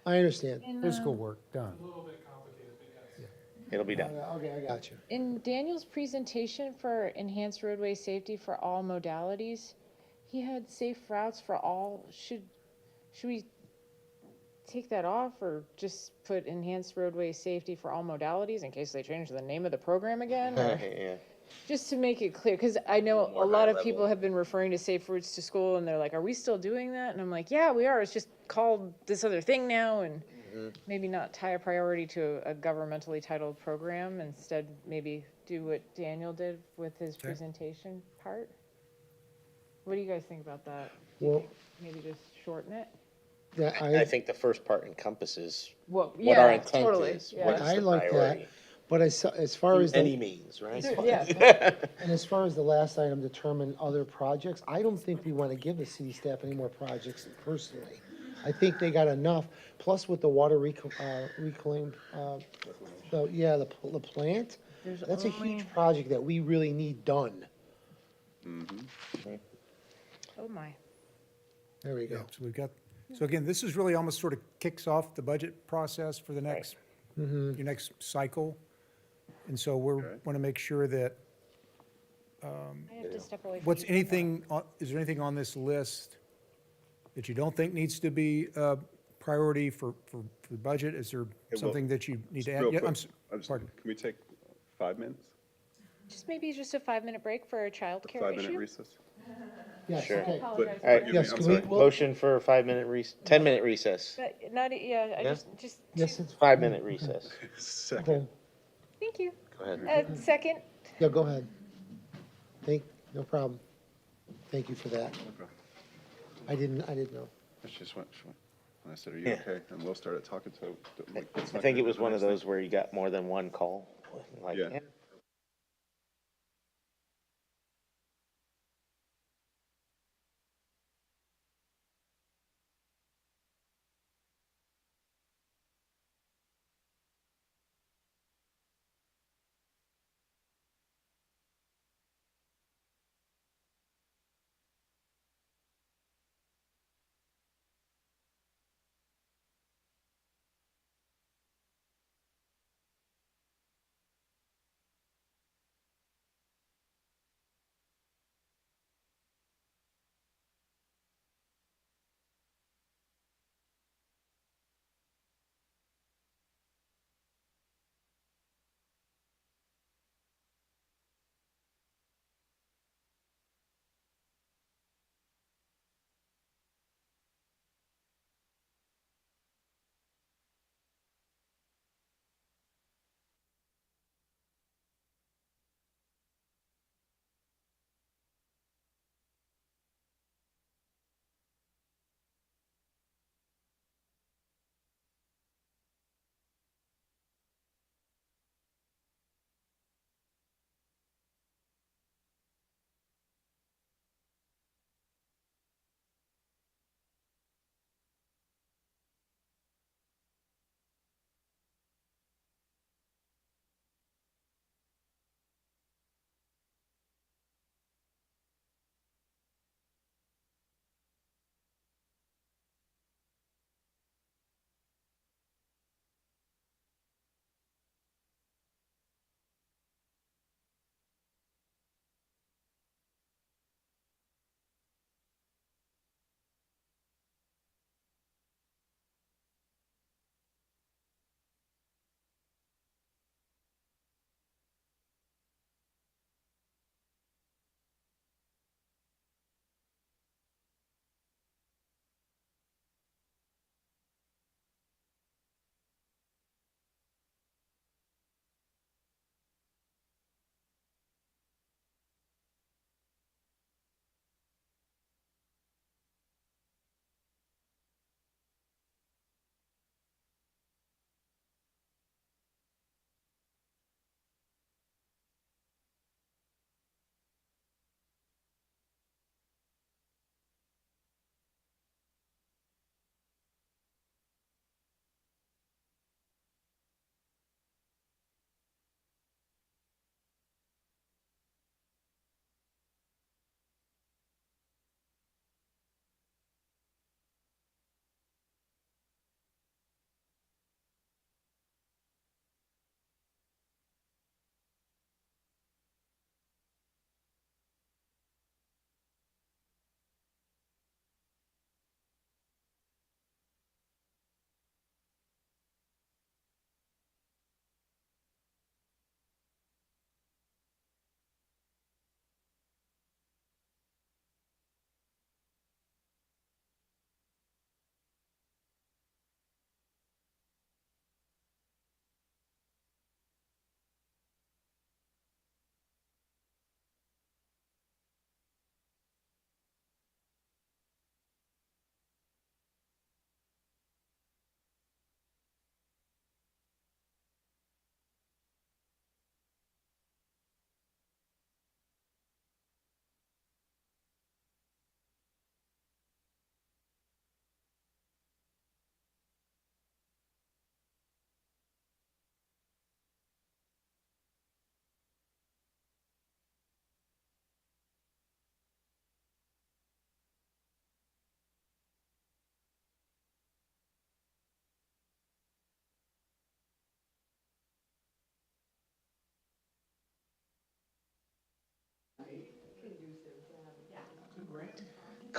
I understand. Physical work done. a little bit complicated, but yes. It'll be done. Okay, I got you. In Daniel's presentation for enhanced roadway safety for all modalities, he had safe routes for all. Should we take that off or just put enhanced roadway safety for all modalities in case they change the name of the program again? Or Yeah. just to make it clear, because I know More a lot high of people level. have been referring to Safe Routes to School, and they're like, are we still doing that? And I'm like, yeah, we are. It's just called this other thing now, and maybe not tie a priority to a governmentally titled program. Instead, maybe do what Daniel did with his presentation part. What do you guys think about that? Do you Well- think maybe just shorten it? Yeah, I think the first part encompasses Well, what our yeah, intent totally, is, yeah. what is I the like that. priority. But as far Through as any the, means, right? Yeah. and as far as the last item, determine other projects, I don't think we want to give the city staff any more projects personally. I think they got enough, plus with the water reclaim, the plant, There's that's a only- huge project that we really need done. Oh, my. There we Yeah, go. so we've got, so again, this is really almost sort of kicks off the budget process for the next, your next cycle. And so we're, want to make sure that, I have to step away from what's you. anything, is there anything on this list that you don't think needs to be a priority for the budget? Is there well, something that you need to add? Real Yeah, quick, pardon. can we take 5 minutes? Just maybe just a 5-minute break for a childcare 5-minute ach recess? Yes, Sure. okay. But- All right. forgive me, Yes, I'm can we, sorry. well, Motion for a 10-minute recess. But not, yeah, I Yeah? just, yes, it's, 5-minute recess. Second. okay. thank you. Go ahead. Second, Yeah, go ahead. No problem. Thank you for that. Okay. I didn't know. She just went, and I said, are you Yeah. okay? And Will started talking to, like, I think it was one of those where you got more than one call. Like, Yeah. yeah,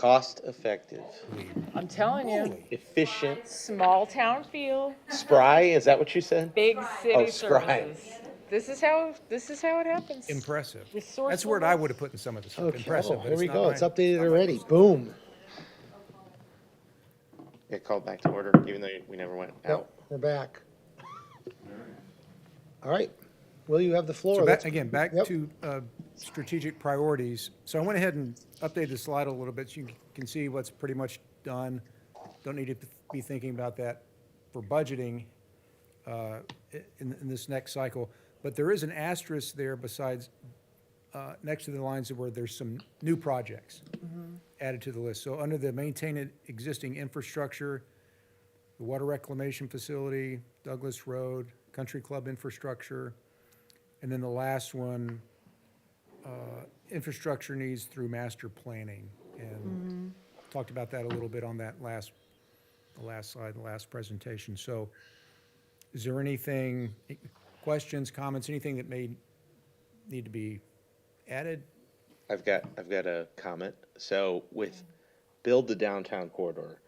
Cost-effective, I'm telling you, Holy. efficient, small town feel, spry, is that what you said? big city spry. services. This is how it happens. Impressive. That's the Resourcefulness. word I would have put in some of this stuff. Okay, Impressive, oh, but here it's we not go. mine. It's updated already. Boom. Get called back to order, even though we never went Yep, out. we're back. All right. Will, you have the floor. So Let's- back Yep. to strategic priorities. So I went ahead and updated the slide a little bit so you can see what's pretty much done. Don't need to be thinking about that for budgeting in this next cycle. But there is an asterisk there besides, next to the lines where there's some new projects added to the list. So under the maintain existing infrastructure, the water reclamation facility, Douglas Road, Country Club infrastructure, and then the last one, infrastructure needs through master planning. And talked about that a little bit on that the last slide, the last presentation. So is there anything, questions, comments, anything that may need to be added? I've got a comment. So with build the downtown corridor,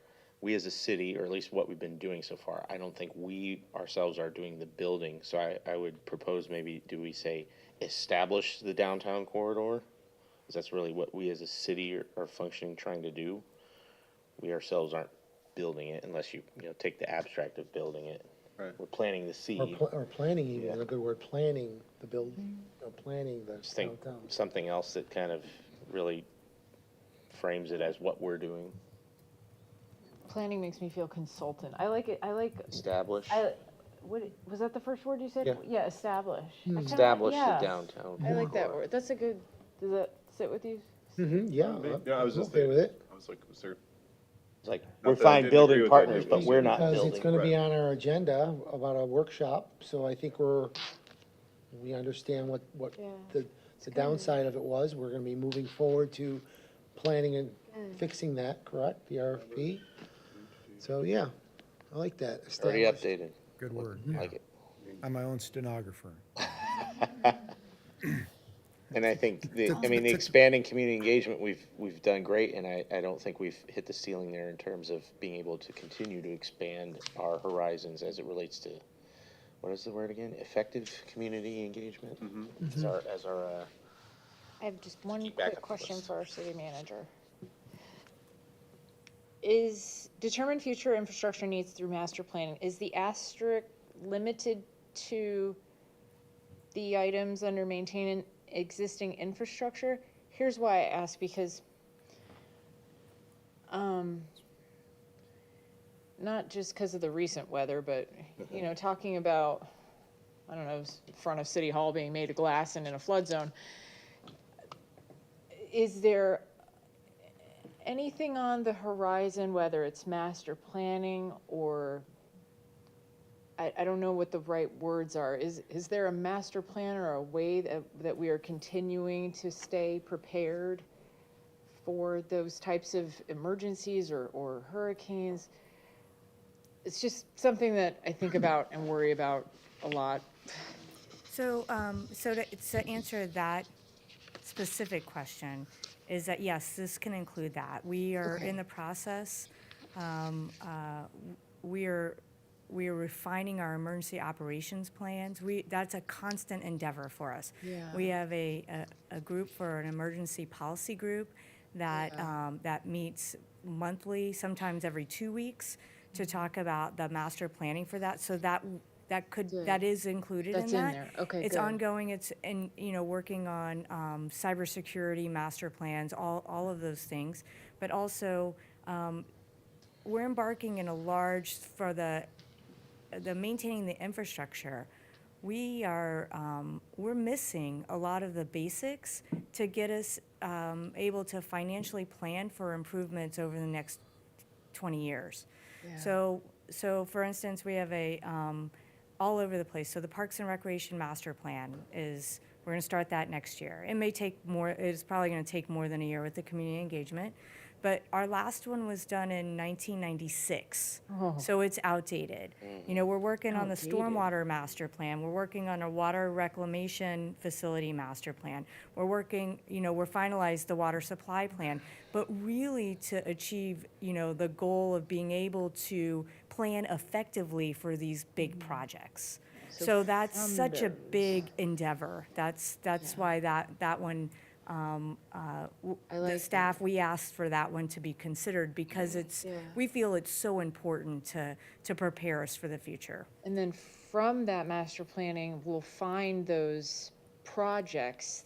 we as a city, or at least what we've been doing so far, I don't think we ourselves are doing the building. So I would propose maybe, do we say establish the downtown corridor? Because that's really what we as a city are functioning, trying to do. We ourselves aren't building it unless you take the abstract of building it. Right. We're planting the Or seed. or planning, even, Yeah. a good word, planning the building, or planning the Just think downtown. something else that kind of really frames it as what we're doing. Planning makes me feel consultant. I like it. Establish. What was that the first word you said? Yeah. Yeah, establish. I kinda- Establish the yeah. downtown. I like that corridor. word. That's a good. Does that sit with you? Mm-hmm, yeah. Yeah, I was I'm just okay with it. I was like, was there? It's like, Not we're that I fine didn't agree building with partners, it, but we're not Because it's building. gonna be on our agenda about a workshop, so I think we understand what Yeah. the downside of it was. We're gonna be moving forward to planning and fixing that, correct, the RFP? So, yeah, I like that. Already Established. updated. Good word. Like it. I'm my own stenographer. And I think, the expanding community engagement, we've done great, and I don't think we've hit the ceiling there in terms of being able to continue to expand our horizons as it relates to, what is the word again? Effective community engagement? As our, I have just one Keep back quick up the question list. for our city manager. Is determine future infrastructure needs through master planning, is the asterisk limited to the items under maintaining existing infrastructure? Here's why I ask, because not just because of the recent weather, but, talking about, I don't know, front of City Hall being made of glass and in a flood zone. Is there anything on the horizon, whether it's master planning or, I don't know what the right words are. Is there a master plan or a way that we are continuing to stay prepared for those types of emergencies or hurricanes? It's just something that I think about and worry about a lot. So, to answer that specific question, is that yes, this can include that. We are in the process. We are refining our emergency operations plans. That's a constant endeavor for us. Yeah. We have a group for an emergency policy group that meets monthly, sometimes every 2 weeks, to talk about the master planning for that. So that is included in that. That's in there. Okay, It's good. ongoing. It's working on cybersecurity master plans, all of those things. But also, we're embarking in a large, for the maintaining the infrastructure. We're missing a lot of the basics to get us able to financially plan for improvements over the next 20 years. Yeah. So for instance, we have all over the place. So the Parks and Recreation Master Plan we're going to start that next year. It may take more, it's probably going to take more than a year with the community engagement. but our last one was done in 1996. Oh. So it's outdated. You know, we're working on the Outdated. stormwater master plan. We're working on a water reclamation facility master plan. We're working, you know, we're finalized the water supply plan. But really to achieve, you know, the goal of being able to plan effectively for these big projects. So that's from such a those. big endeavor. That's why that one, I the like staff, we asked for that one to be considered because it's, Yeah. we feel it's so important to prepare us for the future. And then from that master planning, we'll find those projects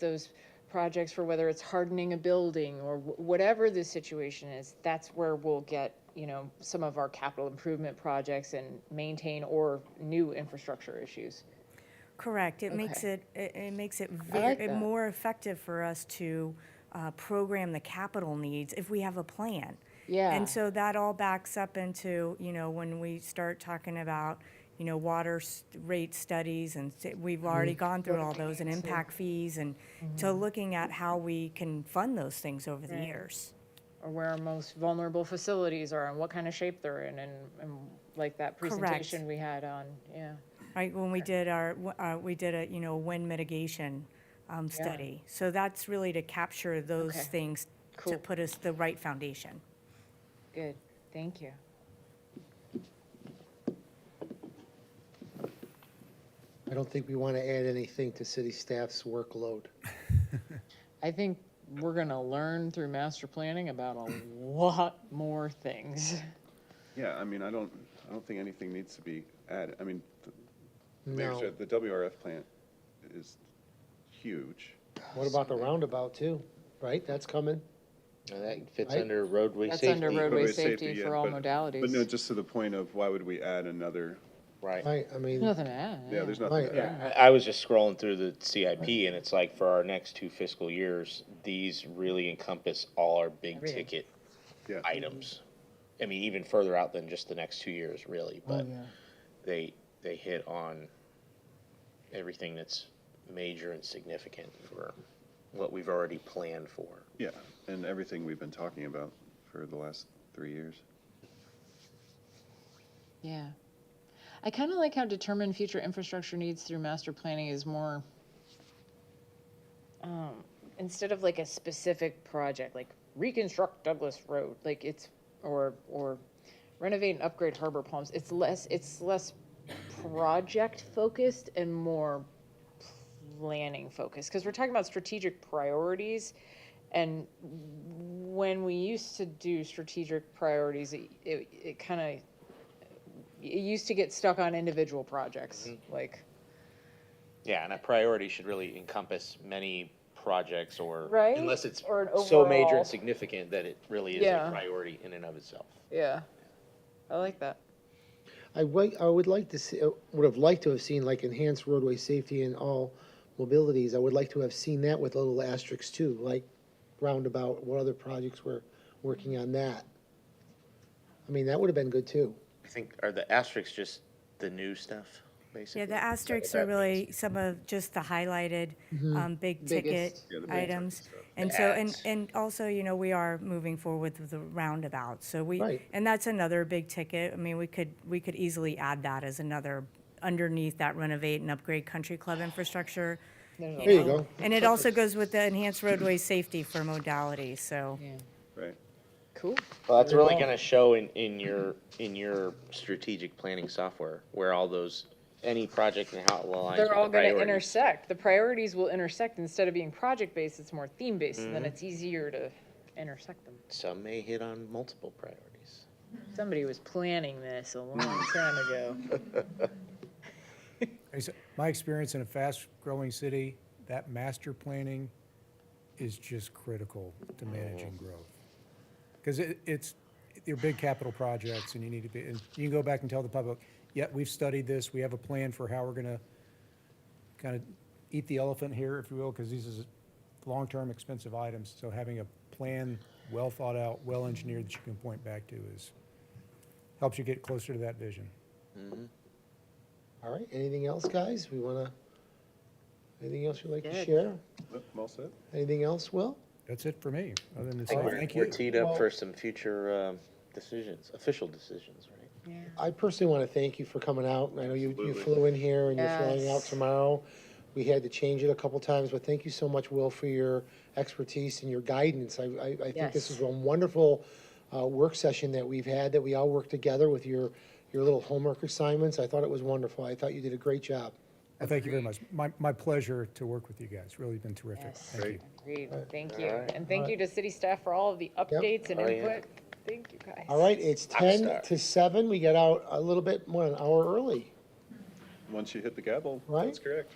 for whether it's hardening a building or whatever the situation is, that's where we'll get, you know, some of our capital improvement projects and maintain or new infrastructure issues. Correct. It makes Okay. it makes it I like very, that. more effective for us to program the capital needs if we have a plan. Yeah. And so that all backs up into, you know, when we start talking about, you know, rate studies, and we've already gone through all those, and impact fees, and to looking at how we can fund those things over the Right. years. Or where our most vulnerable facilities are and what kind of shape they're in and like that presentation we had on, yeah. Right, when we did we did a, you know, wind mitigation study. So that's really to capture those Okay. things to Cool. put us the right foundation. Good, thank you. I don't think we want to add anything to city staff's workload. I think we're gonna learn through master planning about a lot more things. Yeah, I mean, I don't think anything needs to be added. I mean, No. the WRF plant is huge. What about the roundabout too, right? That's coming. Now, that fits Right. under roadway That's safety. under roadway Roadway safety yeah, for all but modalities. no, just to the point of why would we add another? Right. Right, I mean, Nothing to add. Yeah, there's nothing. Right. to add. I was just scrolling through the CIP, and it's like for our next 2 fiscal years, these really encompass all our big Everything. ticket Yeah. items. I mean, even further out than just the next 2 years, really, but they hit on everything that's major and significant for what we've already planned for. Yeah, and everything we've been talking about for the last 3 years. Yeah. I kind of like how determine future infrastructure needs through master planning is more, instead of like a specific project, like reconstruct Douglas Road, like it's, or renovate and upgrade Harbor Palms, it's less project focused and more planning focused, because we're talking about strategic priorities. And when we used to do strategic priorities, it kind of, it used to get stuck on individual projects, like, Yeah, and a priority should really encompass many projects or, Right? unless it's Or an so major overall- and significant that it really is Yeah. a priority in and of itself. yeah. I like that. I would like to see, would have liked to have seen like enhanced roadway safety in all mobilities. I would like to have seen that with a little asterisk too, like roundabout, what other projects we're working on that. I mean, that would have been good too. I think, are the asterisks just the new stuff, basically? Yeah, the Is that what asterisks that are means? really some of just the highlighted, big ticket Biggest. Yeah, the big items. ticket stuff. And The so, ads. and also, you know, we are moving forward with the roundabout, so Right. and that's another big ticket. I mean, we could easily add that as another, underneath that renovate and upgrade country club infrastructure. There's a There you lot. go. And it also goes with the enhanced roadway safety for modality, so. Yeah, Right. cool. Well, that's Very really well. gonna show in your strategic planning software, where all those, any project and how it aligns with They're the all gonna priorities. intersect. The priorities will intersect. Instead of being project-based, it's more theme-based, and then it's easier to intersect them. Some may hit on multiple priorities. Somebody was planning this a long time ago. Like I said, my experience in a fast-growing city, that master planning is just critical to managing growth. Because they're big capital projects, and you need to be, and you can go back and tell the public, yeah, we've studied this, we have a plan for how we're gonna kind of eat the elephant here, if you will, because these is long-term expensive items. So having a plan, well thought out, well engineered, that you can point back to helps you get closer to that vision. All right, anything else, guys? Anything else you'd like to Good. share? Yep, all set. Anything else, Will? That's it for me, other than to I say think thank we're you. teed up for some future decisions, official decisions, right? I personally want to thank you for coming out. I know you Absolutely. flew in here and you're flying out Yes. tomorrow. We had to change it a couple times, but thank you so much, Will, for your expertise and your guidance. I think this is Yes. a wonderful work session that we've had, that we all worked together with your little homework assignments. I thought it was wonderful. I thought you did a great job. Well, thank you very much. My pleasure to work with you guys. Really been terrific. Yes. Thank you. Agreed, thank you. right. And thank you to city staff for all of the updates and Oh, yeah. input. Thank you, guys. All right, it's 10 Rockstar. to 7. We got out a little bit more than an hour early. Once you hit the gavel, Right. that's correct.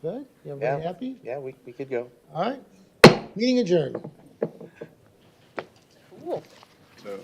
Good? Everybody Yeah. happy? Yeah, we could go. All right. Meeting adjourned. Cool. So